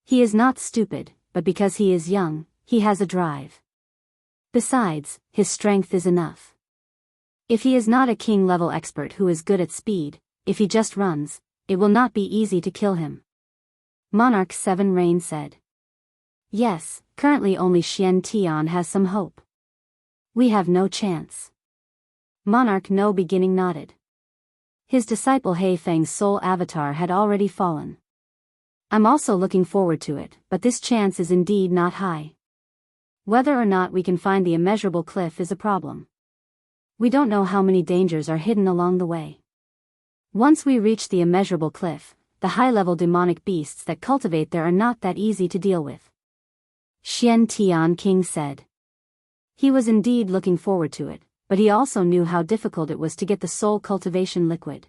He is not stupid, but because he is young, he has a drive. Besides, his strength is enough. If he is not a king-level expert who is good at speed, if he just runs, it will not be easy to kill him. Monarch 7 Rain said. Yes, currently only Xian Tian has some hope. We have no chance. Monarch No Beginning nodded. His disciple He Feng's soul avatar had already fallen. I'm also looking forward to it, but this chance is indeed not high. Whether or not we can find the immeasurable cliff is a problem. We don't know how many dangers are hidden along the way. Once we reach the immeasurable cliff, the high-level demonic beasts that cultivate there are not that easy to deal with. Xian Tian King said. He was indeed looking forward to it, but he also knew how difficult it was to get the soul cultivation liquid.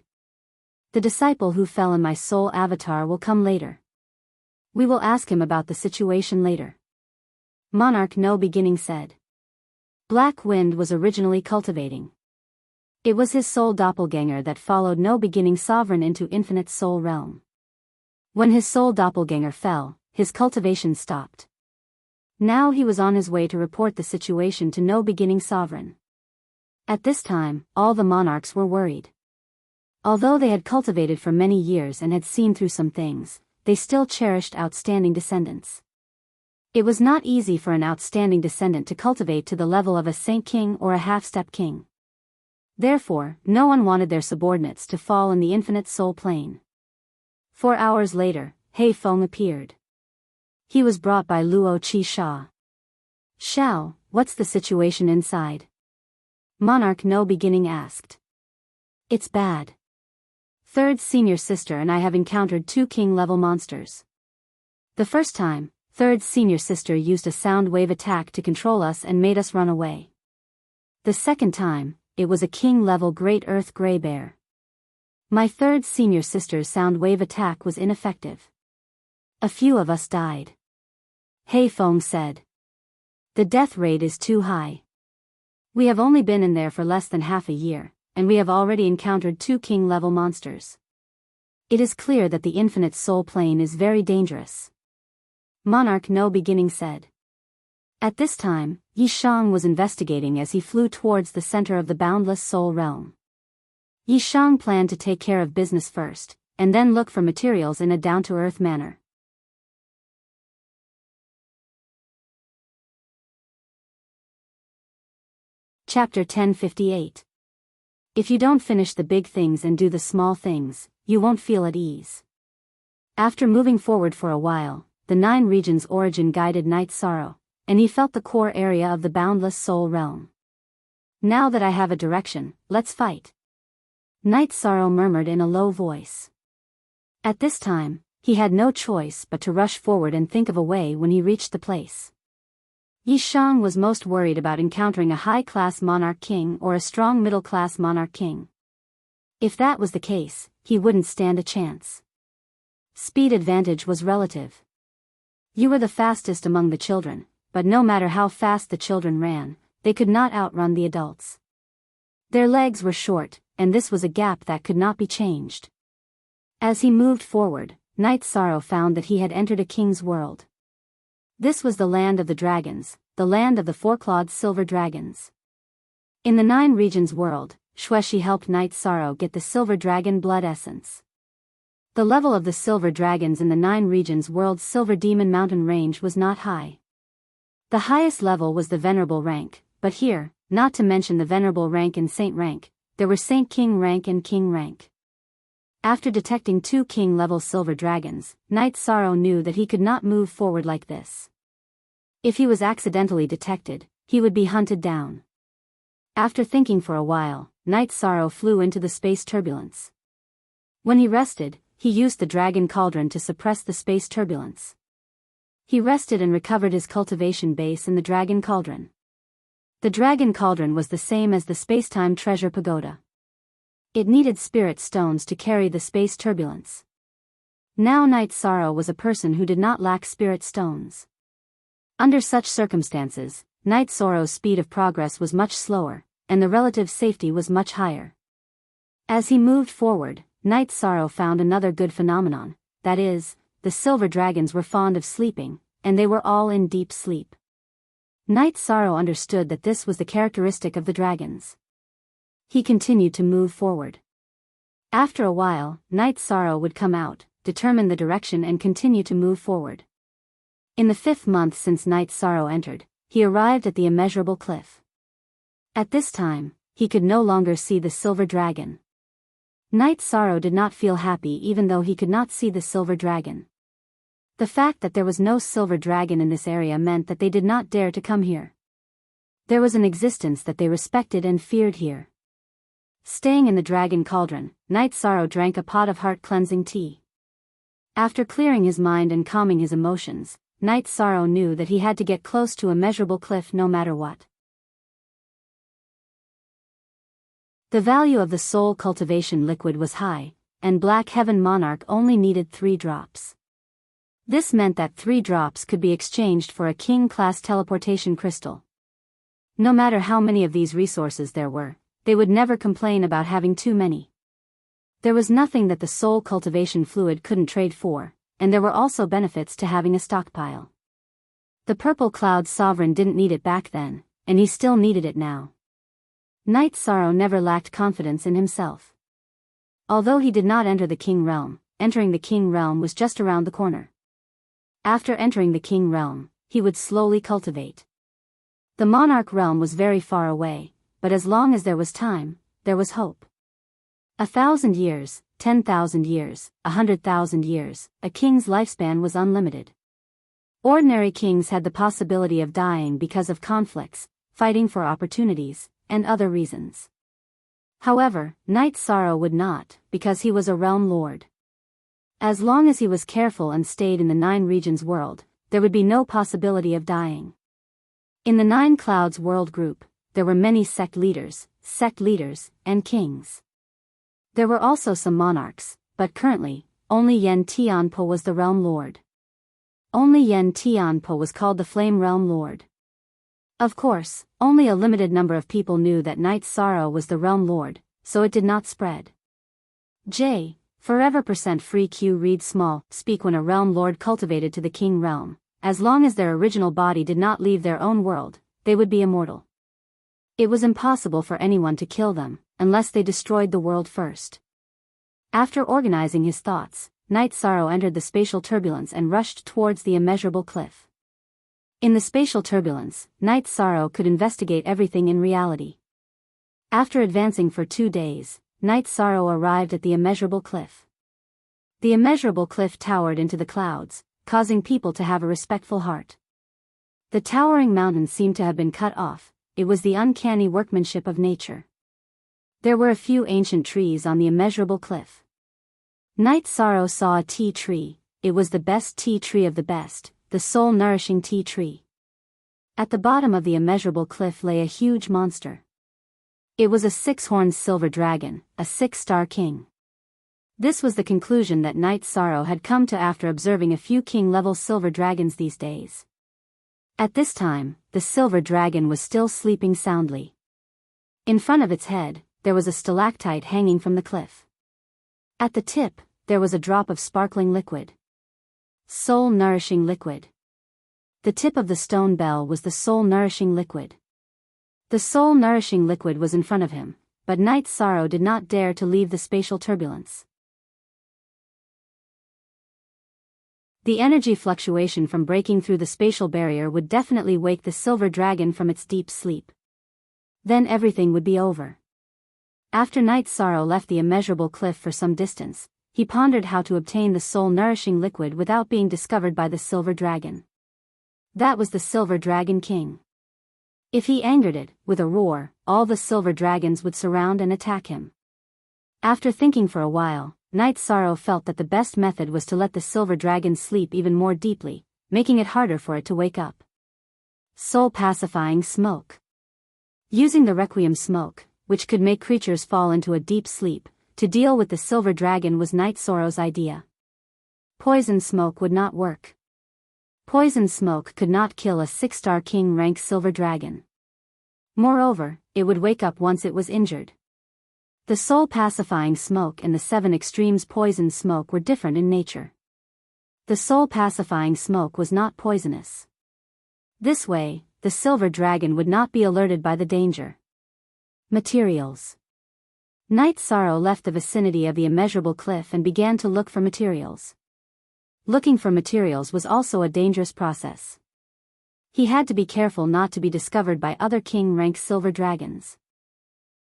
The disciple who fell in my soul avatar will come later. We will ask him about the situation later. Monarch No Beginning said. Black Wind was originally cultivating. It was his soul doppelganger that followed No Beginning Sovereign into Infinite Soul Realm. When his soul doppelganger fell, his cultivation stopped. Now he was on his way to report the situation to No Beginning Sovereign. At this time, all the monarchs were worried. Although they had cultivated for many years and had seen through some things, they still cherished outstanding descendants. It was not easy for an outstanding descendant to cultivate to the level of a Saint King or a half-step king. Therefore, no one wanted their subordinates to fall in the infinite soul plane. 4 hours later, He Feng appeared. He was brought by Luo Qi Sha. Shao, what's the situation inside? Monarch No Beginning asked. It's bad. Third senior sister and I have encountered 2 king-level monsters. The first time, Third senior sister used a sound wave attack to control us and made us run away. The second time, it was a king-level Great Earth Grey Bear. My third senior sister's sound wave attack was ineffective. A few of us died. He Feng said. The death rate is too high. We have only been in there for less than half a year, and we have already encountered 2 king-level monsters. It is clear that the infinite soul plane is very dangerous. Monarch No Beginning said. At this time, Yi Shang was investigating as he flew towards the center of the boundless soul realm. Yi Shang planned to take care of business first, and then look for materials in a down-to-earth manner. Chapter 1058. If you don't finish the big things and do the small things, you won't feel at ease. After moving forward for a while, the 9 regions origin guided Night Sorrow, and he felt the core area of the boundless soul realm. Now that I have a direction, let's fight. Night Sorrow murmured in a low voice. At this time, he had no choice but to rush forward and think of a way when he reached the place. Yi Shang was most worried about encountering a high-class monarch king or a strong middle-class monarch king. If that was the case, he wouldn't stand a chance. Speed advantage was relative. You were the fastest among the children, but no matter how fast the children ran, they could not outrun the adults. Their legs were short, and this was a gap that could not be changed. As he moved forward, Night Sorrow found that he had entered a king's world. This was the land of the dragons, the land of the 4-clawed silver dragons. In the 9 regions world, Xueshi helped Night Sorrow get the silver dragon blood essence. The level of the silver dragons in the 9 regions world's silver demon mountain range was not high. The highest level was the venerable rank, but here, not to mention the venerable rank and saint rank, there were Saint King rank and King rank. After detecting 2 king-level silver dragons, Night Sorrow knew that he could not move forward like this. If he was accidentally detected, he would be hunted down. After thinking for a while, Night Sorrow flew into the space turbulence. When he rested, he used the dragon cauldron to suppress the space turbulence. He rested and recovered his cultivation base in the dragon cauldron. The dragon cauldron was the same as the space-time treasure pagoda. It needed spirit stones to carry the space turbulence. Now Night Sorrow was a person who did not lack spirit stones. Under such circumstances, Night Sorrow's speed of progress was much slower, and the relative safety was much higher. As he moved forward, Night Sorrow found another good phenomenon, that is, the silver dragons were fond of sleeping, and they were all in deep sleep. Night Sorrow understood that this was the characteristic of the dragons. He continued to move forward. After a while, Night Sorrow would come out, determine the direction and continue to move forward. In the 5th month since Night Sorrow entered, he arrived at the immeasurable cliff. At this time, he could no longer see the silver dragon. Night Sorrow did not feel happy even though he could not see the silver dragon. The fact that there was no silver dragon in this area meant that they did not dare to come here. There was an existence that they respected and feared here. Staying in the dragon cauldron, Night Sorrow drank a pot of heart-cleansing tea. After clearing his mind and calming his emotions, Night Sorrow knew that he had to get close to immeasurable cliff no matter what. The value of the soul cultivation liquid was high, and Black Heaven Monarch only needed 3 drops. This meant that 3 drops could be exchanged for a king-class teleportation crystal. No matter how many of these resources there were, they would never complain about having too many. There was nothing that the soul cultivation fluid couldn't trade for, and there were also benefits to having a stockpile. The Purple Cloud Sovereign didn't need it back then, and he still needed it now. Night Sorrow never lacked confidence in himself. Although he did not enter the King Realm, entering the King Realm was just around the corner. After entering the King Realm, he would slowly cultivate. The Monarch Realm was very far away, but as long as there was time, there was hope. 1,000 years, 10,000 years, 100,000 years, a king's lifespan was unlimited. Ordinary kings had the possibility of dying because of conflicts, fighting for opportunities, and other reasons. However, Night Sorrow would not, because he was a realm lord. As long as he was careful and stayed in the 9 regions world, there would be no possibility of dying. In the 9 Clouds world group, there were many sect leaders, and kings. There were also some monarchs, but currently, only Yen Tianpo was the realm lord. Only Yen Tianpo was called the Flame Realm Lord. Of course, only a limited number of people knew that Night Sorrow was the realm lord, so it did not spread. Forever %free Q read small, speak when a realm lord cultivated to the king realm, as long as their original body did not leave their own world, they would be immortal. It was impossible for anyone to kill them, unless they destroyed the world first. After organizing his thoughts, Night Sorrow entered the spatial turbulence and rushed towards the immeasurable cliff. In the spatial turbulence, Night Sorrow could investigate everything in reality. After advancing for 2 days, Night Sorrow arrived at the immeasurable cliff. The immeasurable cliff towered into the clouds, causing people to have a respectful heart. The towering mountain seemed to have been cut off. It was the uncanny workmanship of nature. There were a few ancient trees on the immeasurable cliff. Night Sorrow saw a tea tree. It was the best tea tree of the best, the soul-nourishing tea tree. At the bottom of the immeasurable cliff lay a huge monster. It was a 6-horned silver dragon, a 6-star king. This was the conclusion that Night Sorrow had come to after observing a few king-level silver dragons these days. At this time, the silver dragon was still sleeping soundly. In front of its head, there was a stalactite hanging from the cliff. At the tip, there was a drop of sparkling liquid. Soul-nourishing liquid. The tip of the stone bell was the soul-nourishing liquid. The soul-nourishing liquid was in front of him, but Night Sorrow did not dare to leave the spatial turbulence. The energy fluctuation from breaking through the spatial barrier would definitely wake the silver dragon from its deep sleep. Then everything would be over. After Night Sorrow left the immeasurable cliff for some distance, he pondered how to obtain the soul-nourishing liquid without being discovered by the silver dragon. That was the Silver Dragon King. If he angered it, with a roar, all the silver dragons would surround and attack him. After thinking for a while, Night Sorrow felt that the best method was to let the silver dragon sleep even more deeply, making it harder for it to wake up. Soul-pacifying smoke. Using the Requiem smoke, which could make creatures fall into a deep sleep, to deal with the silver dragon was Night Sorrow's idea. Poison smoke would not work. Poison smoke could not kill a 6-star king rank silver dragon. Moreover, it would wake up once it was injured. The soul-pacifying smoke and the 7 extremes poison smoke were different in nature. The soul-pacifying smoke was not poisonous. This way, the silver dragon would not be alerted by the danger. Materials. Night Sorrow left the vicinity of the immeasurable cliff and began to look for materials. Looking for materials was also a dangerous process. He had to be careful not to be discovered by other king-rank silver dragons.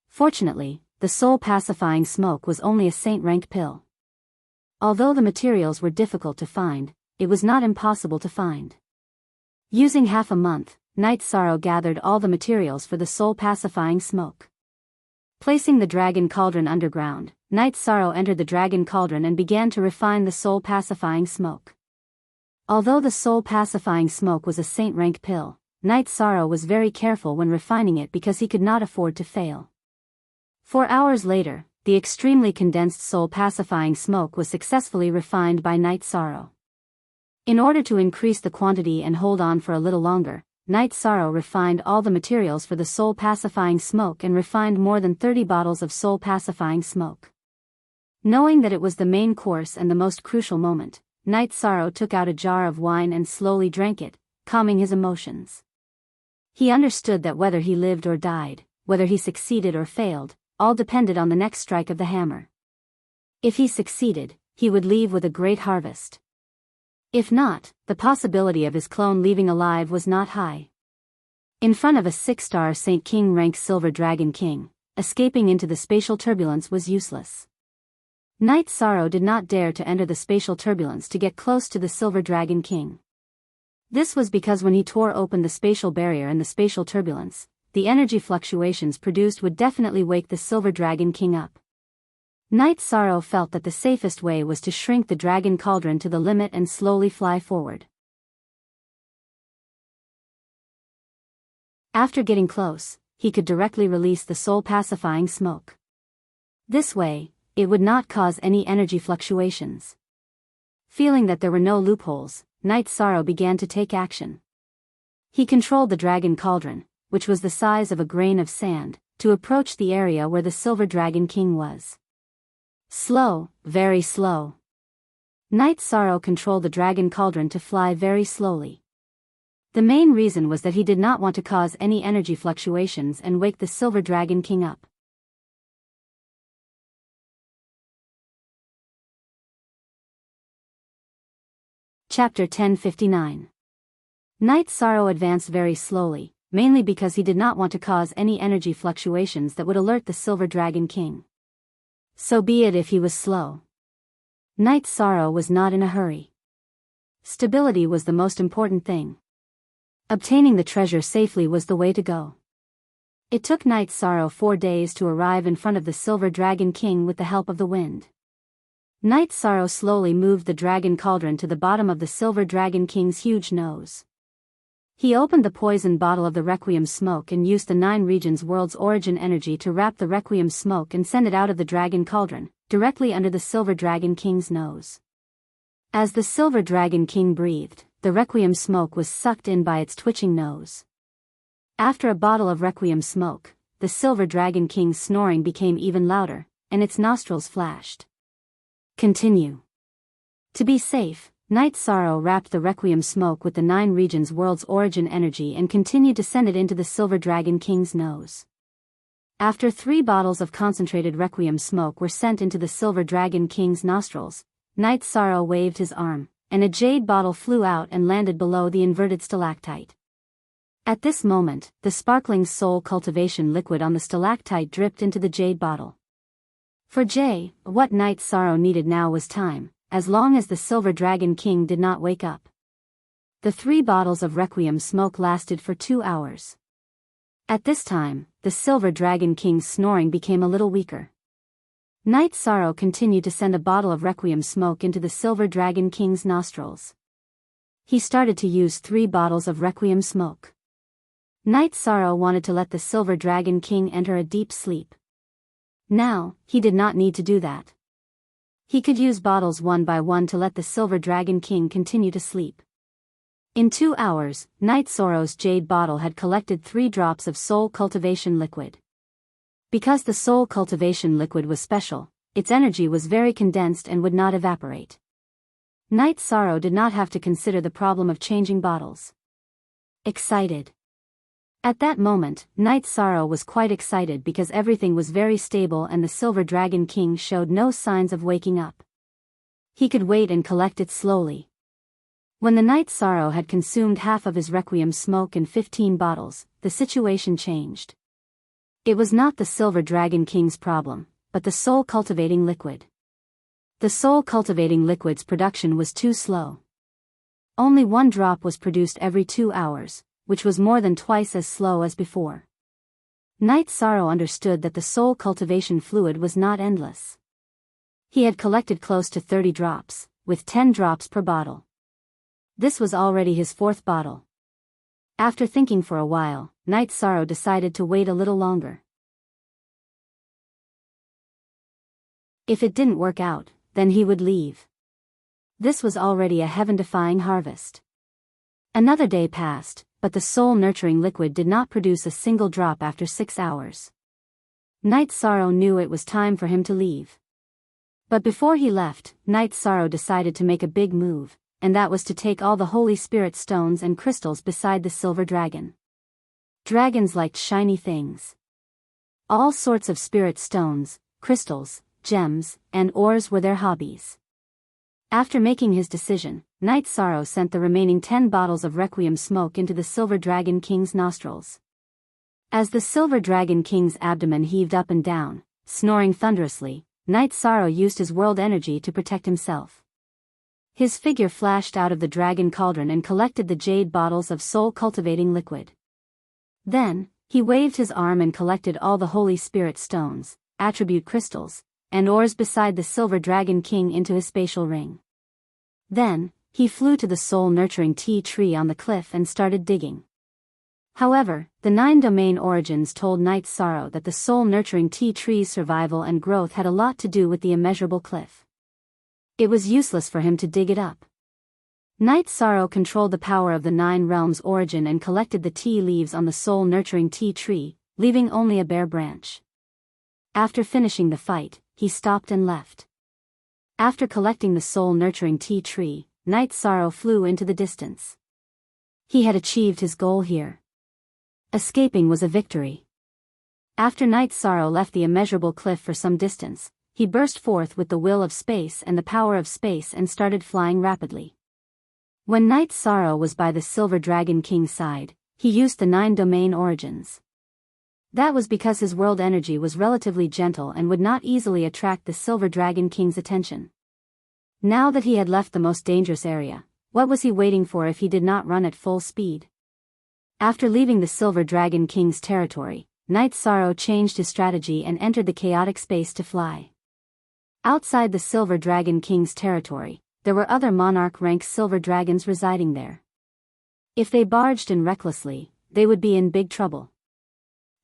Fortunately, the soul-pacifying smoke was only a saint-rank pill. Although the materials were difficult to find, it was not impossible to find. Using half a month, Night Sorrow gathered all the materials for the soul-pacifying smoke. Placing the dragon cauldron underground, Night Sorrow entered the dragon cauldron and began to refine the soul-pacifying smoke. Although the soul-pacifying smoke was a saint-rank pill, Night Sorrow was very careful when refining it because he could not afford to fail. 4 hours later, the extremely condensed soul-pacifying smoke was successfully refined by Night Sorrow. In order to increase the quantity and hold on for a little longer, Night Sorrow refined all the materials for the soul-pacifying smoke and refined more than 30 bottles of soul-pacifying smoke. Knowing that it was the main course and the most crucial moment, Night Sorrow took out a jar of wine and slowly drank it, calming his emotions. He understood that whether he lived or died, whether he succeeded or failed, all depended on the next strike of the hammer. If he succeeded, he would leave with a great harvest. If not, the possibility of his clone leaving alive was not high. In front of a 6-star Saint King rank Silver Dragon King, escaping into the spatial turbulence was useless. Night Sorrow did not dare to enter the spatial turbulence to get close to the Silver Dragon King. This was because when he tore open the spatial barrier in the spatial turbulence, the energy fluctuations produced would definitely wake the Silver Dragon King up. Night Sorrow felt that the safest way was to shrink the dragon cauldron to the limit and slowly fly forward. After getting close, he could directly release the soul-pacifying smoke. This way, it would not cause any energy fluctuations. Feeling that there were no loopholes, Night Sorrow began to take action. He controlled the dragon cauldron, which was the size of a grain of sand, to approach the area where the Silver Dragon King was. Slow, very slow. Night Sorrow controlled the dragon cauldron to fly very slowly. The main reason was that he did not want to cause any energy fluctuations and wake the Silver Dragon King up. Chapter 1059. Night Sorrow advanced very slowly, mainly because he did not want to cause any energy fluctuations that would alert the Silver Dragon King. So be it if he was slow. Night Sorrow was not in a hurry. Stability was the most important thing. Obtaining the treasure safely was the way to go. It took Night Sorrow 4 days to arrive in front of the Silver Dragon King with the help of the wind. Night Sorrow slowly moved the dragon cauldron to the bottom of the Silver Dragon King's huge nose. He opened the poison bottle of the Requiem smoke and used the 9 regions world's origin energy to wrap the Requiem smoke and send it out of the dragon cauldron, directly under the Silver Dragon King's nose. As the Silver Dragon King breathed, the Requiem smoke was sucked in by its twitching nose. After a bottle of Requiem smoke, the Silver Dragon King's snoring became even louder, and its nostrils flashed. Continue. To be safe, Night Sorrow wrapped the Requiem smoke with the 9 regions world's origin energy and continued to send it into the Silver Dragon King's nose. After 3 bottles of concentrated Requiem smoke were sent into the Silver Dragon King's nostrils, Night Sorrow waved his arm, and a jade bottle flew out and landed below the inverted stalactite. At this moment, the sparkling soul cultivation liquid on the stalactite dripped into the jade bottle. For what Night Sorrow needed now was time, as long as the Silver Dragon King did not wake up. The 3 bottles of Requiem smoke lasted for 2 hours. At this time, the Silver Dragon King's snoring became a little weaker. Night Sorrow continued to send a bottle of Requiem smoke into the Silver Dragon King's nostrils. He started to use 3 bottles of Requiem smoke. Night Sorrow wanted to let the Silver Dragon King enter a deep sleep. Now, he did not need to do that. He could use bottles one by one to let the Silver Dragon King continue to sleep. In 2 hours, Night Sorrow's jade bottle had collected 3 drops of soul cultivation liquid. Because the soul cultivation liquid was special, its energy was very condensed and would not evaporate. Night Sorrow did not have to consider the problem of changing bottles. Excited. At that moment, Night Sorrow was quite excited because everything was very stable and the Silver Dragon King showed no signs of waking up. He could wait and collect it slowly, When the Night Sorrow had consumed half of his requiem smoke in 15 bottles, the situation changed. It was not the Silver Dragon King's problem, but the soul-cultivating liquid. The soul-cultivating liquid's production was too slow. Only 1 drop was produced every 2 hours, which was more than twice as slow as before. Night Sorrow understood that the soul cultivation fluid was not endless. He had collected close to 30 drops, with 10 drops per bottle. This was already his 4th bottle. After thinking for a while, Night Sorrow decided to wait a little longer. If it didn't work out, then he would leave. This was already a heaven-defying harvest. Another day passed, but the soul-nurturing liquid did not produce a single drop after 6 hours. Night Sorrow knew it was time for him to leave. But before he left, Night Sorrow decided to make a big move, and that was to take all the Holy Spirit stones and crystals beside the Silver Dragon. Dragons liked shiny things. All sorts of spirit stones, crystals, gems, and ores were their hobbies. After making his decision, Night Sorrow sent the remaining 10 bottles of requiem smoke into the Silver Dragon King's nostrils. As the Silver Dragon King's abdomen heaved up and down, snoring thunderously, Night Sorrow used his world energy to protect himself. His figure flashed out of the dragon cauldron and collected the jade bottles of soul-cultivating liquid. Then, he waved his arm and collected all the Holy Spirit stones, attribute crystals, and ores beside the Silver Dragon King into his spatial ring. Then, he flew to the soul-nurturing tea tree on the cliff and started digging. However, the 9-domain origins told Night Sorrow that the soul-nurturing tea tree's survival and growth had a lot to do with the immeasurable cliff. It was useless for him to dig it up. Night Sorrow controlled the power of the 9 realms' origin and collected the tea leaves on the soul-nurturing tea tree, leaving only a bare branch. After finishing the fight, he stopped and left. After collecting the soul-nurturing tea tree, Night Sorrow flew into the distance. He had achieved his goal here. Escaping was a victory. After Night Sorrow left the immeasurable cliff for some distance, he burst forth with the will of space and the power of space and started flying rapidly. When Night Sorrow was by the Silver Dragon King's side, he used the 9-domain origins. That was because his world energy was relatively gentle and would not easily attract the Silver Dragon King's attention. Now that he had left the most dangerous area, what was he waiting for if he did not run at full speed? After leaving the Silver Dragon King's territory, Night Sorrow changed his strategy and entered the chaotic space to fly. Outside the Silver Dragon King's territory, there were other monarch-rank silver dragons residing there. If they barged in recklessly, they would be in big trouble.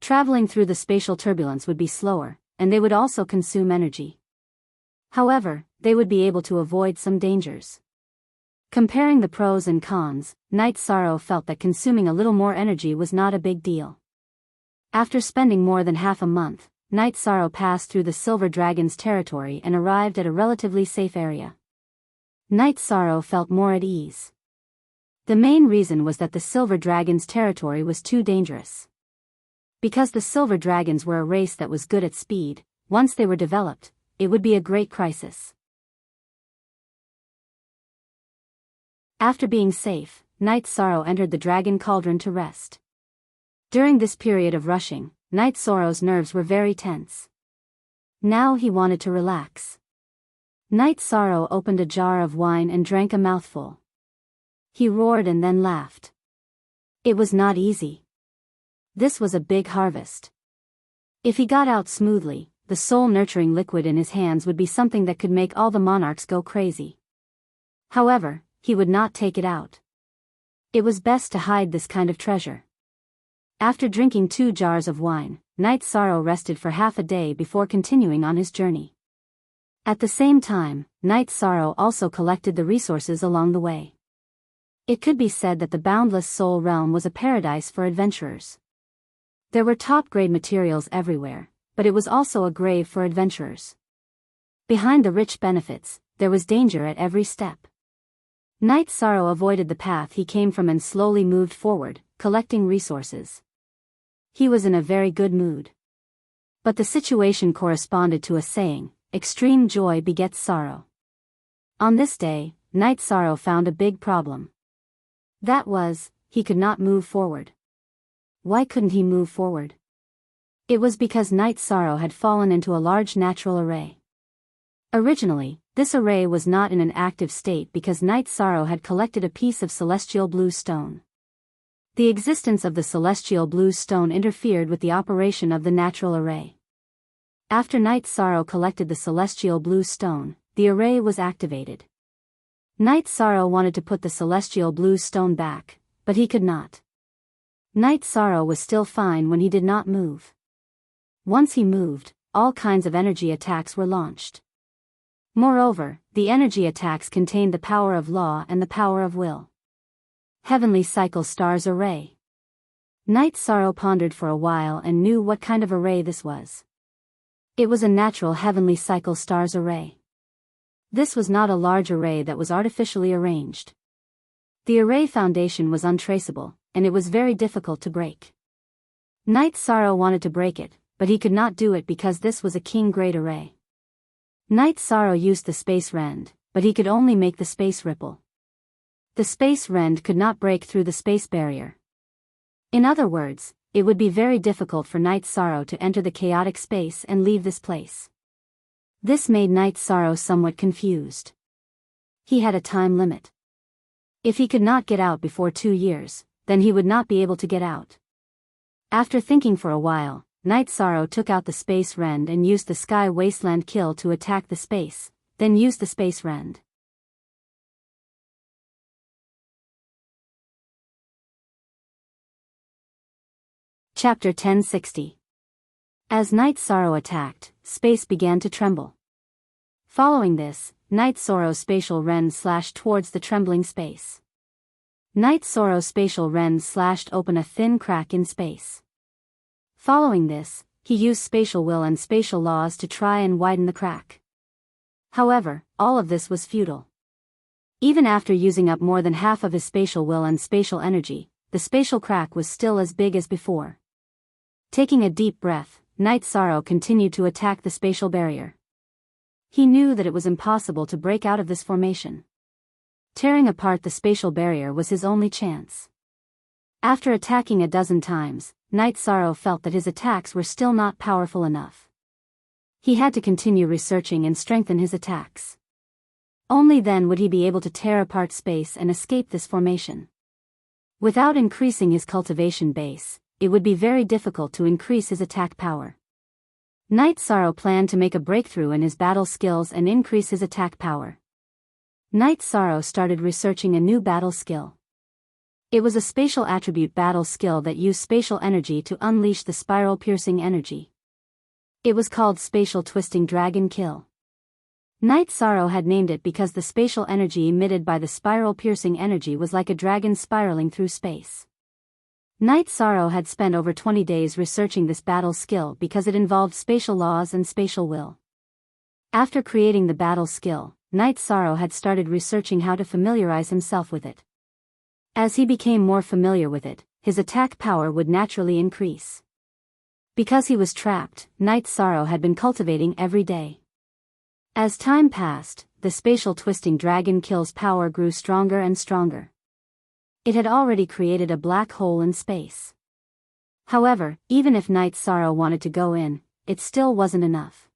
Traveling through the spatial turbulence would be slower, and they would also consume energy. However, they would be able to avoid some dangers. Comparing the pros and cons, Night Sorrow felt that consuming a little more energy was not a big deal. After spending more than half a month, Night Sorrow passed through the Silver Dragon's territory and arrived at a relatively safe area. Night Sorrow felt more at ease. The main reason was that the Silver Dragon's territory was too dangerous. Because the Silver Dragons were a race that was good at speed, once they were developed, it would be a great crisis. After being safe, Night Sorrow entered the Dragon Cauldron to rest. During this period of rushing, Night Sorrow's nerves were very tense. Now he wanted to relax. Night Sorrow opened a jar of wine and drank a mouthful. He roared and then laughed. It was not easy. This was a big harvest. If he got out smoothly, the soul-nurturing liquid in his hands would be something that could make all the monarchs go crazy. However, he would not take it out. It was best to hide this kind of treasure. After drinking 2 jars of wine, Night Sorrow rested for half a day before continuing on his journey. At the same time, Night Sorrow also collected the resources along the way. It could be said that the boundless soul realm was a paradise for adventurers. There were top-grade materials everywhere, but it was also a grave for adventurers. Behind the rich benefits, there was danger at every step. Night Sorrow avoided the path he came from and slowly moved forward, collecting resources. He was in a very good mood. But the situation corresponded to a saying, extreme joy begets sorrow. On this day, Night Sorrow found a big problem. That was, he could not move forward. Why couldn't he move forward? It was because Night Sorrow had fallen into a large natural array. Originally, this array was not in an active state because Night Sorrow had collected a piece of celestial blue stone. The existence of the celestial blue stone interfered with the operation of the natural array. After Night Sorrow collected the celestial blue stone, the array was activated. Night Sorrow wanted to put the celestial blue stone back, but he could not. Night Sorrow was still fine when he did not move. Once he moved, all kinds of energy attacks were launched. Moreover, the energy attacks contained the power of law and the power of will. Heavenly Cycle Stars Array. Night Sorrow pondered for a while and knew what kind of array this was. It was a natural Heavenly Cycle Stars Array. This was not a large array that was artificially arranged. The array foundation was untraceable, and it was very difficult to break. Night Sorrow wanted to break it, but he could not do it because this was a king grade array. Night Sorrow used the space rend, but he could only make the space ripple. The space rend could not break through the space barrier. In other words, it would be very difficult for Night Sorrow to enter the chaotic space and leave this place. This made Night Sorrow somewhat confused. He had a time limit. If he could not get out before 2 years, then he would not be able to get out. After thinking for a while, Night Sorrow took out the space rend and used the Sky Wasteland Kill to attack the space, then used the space rend. Chapter 1060. As Night Sorrow attacked, space began to tremble. Following this, Night Sorrow's spatial rend slashed towards the trembling space. Night Sorrow's spatial rend slashed open a thin crack in space. Following this, he used spatial will and spatial laws to try and widen the crack. However, all of this was futile. Even after using up more than half of his spatial will and spatial energy, the spatial crack was still as big as before. Taking a deep breath, Night Sorrow continued to attack the spatial barrier. He knew that it was impossible to break out of this formation. Tearing apart the spatial barrier was his only chance. After attacking a dozen times, Night Sorrow felt that his attacks were still not powerful enough. He had to continue researching and strengthen his attacks. Only then would he be able to tear apart space and escape this formation. Without increasing his cultivation base, it would be very difficult to increase his attack power. Night Sorrow planned to make a breakthrough in his battle skills and increase his attack power. Night Sorrow started researching a new battle skill. It was a spatial attribute battle skill that used spatial energy to unleash the spiral-piercing energy. It was called Spatial Twisting Dragon Kill. Night Sorrow had named it because the spatial energy emitted by the spiral-piercing energy was like a dragon spiraling through space. Night Sorrow had spent over 20 days researching this battle skill because it involved spatial laws and spatial will. After creating the battle skill, Night Sorrow had started researching how to familiarize himself with it. As he became more familiar with it, his attack power would naturally increase. Because he was trapped, Night Sorrow had been cultivating every day. As time passed, the spatial twisting dragon kill's power grew stronger and stronger. It had already created a black hole in space. However, even if Night Sorrow wanted to go in, it still wasn't enough.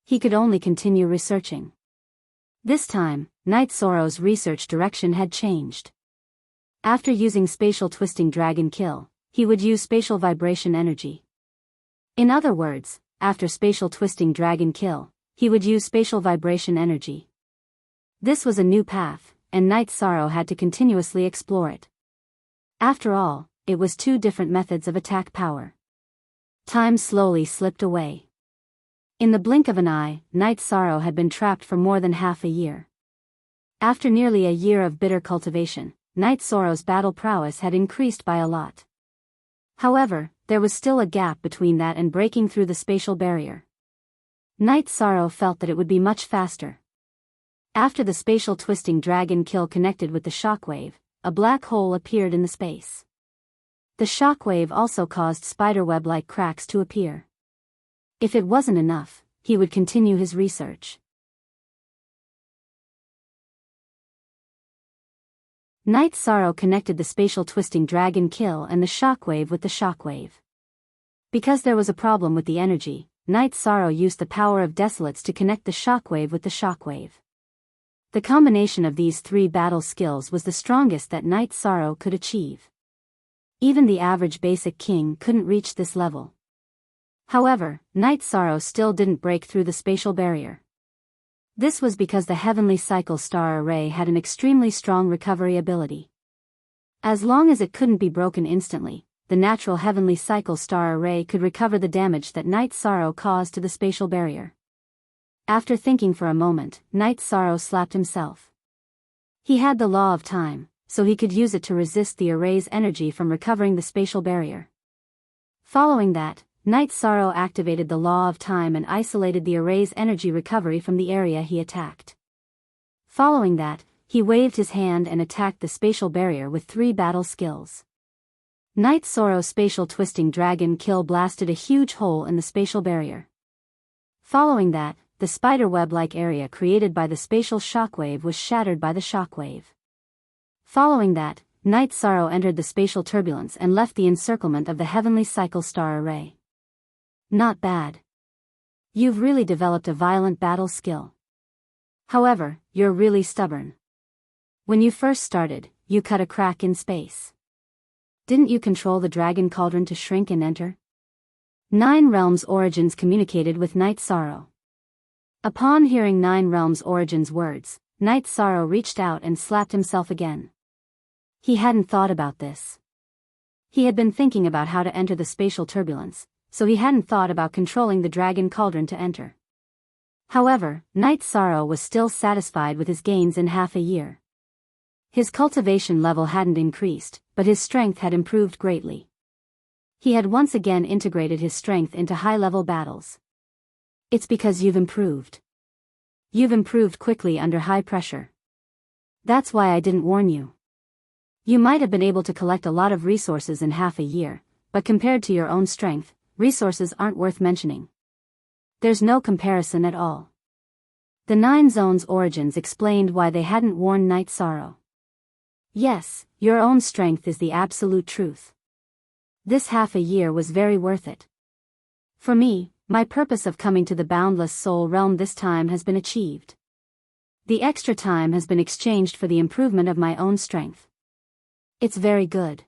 He could only continue researching. This time, Night Sorrow's research direction had changed. After using spatial twisting dragon kill, he would use spatial vibration energy. In other words, after spatial twisting dragon kill, he would use spatial vibration energy. This was a new path, and Night Sorrow had to continuously explore it. After all, it was 2 different methods of attack power. Time slowly slipped away. In the blink of an eye, Night Sorrow had been trapped for more than half a year. After nearly a year of bitter cultivation, Night Sorrow's battle prowess had increased by a lot. However, there was still a gap between that and breaking through the spatial barrier. Night Sorrow felt that it would be much faster. After the spatial twisting dragon kill connected with the shockwave, a black hole appeared in the space. The shockwave also caused spiderweb-like cracks to appear. If it wasn't enough, he would continue his research. Night Sorrow connected the spatial twisting dragon kill and the shockwave with the shockwave. Because there was a problem with the energy, Night Sorrow used the power of desolates to connect the shockwave with the shockwave. The combination of these three battle skills was the strongest that Night Sorrow could achieve. Even the average basic king couldn't reach this level. However, Night Sorrow still didn't break through the spatial barrier. This was because the Heavenly Cycle Star Array had an extremely strong recovery ability. As long as it couldn't be broken instantly, the natural Heavenly Cycle Star Array could recover the damage that Night Sorrow caused to the spatial barrier. After thinking for a moment, Night Sorrow slapped himself. He had the law of time, so he could use it to resist the array's energy from recovering the spatial barrier. Following that, Night Sorrow activated the law of time and isolated the array's energy recovery from the area he attacked. Following that, he waved his hand and attacked the spatial barrier with 3 battle skills. Night Sorrow's spatial twisting dragon kill blasted a huge hole in the spatial barrier. Following that, the spiderweb-like area created by the spatial shockwave was shattered by the shockwave. Following that, Night Sorrow entered the spatial turbulence and left the encirclement of the Heavenly Cycle Star Array. Not bad. You've really developed a violent battle skill. However, you're really stubborn. When you first started, you cut a crack in space. Didn't you control the dragon cauldron to shrink and enter? 9 Realms Origins communicated with Night Sorrow. Upon hearing 9 Realms Origins words, Night Sorrow reached out and slapped himself again. He hadn't thought about this. He had been thinking about how to enter the spatial turbulence, so he hadn't thought about controlling the dragon cauldron to enter. However, Night Sorrow was still satisfied with his gains in half a year. His cultivation level hadn't increased, but his strength had improved greatly. He had once again integrated his strength into high-level battles. It's because you've improved. You've improved quickly under high pressure. That's why I didn't warn you. You might have been able to collect a lot of resources in half a year, but compared to your own strength, resources aren't worth mentioning. There's no comparison at all. The 9 Zones Origins explained why they hadn't warned Night Sorrow. Yes, your own strength is the absolute truth. This half a year was very worth it. For me, my purpose of coming to the boundless soul realm this time has been achieved. The extra time has been exchanged for the improvement of my own strength. It's very good.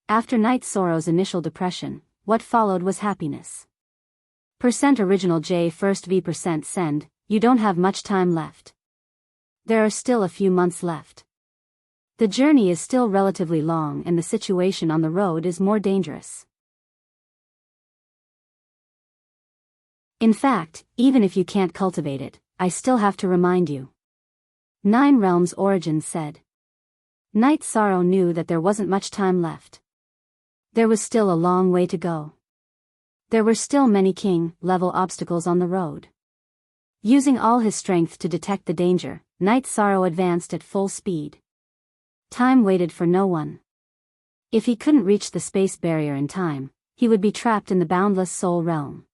After Night Sorrow's initial depression, what followed was happiness. Original J first V send, you don't have much time left. There are still a few months left. The journey is still relatively long and the situation on the road is more dangerous. In fact, even if you can't cultivate it, I still have to remind you. 9 Realms Origins said. Night Sorrow knew that there wasn't much time left. There was still a long way to go. There were still many king-level obstacles on the road. Using all his strength to detect the danger, Night Sorrow advanced at full speed. Time waited for no one. If he couldn't reach the space barrier in time, he would be trapped in the boundless soul realm.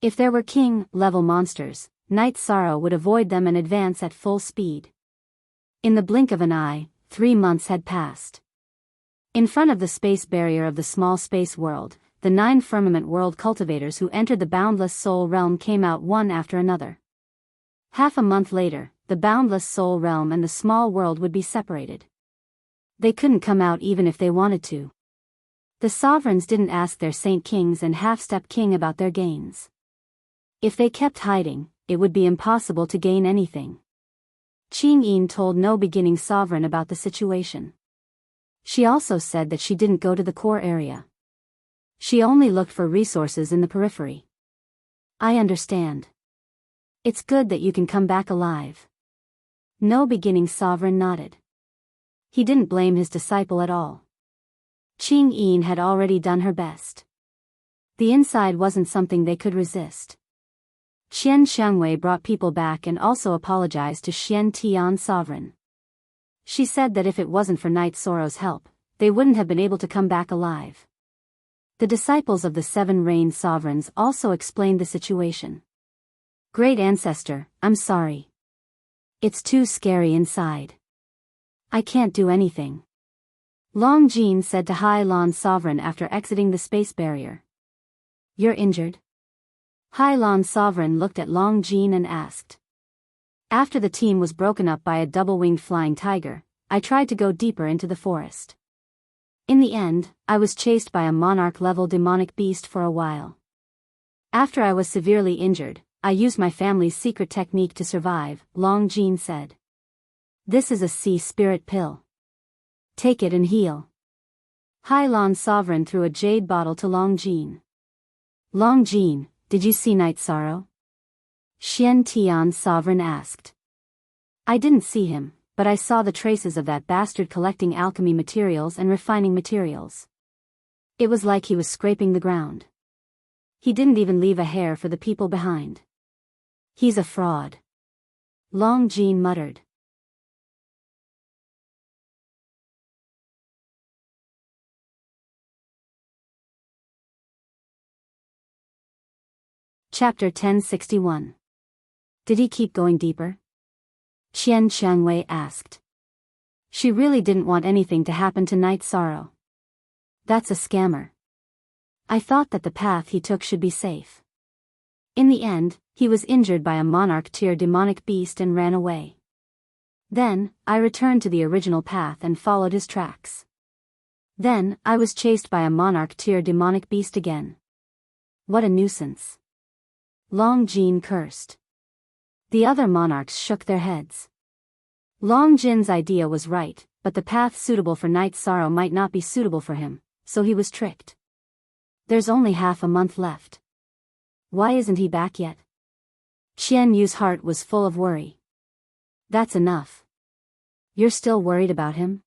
If there were king-level monsters, Night Sorrow would avoid them and advance at full speed. In the blink of an eye, 3 months had passed. In front of the space barrier of the small space world, the 9 firmament world cultivators who entered the boundless soul realm came out one after another. Half a month later, the boundless soul realm and the small world would be separated. They couldn't come out even if they wanted to. The sovereigns didn't ask their saint kings and half-step king about their gains. If they kept hiding, it would be impossible to gain anything. Qing Yin told no beginning sovereign about the situation. She also said that she didn't go to the core area. She only looked for resources in the periphery. I understand. It's good that you can come back alive. No beginning sovereign nodded. He didn't blame his disciple at all. Qing Yin had already done her best. The inside wasn't something they could resist. Qian Xiangwei brought people back and also apologized to Xian Tian sovereign. She said that if it wasn't for Night Sorrow's help, they wouldn't have been able to come back alive. The disciples of the 7 Rain sovereigns also explained the situation. Great Ancestor, I'm sorry. It's too scary inside. I can't do anything. Long Jean said to Hai Lan Sovereign after exiting the space barrier. You're injured? Hai Lan Sovereign looked at Long Jean and asked. After the team was broken up by a double-winged flying tiger, I tried to go deeper into the forest. In the end, I was chased by a monarch-level demonic beast for a while. After I was severely injured, I used my family's secret technique to survive, Long Jean said. This is a sea spirit pill. Take it and heal. Hai Lan Sovereign threw a jade bottle to Long Jean. Long Jean, did you see Night Sorrow? Xian Tian Sovereign asked. I didn't see him, but I saw the traces of that bastard collecting alchemy materials and refining materials. It was like he was scraping the ground. He didn't even leave a hair for the people behind. He's a fraud. Long Jean muttered. Chapter 1061. Did he keep going deeper? Qian Qiangwei asked. She really didn't want anything to happen to Night Sorrow. That's a scammer. I thought that the path he took should be safe. In the end, he was injured by a monarch-tier demonic beast and ran away. Then, I returned to the original path and followed his tracks. Then, I was chased by a monarch-tier demonic beast again. What a nuisance. Long Jean cursed. The other monarchs shook their heads. Long Jin's idea was right, but the path suitable for Night Sorrow might not be suitable for him, so he was tricked. There's only half a month left. Why isn't he back yet? Qian Yu's heart was full of worry. That's enough. You're still worried about him?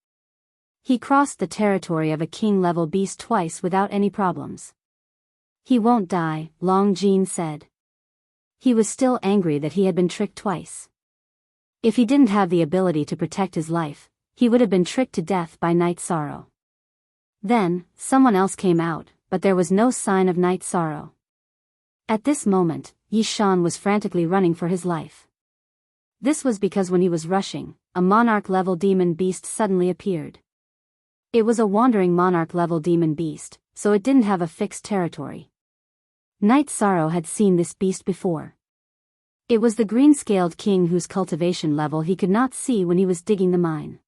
He crossed the territory of a king-level beast twice without any problems. He won't die, Long Jean said. He was still angry that he had been tricked twice. If he didn't have the ability to protect his life, he would have been tricked to death by Night Sorrow. Then, someone else came out, but there was no sign of Night Sorrow. At this moment, Yi Shan was frantically running for his life. This was because when he was rushing, a monarch-level demon beast suddenly appeared. It was a wandering monarch-level demon beast, so it didn't have a fixed territory. Night Sorrow had seen this beast before. It was the green-scaled king whose cultivation level he could not see when he was digging the mine.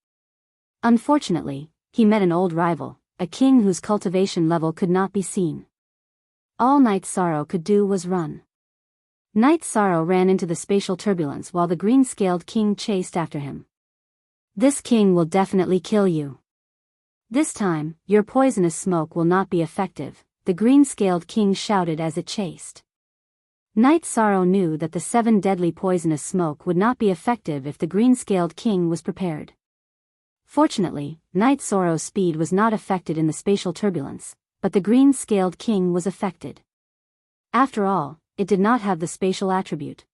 Unfortunately, he met an old rival, a king whose cultivation level could not be seen. All Night Sorrow could do was run. Night Sorrow ran into the spatial turbulence while the green-scaled king chased after him. This king will definitely kill you. This time, your poisonous smoke will not be effective, the green-scaled king shouted as it chased. Night Sorrow knew that the 7 deadly poisonous smoke would not be effective if the green-scaled king was prepared. Fortunately, Night Sorrow's speed was not affected in the spatial turbulence, but the green-scaled king was affected. After all, it did not have the spatial attribute.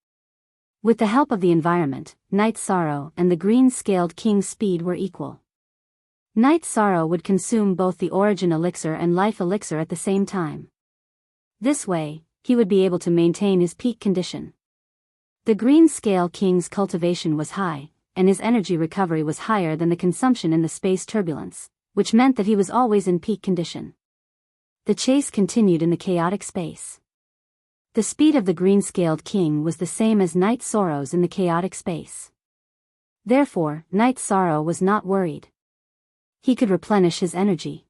With the help of the environment, Night Sorrow and the green-scaled king's speed were equal. Night Sorrow would consume both the origin elixir and life elixir at the same time. This way, he would be able to maintain his peak condition. The green-scale king's cultivation was high, and his energy recovery was higher than the consumption in the space turbulence, which meant that he was always in peak condition. The chase continued in the chaotic space. The speed of the green-scaled king was the same as Night Sorrow's in the chaotic space. Therefore, Night Sorrow was not worried. He could replenish his energy.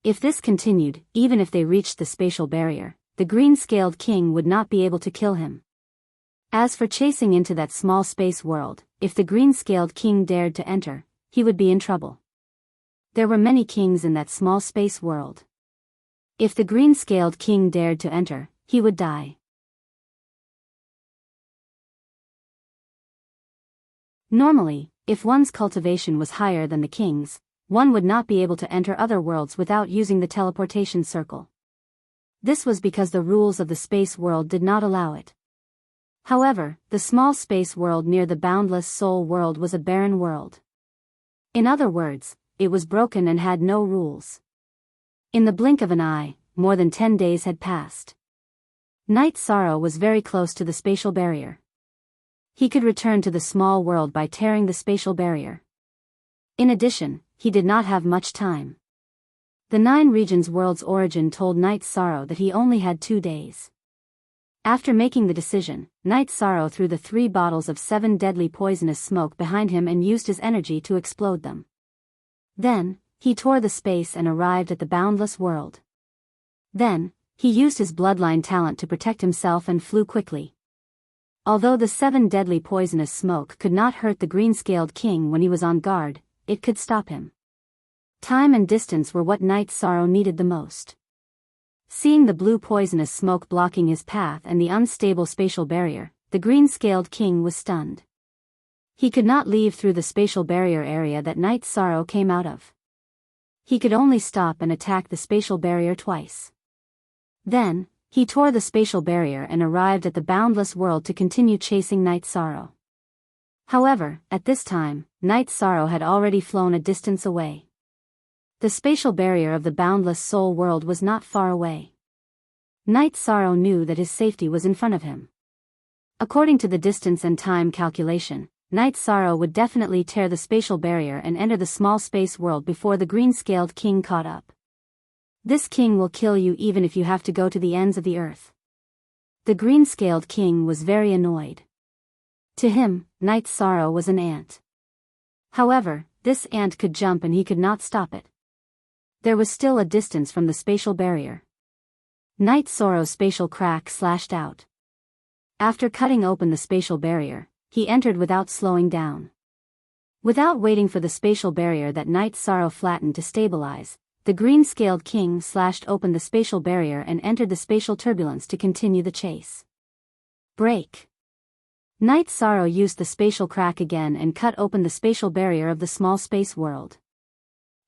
If this continued, even if they reached the spatial barrier, the green-scaled king would not be able to kill him. As for chasing into that small space world, if the green-scaled king dared to enter, he would be in trouble. There were many kings in that small space world. If the green-scaled king dared to enter, he would die. Normally, if one's cultivation was higher than the king's, one would not be able to enter other worlds without using the teleportation circle. This was because the rules of the space world did not allow it. However, the small space world near the boundless soul world was a barren world. In other words, it was broken and had no rules. In the blink of an eye, more than 10 days had passed. Night Sorrow was very close to the spatial barrier. He could return to the small world by tearing the spatial barrier. In addition, he did not have much time. The 9 regions world's origin told Night Sorrow that he only had 2 days. After making the decision, Night Sorrow threw the 3 bottles of 7 deadly poisonous smoke behind him and used his energy to explode them. Then, he tore the space and arrived at the boundless world. Then, he used his bloodline talent to protect himself and flew quickly. Although the 7 deadly poisonous smoke could not hurt the green-scaled king when he was on guard, it could stop him. Time and distance were what Night Sorrow needed the most. Seeing the blue poisonous smoke blocking his path and the unstable spatial barrier, the green-scaled king was stunned. He could not leave through the spatial barrier area that Night Sorrow came out of. He could only stop and attack the spatial barrier twice. Then, he tore the spatial barrier and arrived at the boundless world to continue chasing Night Sorrow. However, at this time, Night Sorrow had already flown a distance away. The spatial barrier of the boundless soul world was not far away. Night Sorrow knew that his safety was in front of him. According to the distance and time calculation, Night Sorrow would definitely tear the spatial barrier and enter the small space world before the green-scaled king caught up. This king will kill you even if you have to go to the ends of the earth. The green-scaled king was very annoyed. To him, Night Sorrow was an ant. However, this ant could jump and he could not stop it. There was still a distance from the spatial barrier. Night Sorrow's spatial crack slashed out. After cutting open the spatial barrier, he entered without slowing down. Without waiting for the spatial barrier that Night Sorrow flattened to stabilize, the green-scaled king slashed open the spatial barrier and entered the spatial turbulence to continue the chase. Break. Night Sorrow used the spatial crack again and cut open the spatial barrier of the small space world.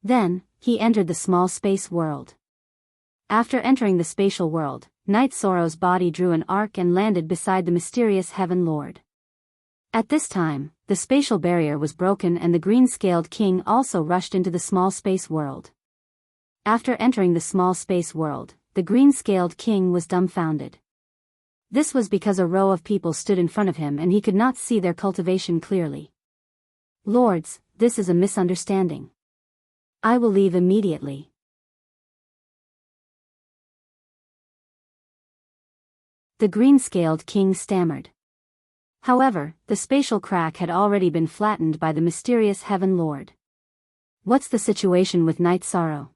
Then, he entered the small space world. After entering the spatial world, Night Sorrow's body drew an arc and landed beside the mysterious Heaven Lord. At this time, the spatial barrier was broken and the green-scaled king also rushed into the small space world. After entering the small space world, the green-scaled king was dumbfounded. This was because a row of people stood in front of him and he could not see their cultivation clearly. Lords, this is a misunderstanding. I will leave immediately. The green-scaled king stammered. However, the spatial crack had already been flattened by the mysterious Heaven Lord. What's the situation with Night Sorrow?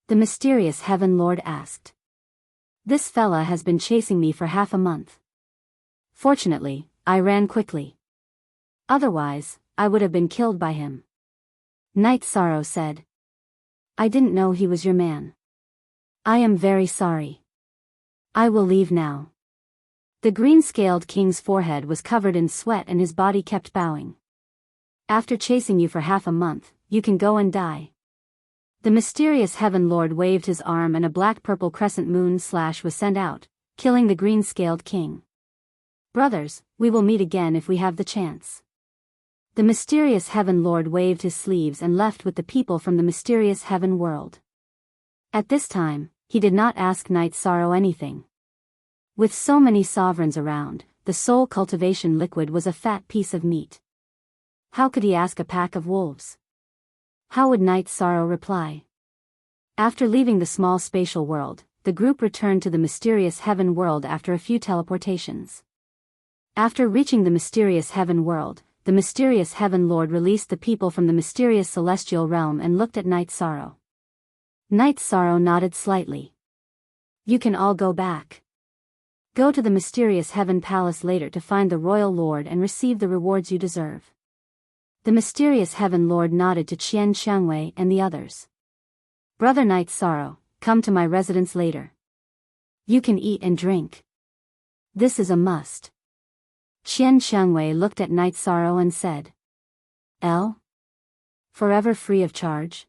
The mysterious Heaven Lord asked. This fella has been chasing me for half a month. Fortunately, I ran quickly. Otherwise, I would have been killed by him. Night Sorrow said. I didn't know he was your man. I am very sorry. I will leave now. The green-scaled king's forehead was covered in sweat and his body kept bowing. After chasing you for half a month, you can go and die. The mysterious Heaven Lord waved his arm and a black-purple crescent moon slash was sent out, killing the green-scaled king. Brothers, we will meet again if we have the chance. The mysterious Heaven Lord waved his sleeves and left with the people from the mysterious Heaven world. At this time, he did not ask Night Sorrow anything. With so many sovereigns around, the soul cultivation liquid was a fat piece of meat. How could he ask a pack of wolves? How would Night Sorrow reply? After leaving the small spatial world, the group returned to the mysterious Heaven world after a few teleportations. After reaching the mysterious Heaven world, the mysterious Heaven Lord released the people from the mysterious celestial realm and looked at Night Sorrow. Night Sorrow nodded slightly. You can all go back. Go to the mysterious Heaven Palace later to find the Royal Lord and receive the rewards you deserve. The mysterious Heaven Lord nodded to Qian Xiangwei and the others. Brother Night Sorrow, come to my residence later. You can eat and drink. This is a must. Qian Xiangwei looked at Night Sorrow and said. Forever free of charge?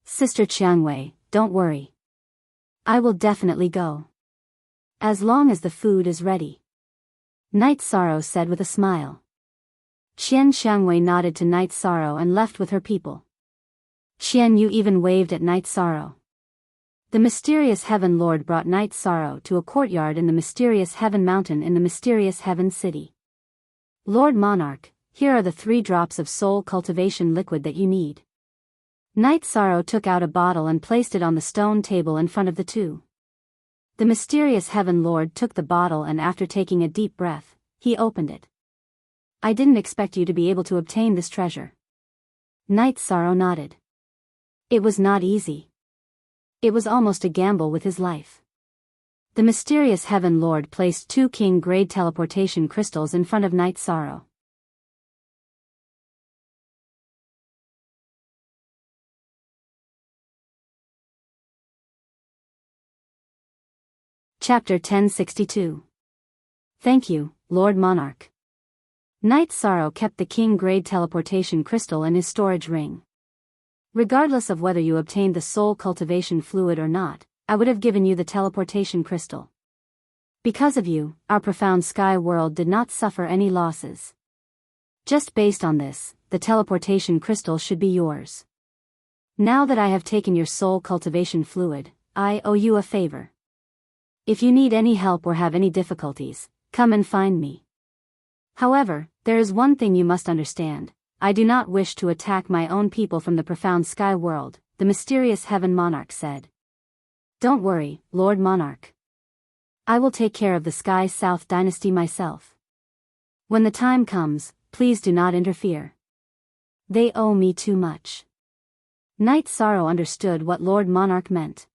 Sister Qiangwei, don't worry. I will definitely go. As long as the food is ready. Night Sorrow said with a smile. Qian Xiangwei nodded to Night Sorrow and left with her people. Qian Yu even waved at Night Sorrow. The mysterious Heaven Lord brought Night Sorrow to a courtyard in the mysterious Heaven Mountain in the mysterious Heaven City. Lord Monarch, Here are the 3 drops of soul cultivation liquid that you need. Night Sorrow took out a bottle and placed it on the stone table in front of the 2. The mysterious Heaven Lord took the bottle and after taking a deep breath, he opened it. I didn't expect you to be able to obtain this treasure. Night Sorrow nodded. It was not easy. It was almost a gamble with his life. The mysterious Heaven Lord placed 2 king-grade teleportation crystals in front of Night Sorrow. Chapter 1062. Thank you, Lord Monarch. Night Sorrow kept the king-grade teleportation crystal in his storage ring. Regardless of whether you obtained the soul cultivation fluid or not, I would have given you the teleportation crystal. Because of you, our profound sky world did not suffer any losses. Just based on this, the teleportation crystal should be yours. Now that I have taken your soul cultivation fluid, I owe you a favor. If you need any help or have any difficulties, come and find me. However, there is one thing you must understand. I do not wish to attack my own people from the profound sky world, the mysterious Heaven Monarch said. Don't worry, Lord Monarch. I will take care of the Sky South dynasty myself. When the time comes, please do not interfere. They owe me too much. Night Sorrow understood what Lord Monarch meant.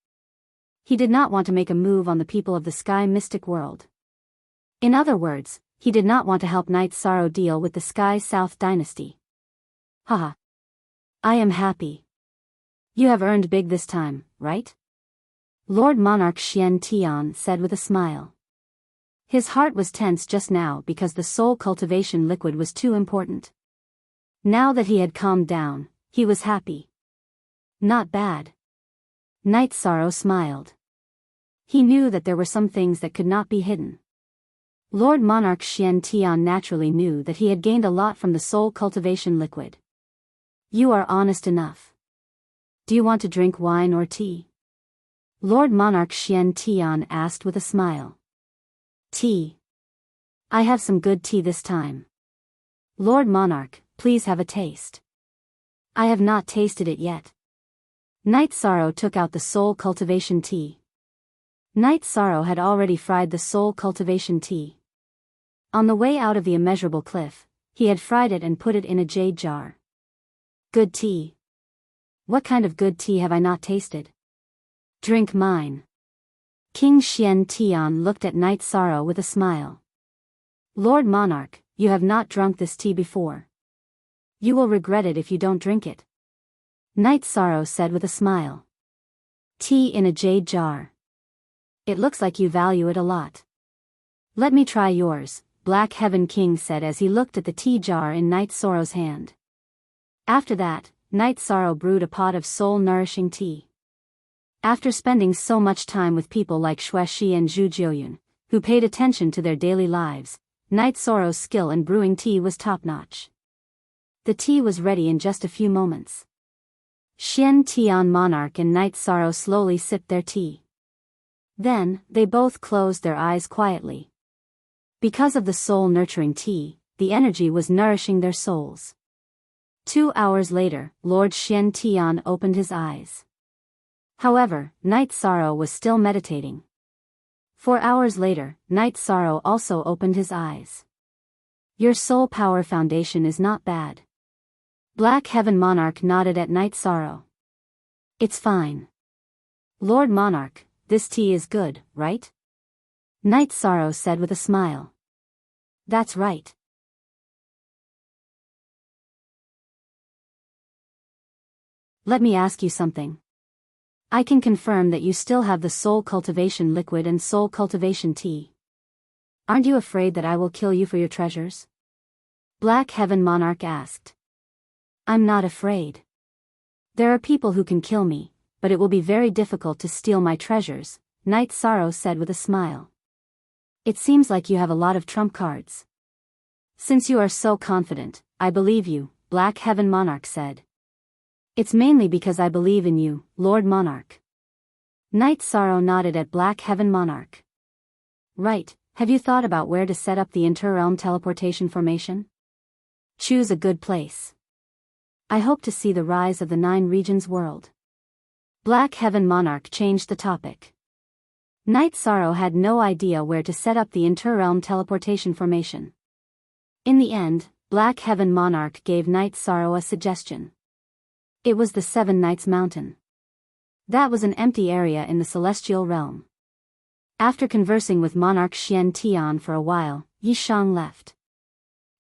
He did not want to make a move on the people of the Sky Mystic world. In other words, he did not want to help Night Sorrow deal with the Sky South dynasty. Haha. I am happy. You have earned big this time, right? Lord Monarch Xian Tian said with a smile. His heart was tense just now because the soul cultivation liquid was too important. Now that he had calmed down, he was happy. Not bad. Night Sorrow smiled. He knew that there were some things that could not be hidden. Lord Monarch Xian Tian naturally knew that he had gained a lot from the soul cultivation liquid. You are honest enough. Do you want to drink wine or tea? Lord Monarch Xian Tian asked with a smile. Tea. I have some good tea this time. Lord Monarch, please have a taste. I have not tasted it yet. Night Sorrow took out the soul cultivation tea. Night Sorrow had already fried the soul cultivation tea. On the way out of the immeasurable cliff, he had fried it and put it in a jade jar. Good tea. What kind of good tea have I not tasted? Drink mine. King Xian Tian looked at Night Sorrow with a smile. Lord Monarch, you have not drunk this tea before. You will regret it if you don't drink it. Night Sorrow said with a smile. Tea in a jade jar. It looks like you value it a lot. Let me try yours, Black Heaven King said as he looked at the tea jar in Night Sorrow's hand. After that, Night Sorrow brewed a pot of soul-nourishing tea. After spending so much time with people like Xuexi and Zhu Jiuyun, who paid attention to their daily lives, Night Sorrow's skill in brewing tea was top-notch. The tea was ready in just a few moments. Xian Tian Monarch and Night Sorrow slowly sipped their tea. Then, they both closed their eyes quietly. Because of the soul-nurturing tea, the energy was nourishing their souls. 2 hours later, Lord Xian Tian opened his eyes. However, Night Sorrow was still meditating. 4 hours later, Night Sorrow also opened his eyes. Your soul power foundation is not bad. Black Heaven Monarch nodded at Night Sorrow. It's fine. Lord Monarch, this tea is good, right? Night Sorrow said with a smile. That's right. Let me ask you something. I can confirm that you still have the soul cultivation liquid and soul cultivation tea. Aren't you afraid that I will kill you for your treasures? Black Heaven Monarch asked. I'm not afraid. There are people who can kill me, but it will be very difficult to steal my treasures, Night Sorrow said with a smile. It seems like you have a lot of trump cards. Since you are so confident, I believe you, Black Heaven Monarch said. It's mainly because I believe in you, Lord Monarch. Night Sorrow nodded at Black Heaven Monarch. Right, have you thought about where to set up the inter-realm teleportation formation? Choose a good place. I hope to see the rise of the 9 regions world. Black Heaven Monarch changed the topic. Night Sorrow had no idea where to set up the interrealm teleportation formation. In the end, Black Heaven Monarch gave Night Sorrow a suggestion. It was the 7 Nights Mountain. That was an empty area in the celestial realm. After conversing with Monarch Xian Tian for a while, Yi Shang left.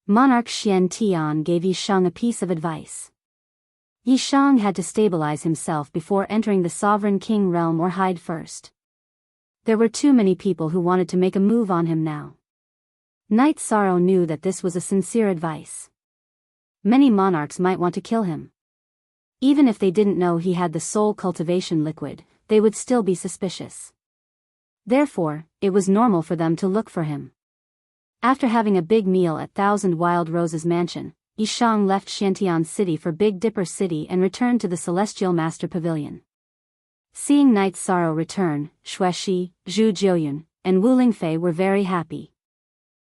Monarch Xian Tian gave Yi Shang a piece of advice. Yi Shang had to stabilize himself before entering the Sovereign King realm or hide first. There were too many people who wanted to make a move on him now. Night Sorrow knew that this was a sincere advice. Many monarchs might want to kill him. Even if they didn't know he had the soul cultivation liquid, they would still be suspicious. Therefore, it was normal for them to look for him. After having a big meal at Thousand Wild Roses Mansion, Yi Shang left Xiantian City for Big Dipper City and returned to the Celestial Master Pavilion. Seeing Night Sorrow return, Xuexi, Zhu Jiuyun, and Wu Lingfei were very happy.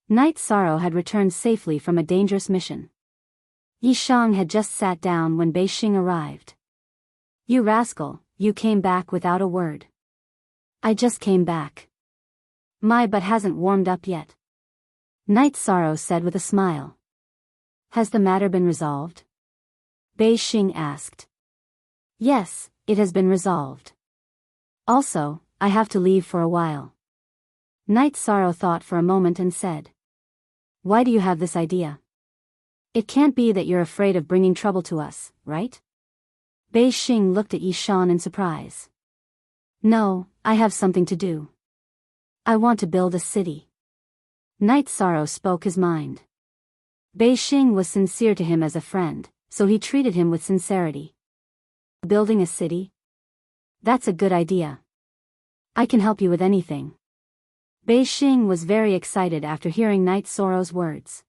Night Sorrow had returned safely from a dangerous mission. Yi Shang had just sat down when Bei Xing arrived. "You rascal, you came back without a word." "I just came back. My butt hasn't warmed up yet," Night Sorrow said with a smile. "Has the matter been resolved?" Bei Xing asked. "Yes, it has been resolved. Also, I have to leave for a while." Night Sorrow thought for a moment and said, "Why do you have this idea? It can't be that you're afraid of bringing trouble to us, right?" Bei Xing looked at Yi Shang in surprise. "No, I have something to do. I want to build a city." Night Sorrow spoke his mind. Bei Xing was sincere to him as a friend, so he treated him with sincerity. "Building a city? That's a good idea. I can help you with anything." Bei Xing was very excited after hearing Night Sorrow's words.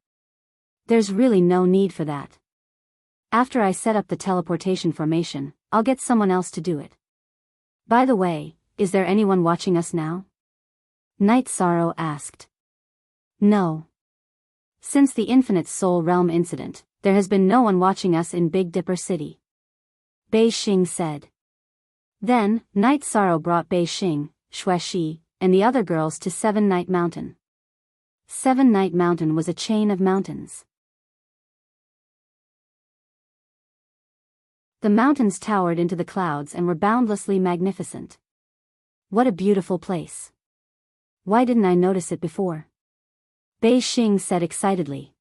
"There's really no need for that. After I set up the teleportation formation, I'll get someone else to do it. By the way, is there anyone watching us now?" Night Sorrow asked. "No. Since the Infinite Soul Realm incident, there has been no one watching us in Big Dipper City," Bei Xing said. Then, Night Sorrow brought Bei Xing, Xuexi, and the other girls to 7 Night Mountain. 7 Night Mountain was a chain of mountains. The mountains towered into the clouds and were boundlessly magnificent. "What a beautiful place. Why didn't I notice it before?" Bei Xing said excitedly.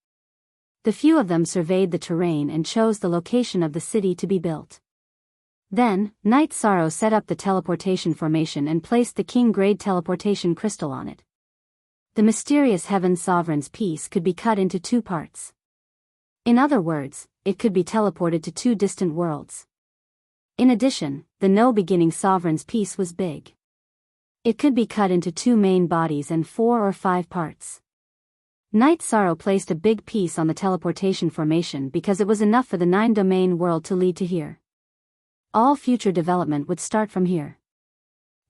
The few of them surveyed the terrain and chose the location of the city to be built. Then, Night Sorrow set up the teleportation formation and placed the king-grade teleportation crystal on it. The mysterious Heaven Sovereign's piece could be cut into 2 parts. In other words, it could be teleported to 2 distant worlds. In addition, the No-Beginning Sovereign's piece was big. It could be cut into 2 main bodies and 4 or 5 parts. Night Sorrow placed a big piece on the teleportation formation because it was enough for the 9-domain world to lead to here. All future development would start from here.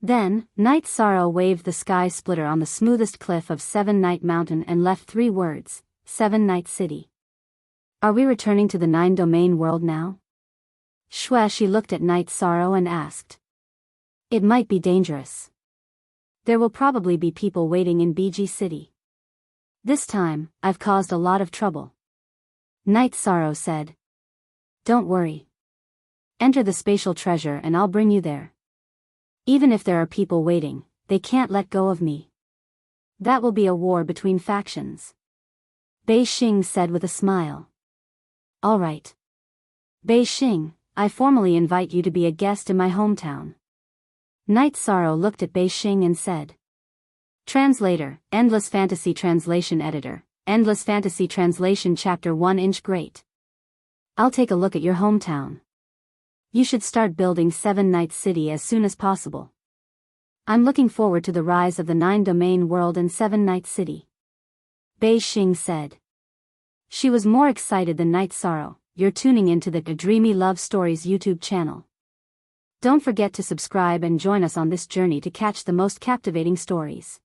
Then, Night Sorrow waved the sky splitter on the smoothest cliff of 7 Night Mountain and left 3 words, 7 Night City. "Are we returning to the 9-domain world now?" Xuexi looked at Night Sorrow and asked. "It might be dangerous. There will probably be people waiting in BG City. This time, I've caused a lot of trouble," Night Sorrow said. "Don't worry. Enter the spatial treasure and I'll bring you there. Even if there are people waiting, they can't let go of me. That will be a war between factions," Bei Xing said with a smile. "All right. Bei Xing, I formally invite you to be a guest in my hometown." Night Sorrow looked at Bei Xing and said. Translator, Endless Fantasy Translation Editor, Endless Fantasy Translation Chapter 1 Inch Great. I'll take a look at your hometown. You should start building 7 Night City as soon as possible. I'm looking forward to the rise of the 9-domain world and 7 Night City," Bei Xing said. She was more excited than Night Sorrow. You're tuning into the Dreamy Love Stories YouTube channel. Don't forget to subscribe and join us on this journey to catch the most captivating stories.